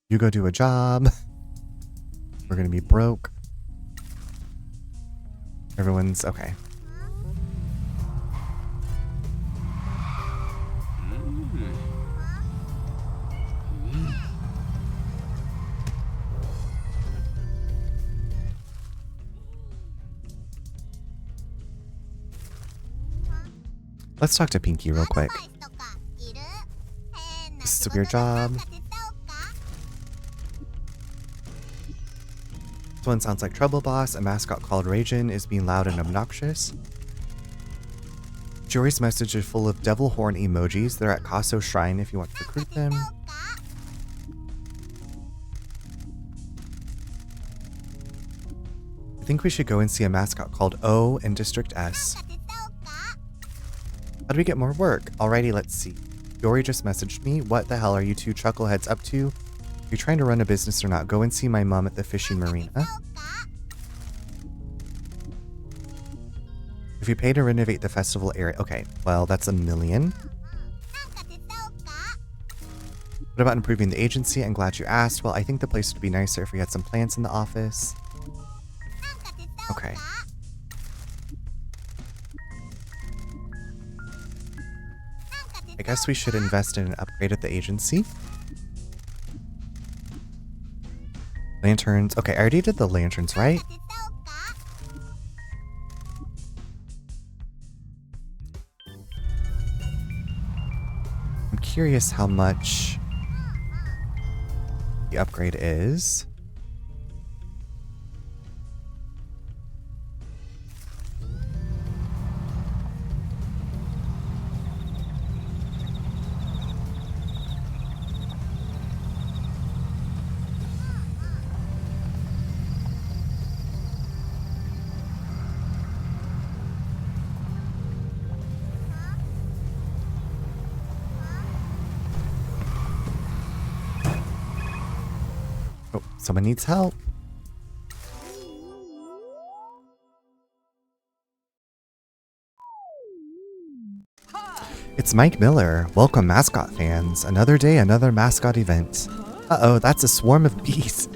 Speaker 1: You go do a job. We're gonna be broke. Everyone's okay. Let's talk to Pinky real quick. This is a weird job. This one sounds like Trouble Boss. A mascot called Ragin is being loud and obnoxious. Jory's message is full of devil horn emojis. They're at Kaso Shrine if you want to recruit them. I think we should go and see a mascot called O in District S. How do we get more work? Alrighty, let's see. Yori just messaged me. What the hell are you two chuckleheads up to? Are you trying to run a business or not? Go and see my mom at the fishing marina. If you pay to renovate the festival area. Okay, well, that's $1 million. What about improving the agency? I'm glad you asked. Well, I think the place would be nicer if we had some plants in the office. Okay. I guess we should invest in an upgrade at the agency. Lanterns. Okay, I already did the lanterns, right? I'm curious how much the upgrade is. Oh, someone needs help. It's Mike Miller. Welcome, Mascot fans. Another day, another Mascot event. Uh-oh, that's a swarm of bees.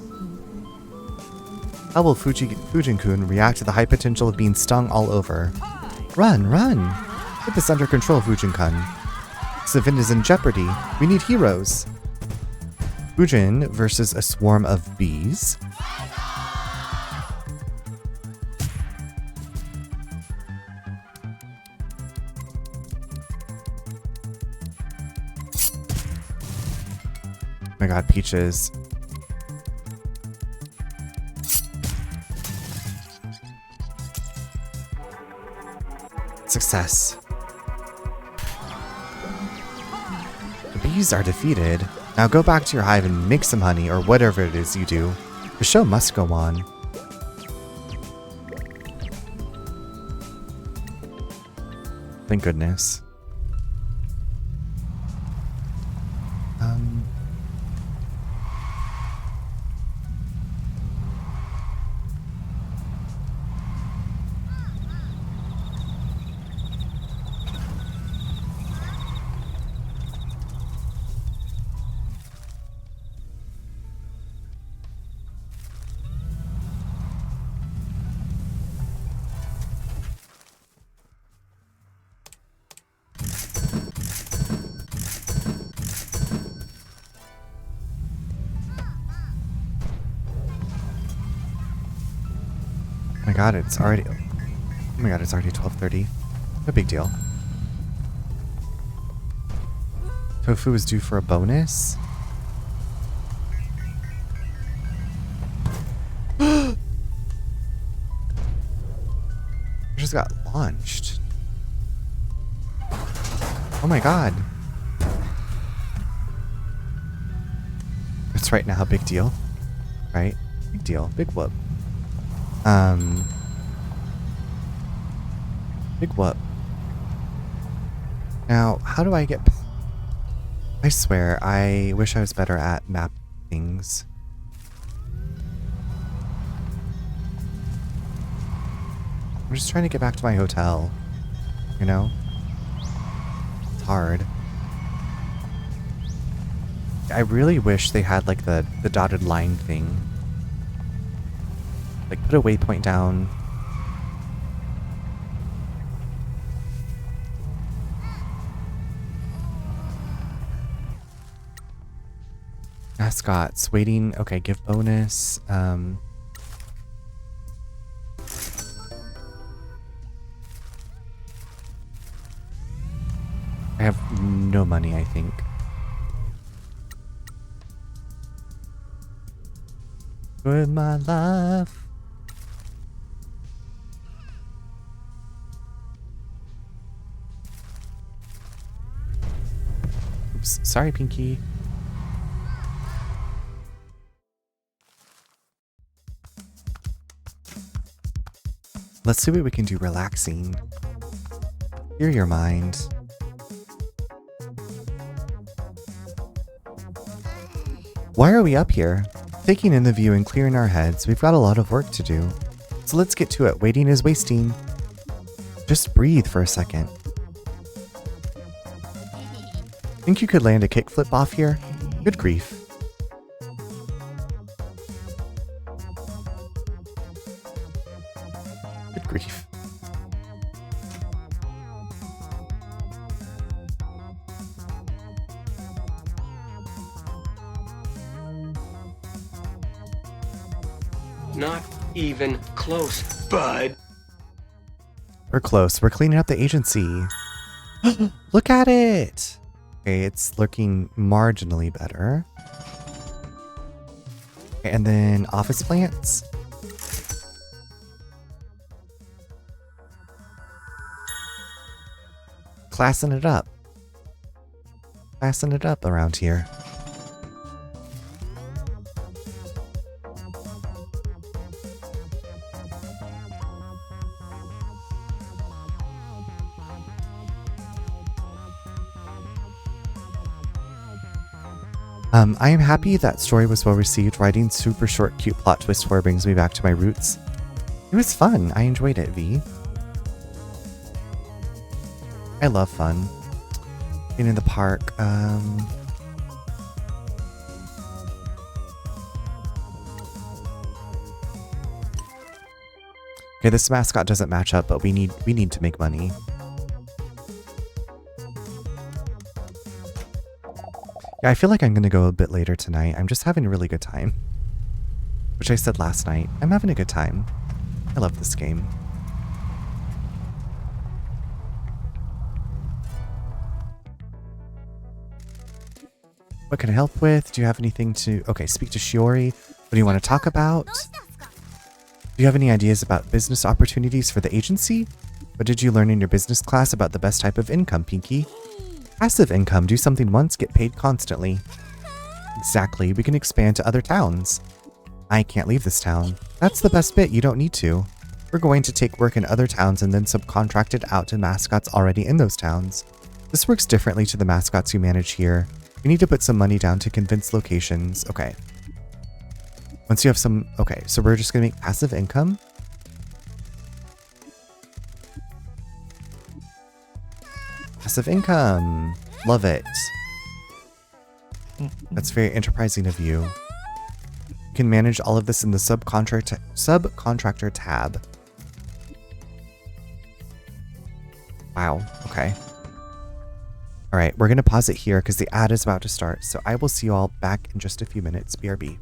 Speaker 1: How will Fujin-kun react to the high potential of being stung all over? Run, run! Get this under control, Fujin-kun. This event is in jeopardy. We need heroes. Fujin versus a swarm of bees. Oh my god, Peaches. Success. The bees are defeated. Now go back to your hive and make some honey, or whatever it is you do. The show must go on. Thank goodness. my god, it's already... Oh my god, it's already 12:30. No big deal. Tofu is due for a bonus? I just got launched. Oh my god. That's right now, big deal. Right? Big deal. Big whoop. Big whoop. Now, how do I get... I swear, I wish I was better at map things. I'm just trying to get back to my hotel. You know? It's hard. I really wish they had like the dotted line thing. Like put a waypoint down. Mascots waiting. Okay, give bonus. I have no money, I think. With my life. Oops, sorry, Pinky. Let's see what we can do relaxing. Clear your mind. Why are we up here? Taking in the view and clearing our heads, we've got a lot of work to do. So let's get to it. Waiting is wasting. Just breathe for a second. Think you could land a kickflip off here? Good grief. Good grief.
Speaker 3: Not even close, bud.
Speaker 1: We're close. We're cleaning up the agency. Look at it! Okay, it's looking marginally better. Okay, and then office plants. Classing it up. Classing it up around here. I am happy that story was well received. Writing super short, cute plot twist horror brings me back to my roots. It was fun. I enjoyed it, V. I love fun. Being in the park. Okay, this mascot doesn't match up, but we need to make money. Yeah, I feel like I'm going to go a bit later tonight. I'm just having a really good time. Which I said last night. I'm having a good time. I love this game. What can I help with? Do you have anything to... Okay, speak to Shiori. What do you want to talk about? Do you have any ideas about business opportunities for the agency? What did you learn in your business class about the best type of income, Pinky? Passive income. Do something once, get paid constantly. Exactly. We can expand to other towns. I can't leave this town. That's the best bit. You don't need to. We're going to take work in other towns and then subcontract it out to mascots already in those towns. This works differently to the mascots you manage here. We need to put some money down to convince locations. Okay. Once you have some... Okay, so we're just going to make passive income. Passive income. Love it. That's very enterprising of you. You can manage all of this in the subcontractor tab. Wow. Okay. All right. We're going to pause it here because the ad is about to start. So I will see you all back in just a few minutes. BRB.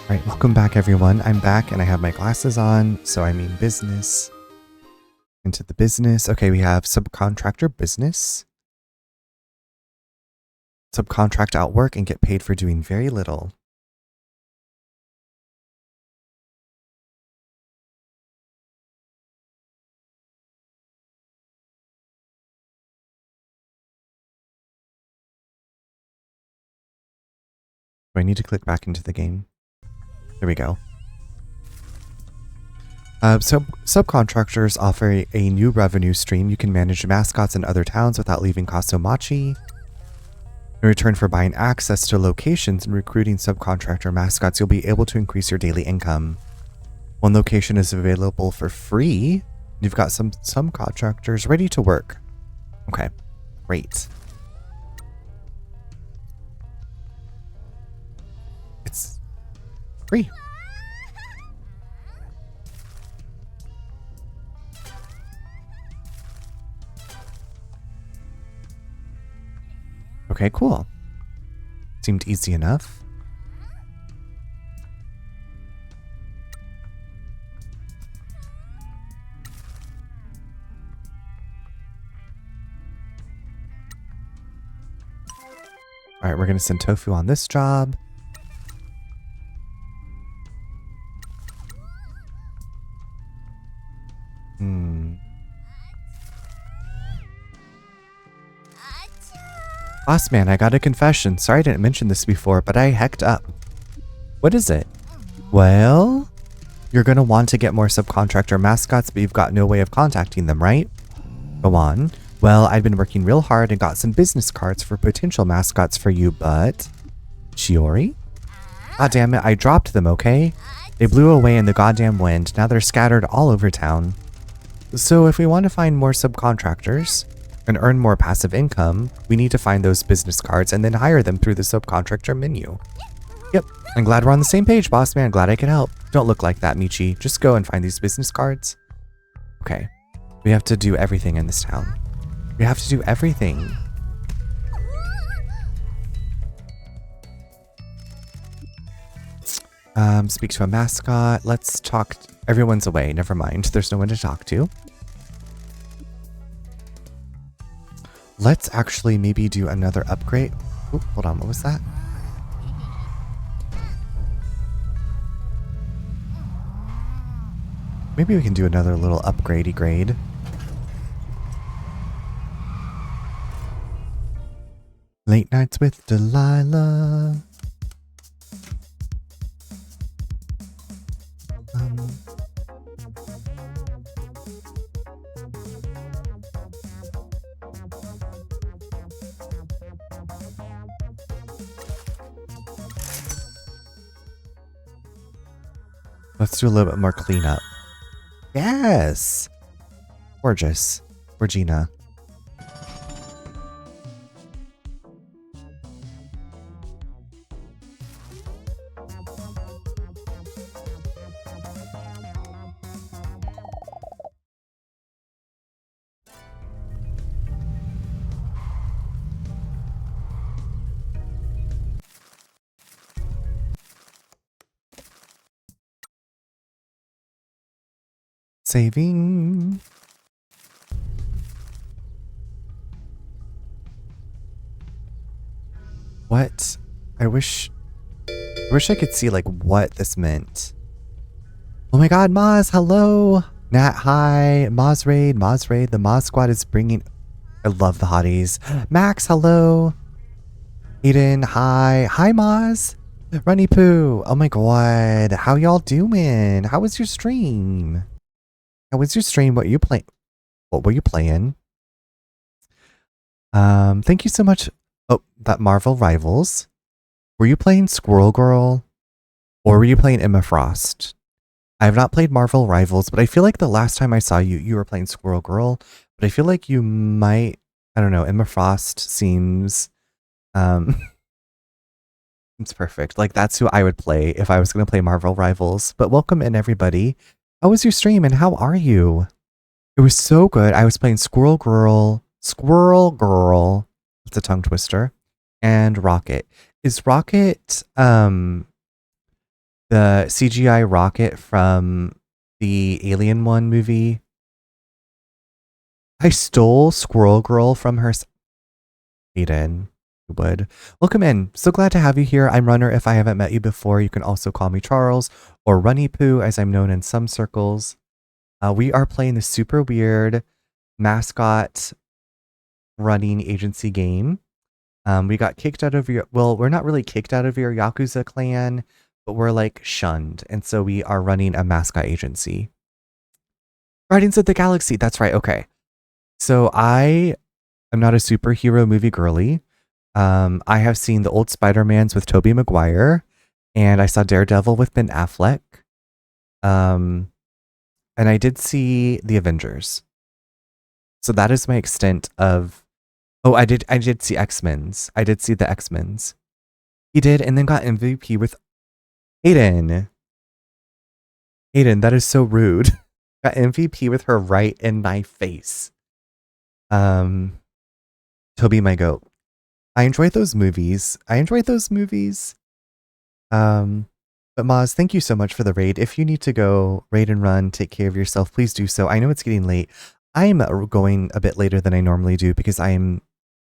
Speaker 1: Alright, welcome back everyone. I'm back and I have my glasses on, so I mean business. Into the business. Okay, we have subcontractor business. Subcontract out work and get paid for doing very little. Do I need to click back into the game? There we go. Subcontractors offer a new revenue stream. You can manage mascots in other towns without leaving Kaso-Machi. In return for buying access to locations and recruiting subcontractor mascots, you'll be able to increase your daily income. One location is available for free. You've got some contractors ready to work. Okay, great. It's free. Okay, cool. Seemed easy enough. All right, we're going to send Tofu on this job. Boss man, I got a confession. Sorry I didn't mention this before, but I hecked up. What is it? Well, you're going to want to get more subcontractor mascots, but you've got no way of contacting them, right? Go on. Well, I've been working real hard and got some business cards for potential mascots for you, but... Shiori? God damn it, I dropped them, okay? They blew away in the goddamn wind. Now they're scattered all over town. So if we want to find more subcontractors and earn more passive income, we need to find those business cards and then hire them through the subcontractor menu. Yep, I'm glad we're on the same page, boss man. Glad I could help. Don't look like that, Michi. Just go and find these business cards. Okay, we have to do everything in this town. We have to do everything. Speak to a mascot. Let's talk. Everyone's away. Never mind. There's no one to talk to. Let's actually maybe do another upgrade. Oop, hold on. What was that? Maybe we can do another little upgradey grade. Late nights with Delilah. Let's do a little bit more cleanup. Yes! Gorgeous. Regina. Saving. What? I wish I could see like what this meant. Oh my god, Maz, hello. Nat, hi. Maz Raid, the Maz Squad is bringing... I love the hotties. Max, hello. Eden, hi. Hi, Maz. Runny Poo. Oh my god. How y'all doing? How was your stream? How was your stream? What you play? What were you playing? Thank you so much. Oh, that Marvel Rivals. Were you playing Squirrel Girl? Or were you playing Emma Frost? I have not played Marvel Rivals, but I feel like the last time I saw you, you were playing Squirrel Girl. But I feel like you might, I don't know, Emma Frost seems, it's perfect. Like that's who I would play if I was going to play Marvel Rivals. But welcome in everybody. How was your stream and how are you? It was so good. I was playing Squirrel Girl. It's a tongue twister. And Rocket. Is Rocket, The CGI rocket from the Alien One movie. I stole Squirrel Girl from her. Aiden, you would. Welcome in. So glad to have you here. I'm Runner. If I haven't met you before, you can also call me Charles or Runny Poo, as I'm known in some circles. We are playing the super weird mascot running agency game. We got kicked out of your, well, we're not really kicked out of your Yakuza clan, but we're like shunned. And so we are running a mascot agency. Guardians of the Galaxy. That's right. Okay. So I am not a superhero movie girly. I have seen the old Spider-Mans with Tobey Maguire, and I saw Daredevil with Ben Affleck. And I did see the Avengers. So that is my extent of. Oh, I did see X-Men's. I did see the X-Men's. He did, and then got MVP with Aiden. Aiden, that is so rude. Got MVP with her right in my face. Toby, my goat. I enjoyed those movies. But Maz, thank you so much for the raid. If you need to go raid and run, take care of yourself, please do so. I know it's getting late. I'm going a bit later than I normally do because I am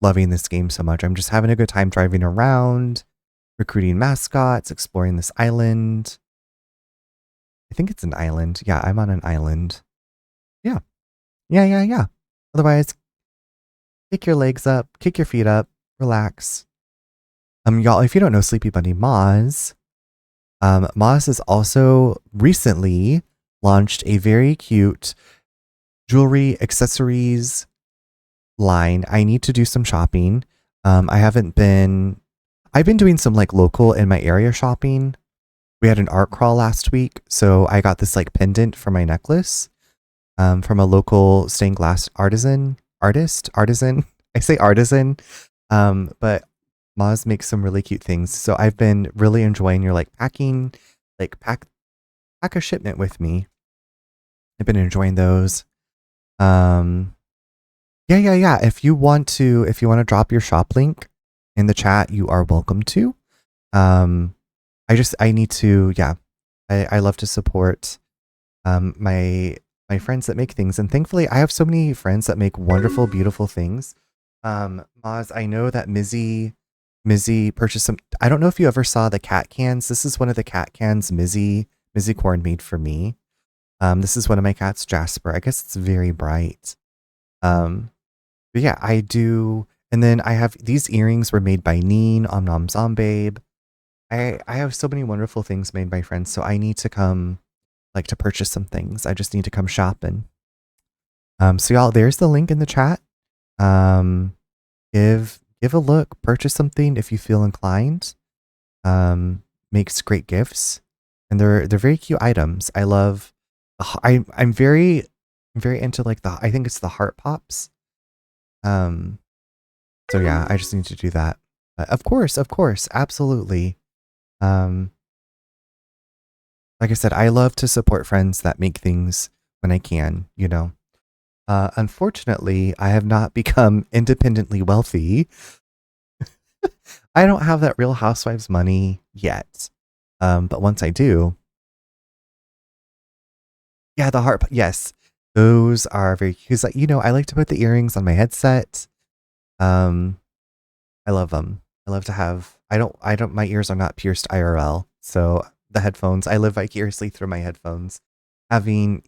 Speaker 1: loving this game so much. I'm just having a good time driving around, recruiting mascots, exploring this island. I think it's an island. Yeah, I'm on an island. Yeah. Otherwise, kick your legs up, kick your feet up, relax. Y'all, if you don't know Sleepy Bunny Moz, Moz has also recently launched a very cute jewelry accessories line. I need to do some shopping. I've been doing some like local in my area shopping. We had an art crawl last week, so I got this like pendant for my necklace from a local stained glass artisan. I say artisan, but Moz makes some really cute things. So I've been really enjoying your like packing, like pack a shipment with me. I've been enjoying those. Yeah. If you want to drop your shop link in the chat, you are welcome to. I need to, yeah. I love to support my friends that make things, and thankfully I have so many friends that make wonderful, beautiful things. Moz, I know that Mizzy purchased some. I don't know if you ever saw the cat cans. This is one of the cat cans Mizzy Corn made for me. This is one of my cats, Jasper. I guess it's very bright. But yeah, I do. And then I have these earrings were made by Neen, Om Nom Zombabe. I have so many wonderful things made by friends, so I need to come, like, to purchase some things. I just need to come shopping. So y'all, there's the link in the chat. Give a look, purchase something if you feel inclined. Makes great gifts, and they're very cute items. I love. I'm very into like I think it's the heart pops. So yeah, I just need to do that. Of course, absolutely. Like I said, I love to support friends that make things when I can, you know. Unfortunately, I have not become independently wealthy. I don't have that Real Housewives money yet. But once I do, yeah, the heart, yes, those are very, because you know, I like to put the earrings on my headset. I love them. I love to have, my ears are not pierced IRL. So the headphones, I live vicariously through my headphones, having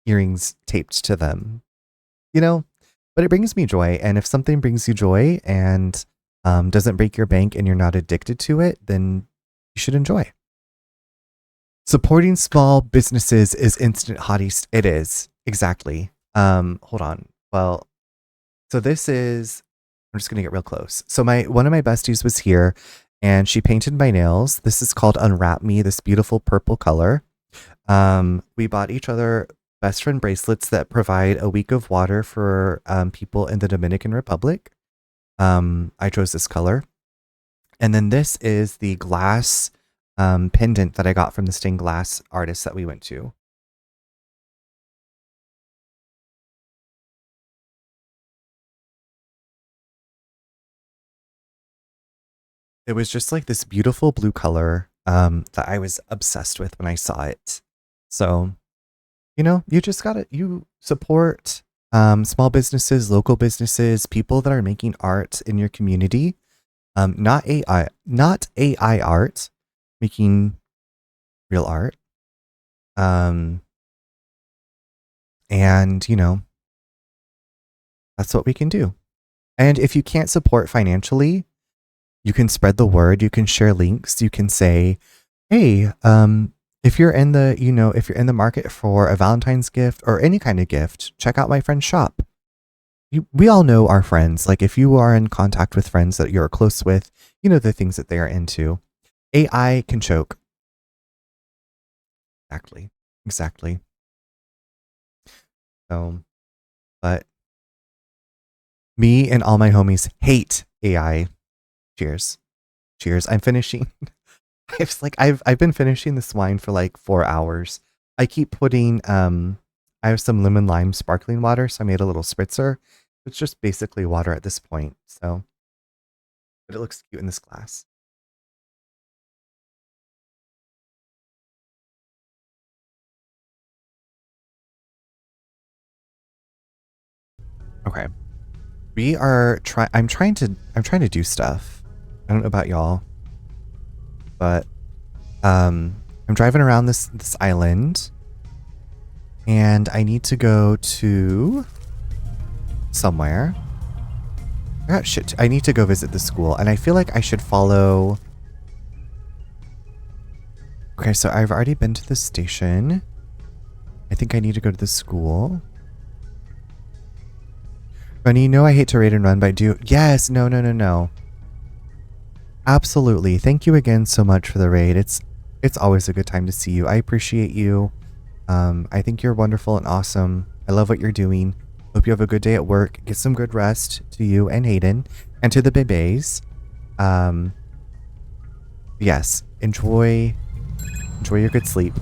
Speaker 1: earrings taped to them, you know, but it brings me joy. And if something brings you joy and doesn't break your bank and you're not addicted to it, then you should enjoy. Supporting small businesses is instant hottie. It is. Exactly. Hold on. Well, so this is, I'm just going to get real close. So one of my besties was here and she painted my nails. This is called Unwrap Me, this beautiful purple color. We bought each other best friend bracelets that provide a week of water for people in the Dominican Republic. I chose this color. And then this is the glass pendant that I got from the stained glass artist that we went to. It was just like this beautiful blue color. that I was obsessed with when I saw it. So, you know, you just gotta, you support small businesses, local businesses, people that are making art in your community. Not AI art, making real art. And you know, that's what we can do. And if you can't support financially, you can spread the word, you can share links, you can say, hey, if you're in the, you know, if you're in the market for a Valentine's gift or any kind of gift, check out my friend's shop. We all know our friends. Like if you are in contact with friends that you're close with, you know the things that they are into. AI can choke. Exactly. So, but me and all my homies hate AI. Cheers. I'm finishing. It's like I've been finishing this wine for like 4 hours. I keep putting I have some lemon lime sparkling water, so I made a little spritzer. It's just basically water at this point. So, but it looks cute in this glass. Okay. I'm trying to do stuff. I don't know about y'all, but I'm driving around this island and I need to go to somewhere. I need to go visit the school and I feel like I should follow. Okay, so I've already been to the station. I think I need to go to the school. Bunny, you know I hate to raid and run, but I do. Yes, no. Absolutely. Thank you again so much for the raid. It's always a good time to see you. I appreciate you. I think you're wonderful and awesome. I love what you're doing. Hope you have a good day at work. Get some good rest to you and Hayden and to the bebes. Yes, enjoy your good sleep.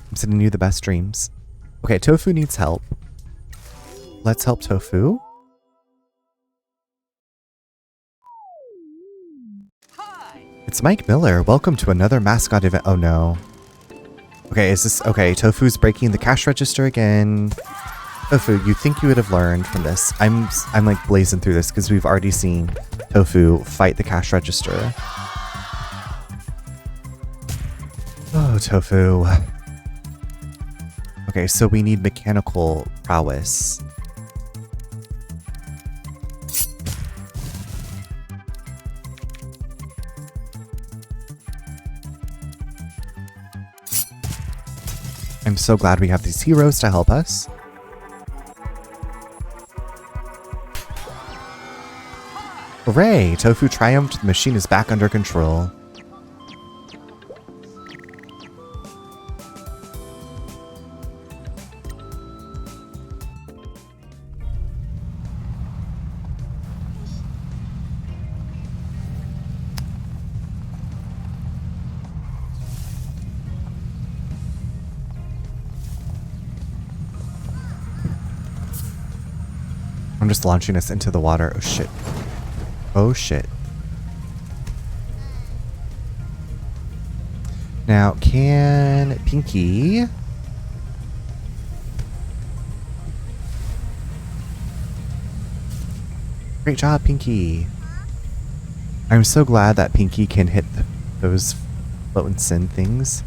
Speaker 1: I'm sending you the best dreams. Okay, Tofu needs help. Let's help Tofu.
Speaker 2: Hi.
Speaker 1: It's Mike Miller. Welcome to another mascot event. Oh no. Okay, is this okay? Tofu's breaking the cash register again. Tofu, you think you would have learned from this? I'm like blazing through this because we've already seen Tofu fight the cash register. Oh, Tofu. Okay, so we need mechanical prowess. I'm so glad we have these heroes to help us. Hooray! Tofu triumphed. The machine is back under control. I'm just launching us into the water. Oh shit. Oh shit. Now, can Pinky... Great job, Pinky. I'm so glad that Pinky can hit those float and send things.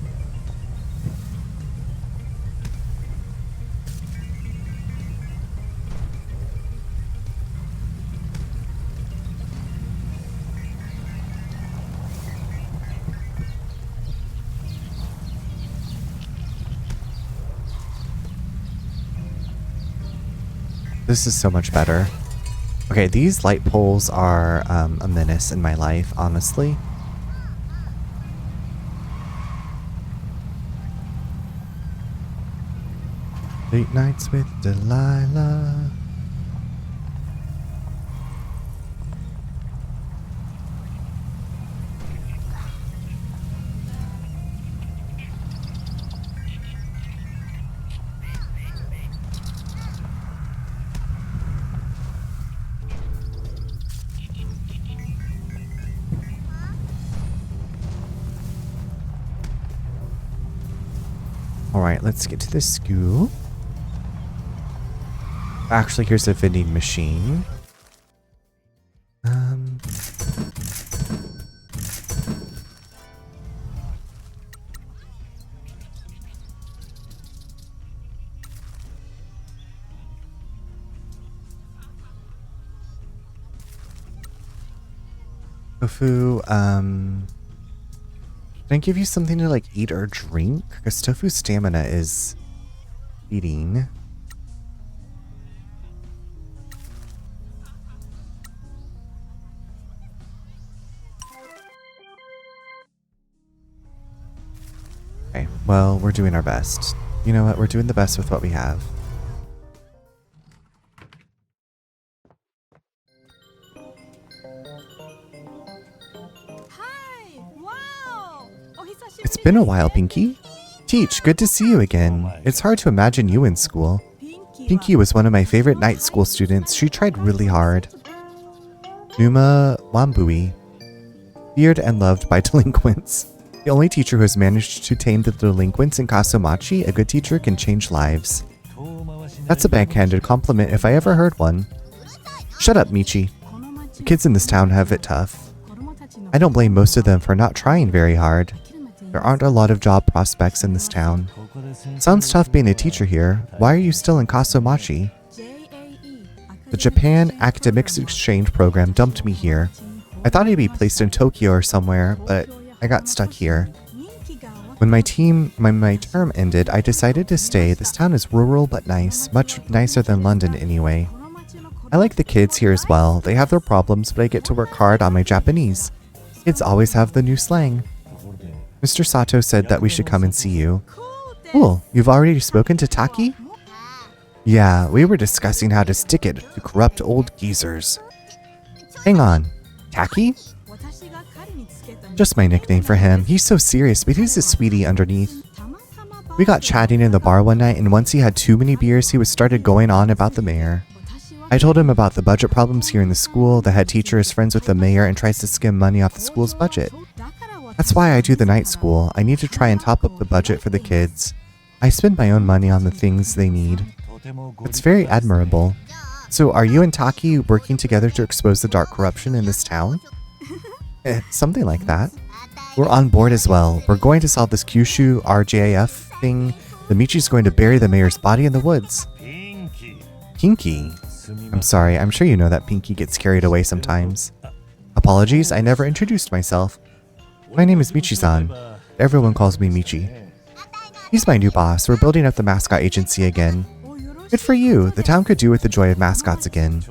Speaker 1: This is so much better. Okay, these light poles are a menace in my life, honestly. Late nights with Delilah. Alright, let's get to the school. Actually, here's a vending machine. Tofu, can I give you something to like eat or drink? Because Tofu's stamina is eating. Okay, well, we're doing our best. You know what? We're doing the best with what we have. It's been a while, Pinky. Teach, good to see you again. It's hard to imagine you in school. Pinky was one of my favorite night school students. She tried really hard. Numa Wambui. Feared and loved by delinquents. The only teacher who has managed to tame the delinquents in Kaso-Machi, a good teacher can change lives. That's a backhanded compliment if I ever heard one. Shut up, Michi. The kids in this town have it tough. I don't blame most of them for not trying very hard. There aren't a lot of job prospects in this town. Sounds tough being a teacher here. Why are you still in Kaso-Machi? The Japan Academics Exchange Program dumped me here. I thought I'd be placed in Tokyo or somewhere, but I got stuck here. When my term ended, I decided to stay. This town is rural but nice, much nicer than London anyway. I like the kids here as well. They have their problems, but I get to work hard on my Japanese. Kids always have the new slang. Mr. Sato said that we should come and see you. Cool, you've already spoken to Taki? Yeah, we were discussing how to stick it to corrupt old geezers. Hang on, Taki? Just my nickname for him. He's so serious, but he's a sweetie underneath. We got chatting in the bar one night, and once he had too many beers, he started going on about the mayor. I told him about the budget problems here in the school. The head teacher is friends with the mayor and tries to skim money off the school's budget. That's why I do the night school. I need to try and top up the budget for the kids. I spend my own money on the things they need. It's very admirable. So are you and Taki working together to expose the dark corruption in this town? Something like that. We're on board as well. We're going to solve this Kyushu RJAF thing. The Michi's going to bury the mayor's body in the woods. Pinky? I'm sorry, I'm sure you know that Pinky gets carried away sometimes. Apologies, I never introduced myself. My name is Michi-san. Everyone calls me Michi. He's my new boss. We're building up the Mascot Agency again. Good for you. The town could do with the joy of mascots again.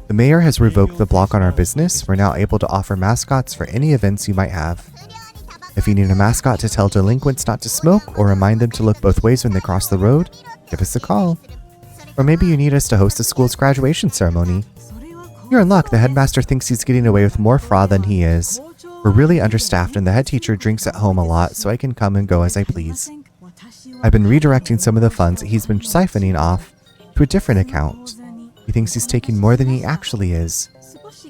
Speaker 1: The mayor has revoked the block on our business. We're now able to offer mascots for any events you might have. If you need a mascot to tell delinquents not to smoke or remind them to look both ways when they cross the road, give us a call. Or maybe you need us to host the school's graduation ceremony. You're in luck. The headmaster thinks he's getting away with more fraud than he is. We're really understaffed and the head teacher drinks at home a lot, so I can come and go as I please. I've been redirecting some of the funds that he's been siphoning off to a different account. He thinks he's taking more than he actually is.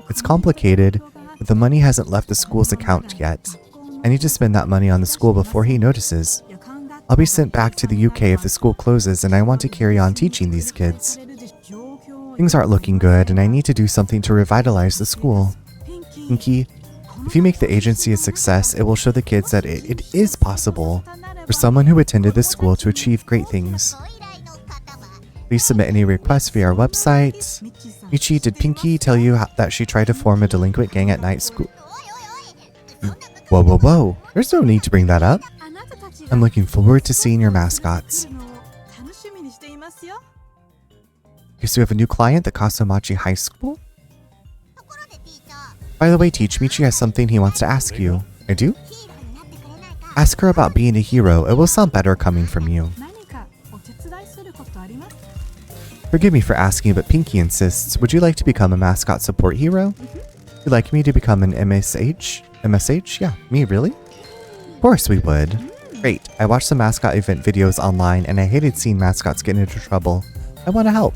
Speaker 1: It's complicated, but the money hasn't left the school's account yet. I need to spend that money on the school before he notices. I'll be sent back to the UK if the school closes, and I want to carry on teaching these kids. Things aren't looking good, and I need to do something to revitalize the school. Pinky, if you make the agency a success, it will show the kids that it is possible for someone who attended this school to achieve great things. Please submit any requests via our website. Michi, did Pinky tell you that she tried to form a delinquent gang at night school? Whoa, whoa, whoa. There's no need to bring that up. I'm looking forward to seeing your mascots. Guess we have a new client at Kaso-Machi High School? By the way, Teach, Michi has something he wants to ask you. I do? Ask her about being a hero. It will sound better coming from you. Forgive me for asking, but Pinky insists. Would you like to become a mascot support hero? Would you like me to become an MSH? MSH? Yeah, me, really? Of course we would. Great. I watched some mascot event videos online and I hated seeing mascots get into trouble. I want to help.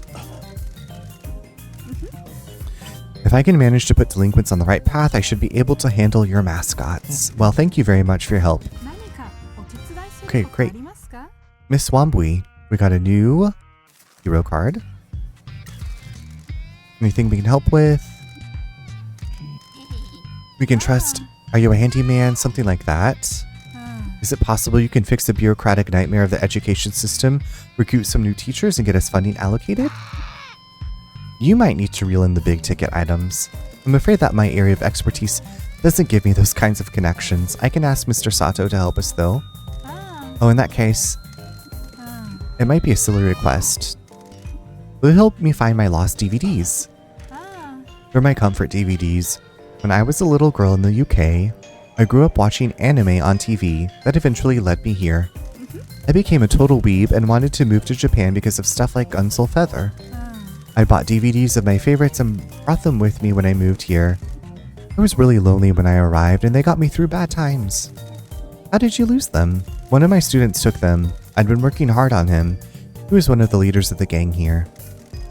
Speaker 1: If I can manage to put delinquents on the right path, I should be able to handle your mascots. Well, thank you very much for your help. Okay, great. Miss Wambui, we got a new hero card. Anything we can help with? We can trust. Are you a handyman? Something like that. Is it possible you can fix the bureaucratic nightmare of the education system, recruit some new teachers, and get us funding allocated? You might need to reel in the big ticket items. I'm afraid that my area of expertise doesn't give me those kinds of connections. I can ask Mr. Sato to help us though. Oh, in that case, it might be a silly request. Will you help me find my lost DVDs? They're my comfort DVDs. When I was a little girl in the UK, I grew up watching anime on TV that eventually led me here. I became a total weeb and wanted to move to Japan because of stuff like Gun Soul Feather. I bought DVDs of my favorites and brought them with me when I moved here. I was really lonely when I arrived and they got me through bad times. How did you lose them? One of my students took them. I'd been working hard on him. He was one of the leaders of the gang here.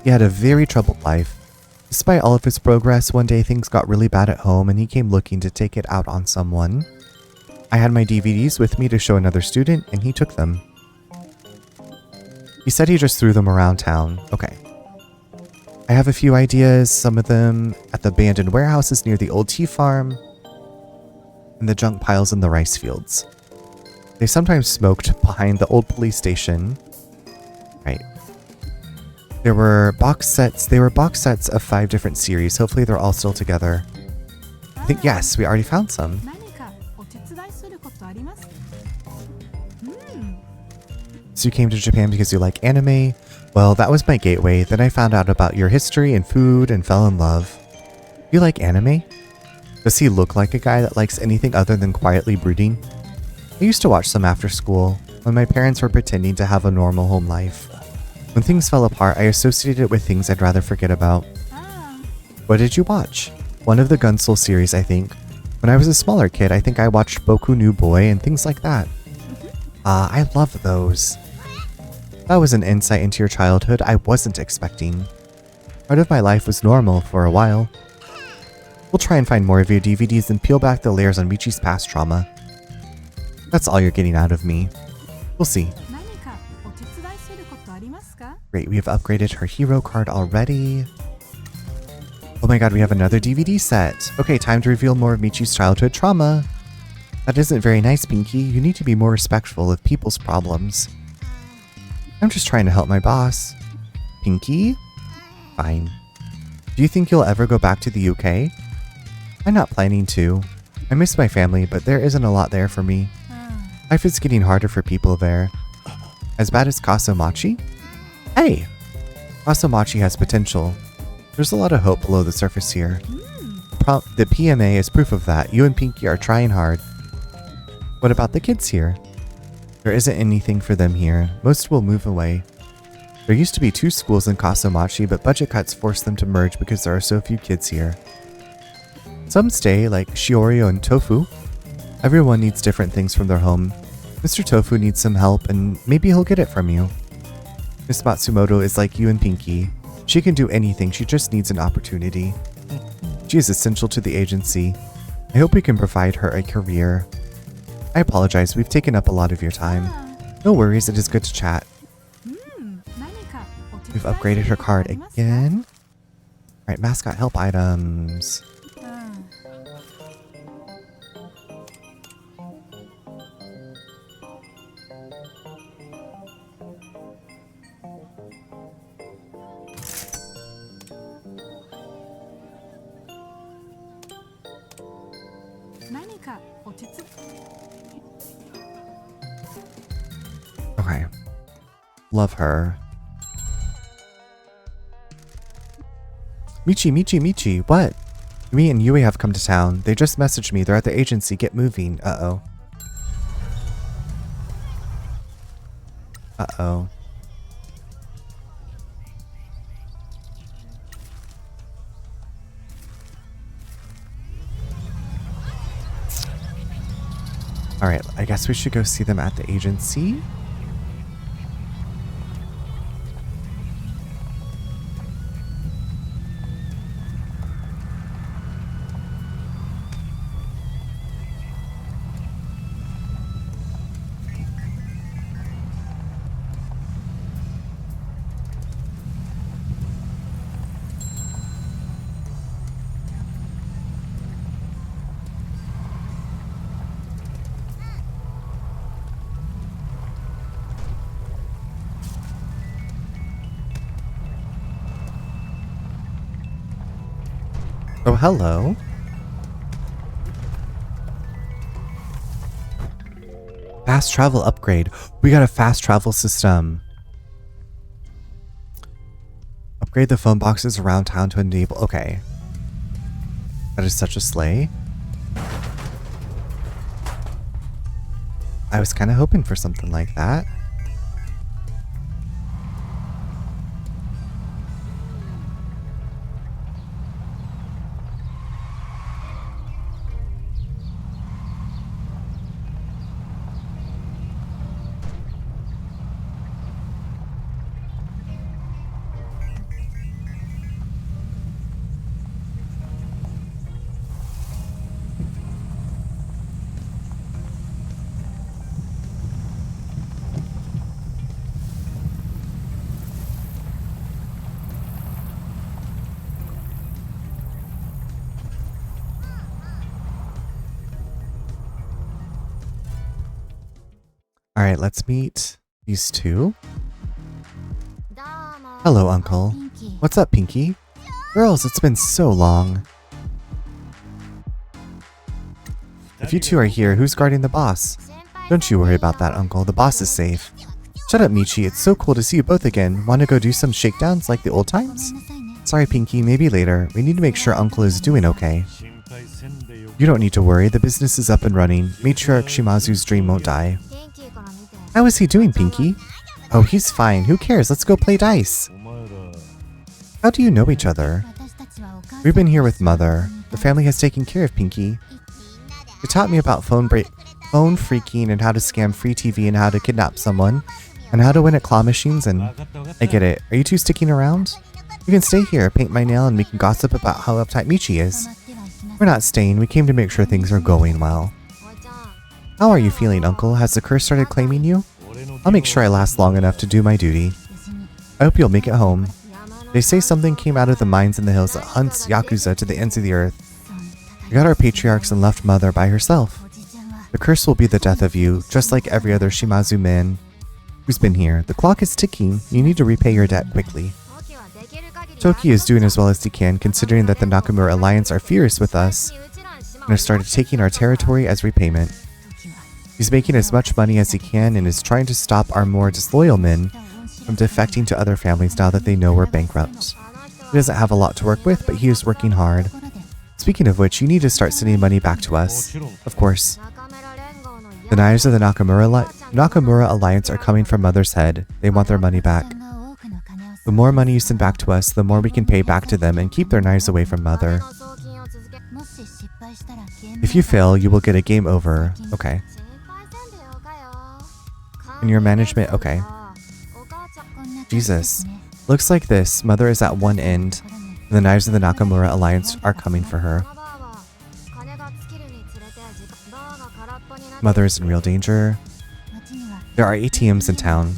Speaker 1: He had a very troubled life. Despite all of his progress, one day things got really bad at home and he came looking to take it out on someone. I had my DVDs with me to show another student and he took them. He said he just threw them around town. Okay. I have a few ideas, some of them at the abandoned warehouses near the old tea farm and the junk piles in the rice fields. They sometimes smoked behind the old police station. Right. They were box sets of 5 different series. Hopefully they're all still together. I think, yes, we already found some. So you came to Japan because you like anime? Well, that was my gateway. Then I found out about your history and food and fell in love. You like anime? Does he look like a guy that likes anything other than quietly brooding? I used to watch some after school, when my parents were pretending to have a normal home life. When things fell apart, I associated it with things I'd rather forget about. What did you watch? One of the Gun Soul series, I think. When I was a smaller kid, I think I watched Boku no Boy and things like that. I love those. That was an insight into your childhood I wasn't expecting. Part of my life was normal for a while. We'll try and find more of your DVDs and peel back the layers on Michi's past trauma. That's all you're getting out of me. We'll see. Great, we have upgraded her hero card already. Oh my god, we have another DVD set. Okay, time to reveal more of Michi's childhood trauma. That isn't very nice, Pinky. You need to be more respectful of people's problems. I'm just trying to help my boss. Pinky? Fine. Do you think you'll ever go back to the UK? I'm not planning to. I miss my family, but there isn't a lot there for me. Life is getting harder for people there. As bad as Kaso-Machi? Hey! Kaso-Machi has potential. There's a lot of hope below the surface here. The PMA is proof of that. You and Pinky are trying hard. What about the kids here? There isn't anything for them here. Most will move away. There used to be 2 schools in Kaso-Machi, but budget cuts forced them to merge because there are so few kids here. Some stay, like Shiorio and Tofu. Everyone needs different things from their home. Mr. Tofu needs some help, and maybe he'll get it from you. Miss Matsumoto is like you and Pinky. She can do anything, she just needs an opportunity. She is essential to the agency. I hope we can provide her a career. I apologize, we've taken up a lot of your time. No worries, it is good to chat. We've upgraded her card again. Alright, mascot help items. Okay. Love her. Michi, what? Me and Yui have come to town. They just messaged me. They're at the agency. Get moving. Uh-oh. Uh-oh. Alright, I guess we should go see them at the agency. Oh, hello. Fast travel upgrade. We got a fast travel system. Upgrade the phone boxes around town to enable... Okay. That is such a sleigh. I was kind of hoping for something like that. Alright, let's meet these two. Hello, Uncle. What's up, Pinky? Girls, it's been so long. If you two are here, who's guarding the boss? Don't you worry about that, Uncle. The boss is safe. Shut up, Michi. It's so cool to see you both again. Want to go do some shakedowns like the old times? Sorry, Pinky. Maybe later. We need to make sure Uncle is doing okay. You don't need to worry. The business is up and running. Matriarch Shimazu's dream won't die. How is he doing, Pinky? Oh, he's fine. Who cares? Let's go play dice. How do you know each other? We've been here with Mother. The family has taken care of Pinky. They taught me about phone freaking and how to scam free TV and how to kidnap someone and how to win at claw machines and... I get it. Are you two sticking around? You can stay here, paint my nail, and we can gossip about how uptight Michi is. We're not staying. We came to make sure things are going well. How are you feeling, Uncle? Has the curse started claiming you? I'll make sure I last long enough to do my duty. I hope you'll make it home. They say something came out of the mines in the hills that hunts Yakuza to the ends of the earth. We got our patriarchs and left Mother by herself. The curse will be the death of you, just like every other Shimazu man who's been here. The clock is ticking. You need to repay your debt quickly. Toki is doing as well as he can, considering that the Nakamura Alliance are furious with us and have started taking our territory as repayment. He's making as much money as he can and is trying to stop our more disloyal men from defecting to other families now that they know we're bankrupt. He doesn't have a lot to work with, but he is working hard. Speaking of which, you need to start sending money back to us. Of course. The knives of the Nakamura Alliance are coming from Mother's head. They want their money back. The more money you send back to us, the more we can pay back to them and keep their knives away from Mother. If you fail, you will get a game over. Okay. And your management, okay. Jesus. Looks like this. Mother is at one end. And the knives of the Nakamura Alliance are coming for her. Mother is in real danger. There are ATMs in town.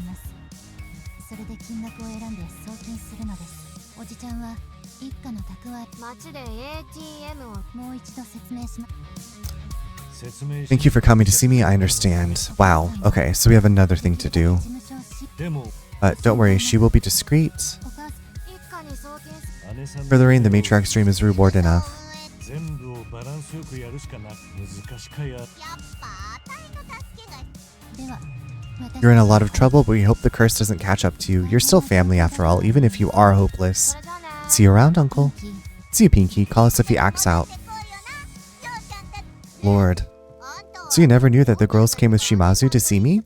Speaker 1: Thank you for coming to see me, I understand. Wow, okay, so we have another thing to do. But don't worry, she will be discreet. Furthering the matriarch's dream is reward enough. You're in a lot of trouble, but we hope the curse doesn't catch up to you. You're still family after all, even if you are hopeless. See you around, Uncle. See you, Pinky. Call us if he acts out. Lord. So you never knew that the girls came with Shimazu to see me?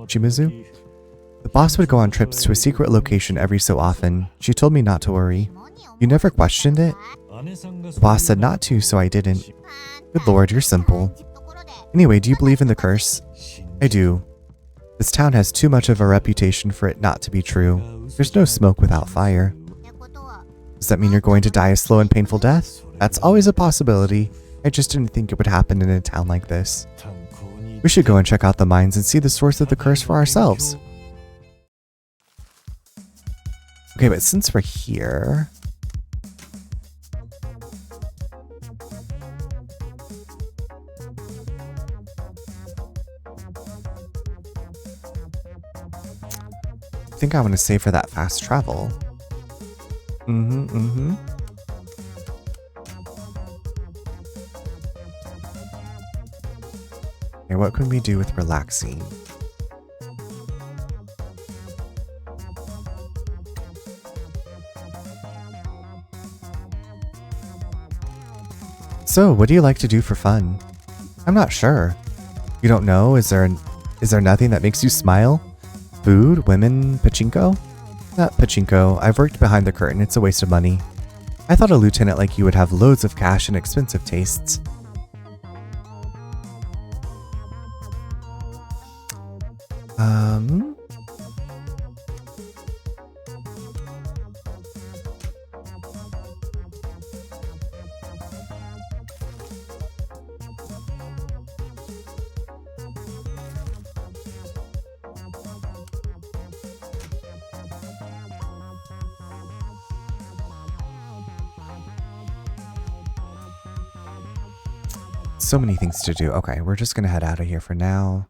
Speaker 1: Shimazu? The boss would go on trips to a secret location every so often. She told me not to worry. You never questioned it? The boss said not to, so I didn't. Good lord, you're simple. Anyway, do you believe in the curse? I do. This town has too much of a reputation for it not to be true. There's no smoke without fire. Does that mean you're going to die a slow and painful death? That's always a possibility. I just didn't think it would happen in a town like this. We should go and check out the mines and see the source of the curse for ourselves. Okay, but since we're here... I think I want to save for that fast travel. Okay, what can we do with relaxing? So, what do you like to do for fun? I'm not sure. You don't know? Is there nothing that makes you smile? Food, women, pachinko? Not pachinko. I've worked behind the curtain. It's a waste of money. I thought a lieutenant like you would have loads of cash and expensive tastes. So many things to do. Okay, we're just gonna head out of here for now.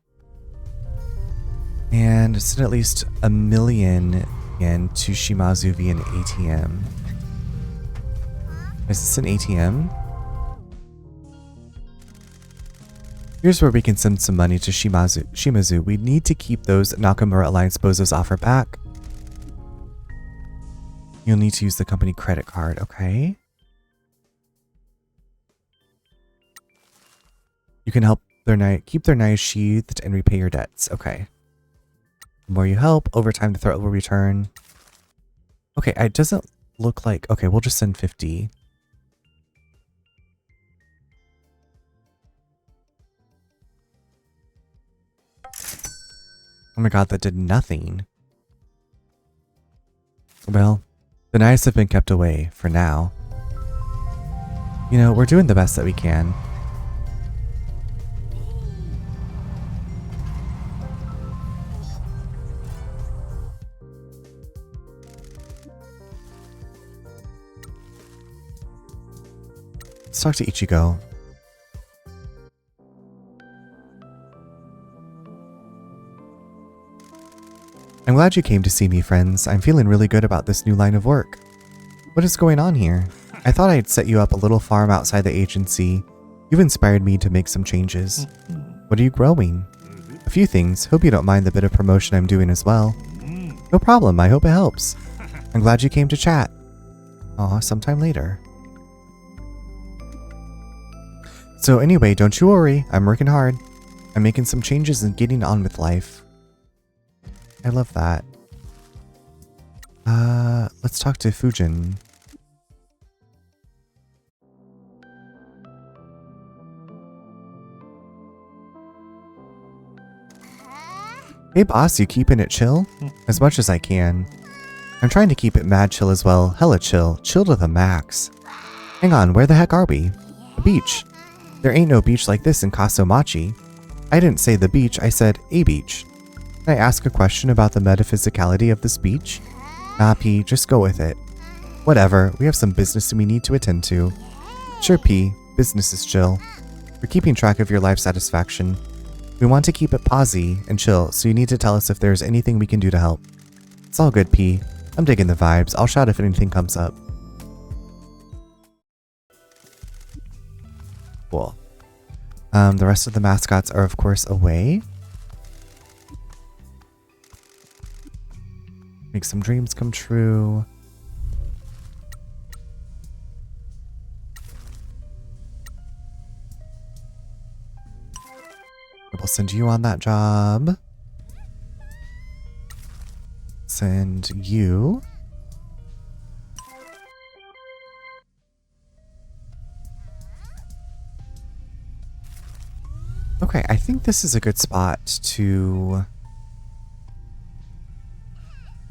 Speaker 1: And send at least 1,000,000 yen to Shimazu via an ATM. Is this an ATM? Here's where we can send some money to Shimazu. We need to keep those Nakamura Alliance bozos off her back. You'll need to use the company credit card, okay? You can help keep their knives sheathed and repay your debts. Okay. The more you help, over time the threat will return. Okay, it doesn't look like... Okay, we'll just send 50. Oh my god, that did nothing. Well, the knives have been kept away for now. You know, we're doing the best that we can. Let's talk to Ichigo. I'm glad you came to see me, friends. I'm feeling really good about this new line of work. What is going on here? I thought I'd set you up a little farm outside the agency. You've inspired me to make some changes. What are you growing? A few things. Hope you don't mind the bit of promotion I'm doing as well. No problem. I hope it helps. I'm glad you came to chat. Aw, sometime later. So anyway, don't you worry. I'm working hard. I'm making some changes and getting on with life. I love that. Let's talk to Fujin. Hey boss, you keeping it chill? As much as I can. I'm trying to keep it mad chill as well. Hella chill. Chill to the max. Hang on, where the heck are we? A beach. There ain't no beach like this in Kaso-Machi. I didn't say the beach, I said a beach. Can I ask a question about the metaphysicality of this beach? Nah, P, just go with it. Whatever, we have some business we need to attend to. Sure, P, business is chill. We're keeping track of your life satisfaction. We want to keep it posy and chill, so you need to tell us if there's anything we can do to help. It's all good, P. I'm digging the vibes. I'll shout if anything comes up. Cool. The rest of the mascots are, of course, away. Make some dreams come true. We'll send you on that job. Send you. Okay, I think this is a good spot to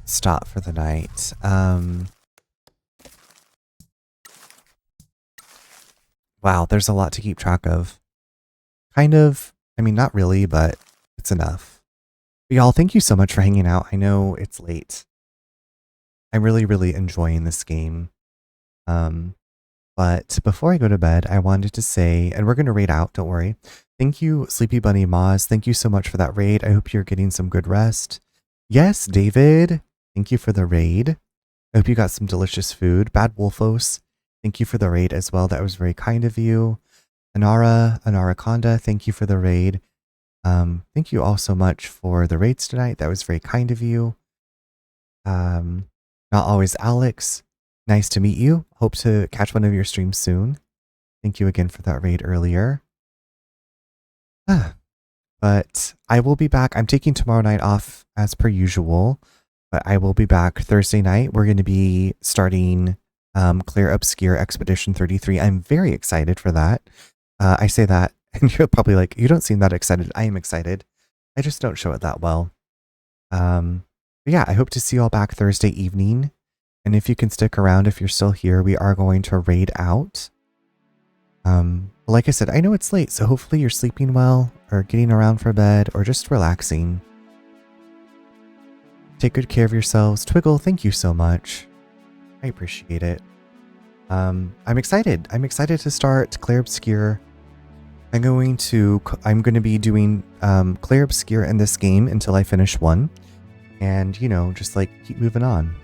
Speaker 1: stop for the night. Wow, there's a lot to keep track of. Kind of, I mean, not really, but it's enough. But y'all, thank you so much for hanging out. I know it's late. I'm really, really enjoying this game. But before I go to bed, I wanted to say, and we're going to raid out, don't worry. Thank you, Sleepy Bunny Moz. Thank you so much for that raid. I hope you're getting some good rest. Yes, David. Thank you for the raid. I hope you got some delicious food. Bad Wolfos. Thank you for the raid as well. That was very kind of you. Anara Konda, thank you for the raid. Thank you all so much for the raids tonight. That was very kind of you. Not always Alex. Nice to meet you. Hope to catch one of your streams soon. Thank you again for that raid earlier. But I will be back. I'm taking tomorrow night off as per usual, but I will be back Thursday night. We're going to be starting Clear Obscure Expedition 33. I'm very excited for that. I say that, and you're probably like, you don't seem that excited. I am excited. I just don't show it that well. But yeah, I hope to see you all back Thursday evening. And if you can stick around, if you're still here, we are going to raid out. Like I said, I know it's late, so hopefully you're sleeping well, or getting around for bed, or just relaxing. Take good care of yourselves. Twiggle, thank you so much. I appreciate it. I'm excited. I'm excited to start Clear Obscure. I'm going to be doing Clear Obscure in this game until I finish one. And, you know, just like keep moving on.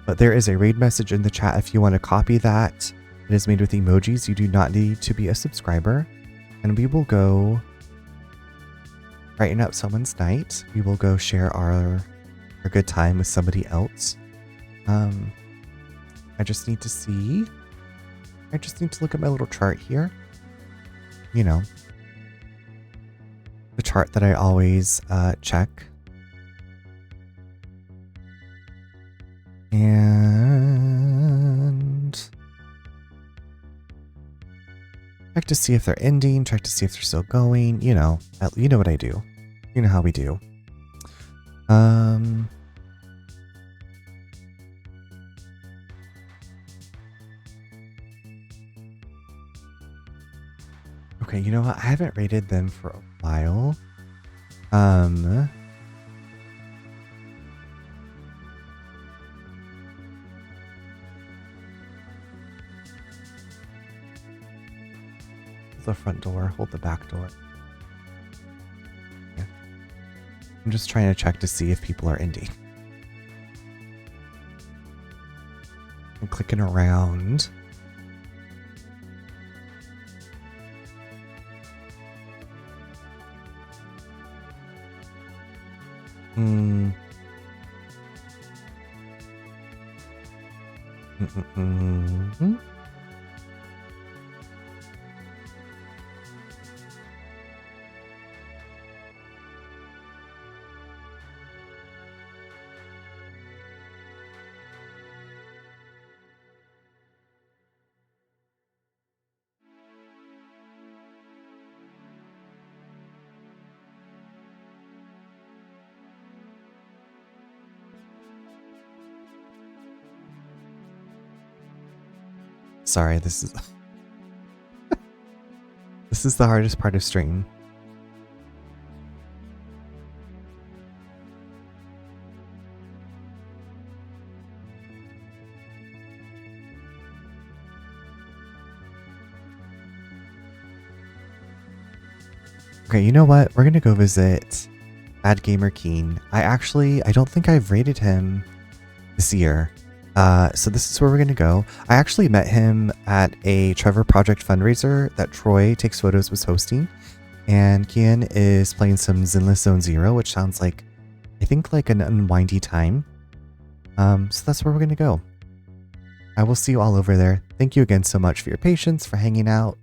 Speaker 1: But there is a raid message in the chat if you want to copy that. It is made with emojis. You do not need to be a subscriber. And we will go brighten up someone's night. We will go share our good time with somebody else. I just need to see. I just need to look at my little chart here. You know, the chart that I always check. And check to see if they're ending, check to see if they're still going, you know what I do. You know how we do. Okay, you know what? I haven't rated them for a while. The front door, hold the back door. Yeah. I'm just trying to check to see if people are ending. I'm clicking around. Sorry, this is this is the hardest part of stream. Okay, you know what? We're gonna go visit Bad Gamer Keen. I don't think I've rated him this year. So this is where we're going to go. I actually met him at a Trevor Project fundraiser that Troy Takes Photos was hosting. And Kian is playing some Zenless Zone Zero, which sounds like, I think, like an unwindy time. So that's where we're going to go. I will see you all over there. Thank you again so much for your patience, for hanging out.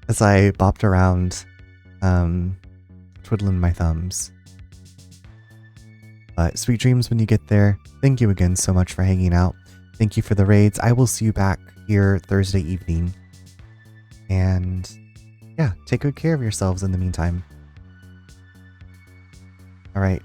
Speaker 1: As I bopped around, twiddling my thumbs. But sweet dreams when you get there. Thank you again so much for hanging out. Thank you for the raids. I will see you back here Thursday evening. And yeah, take good care of yourselves in the meantime. All right.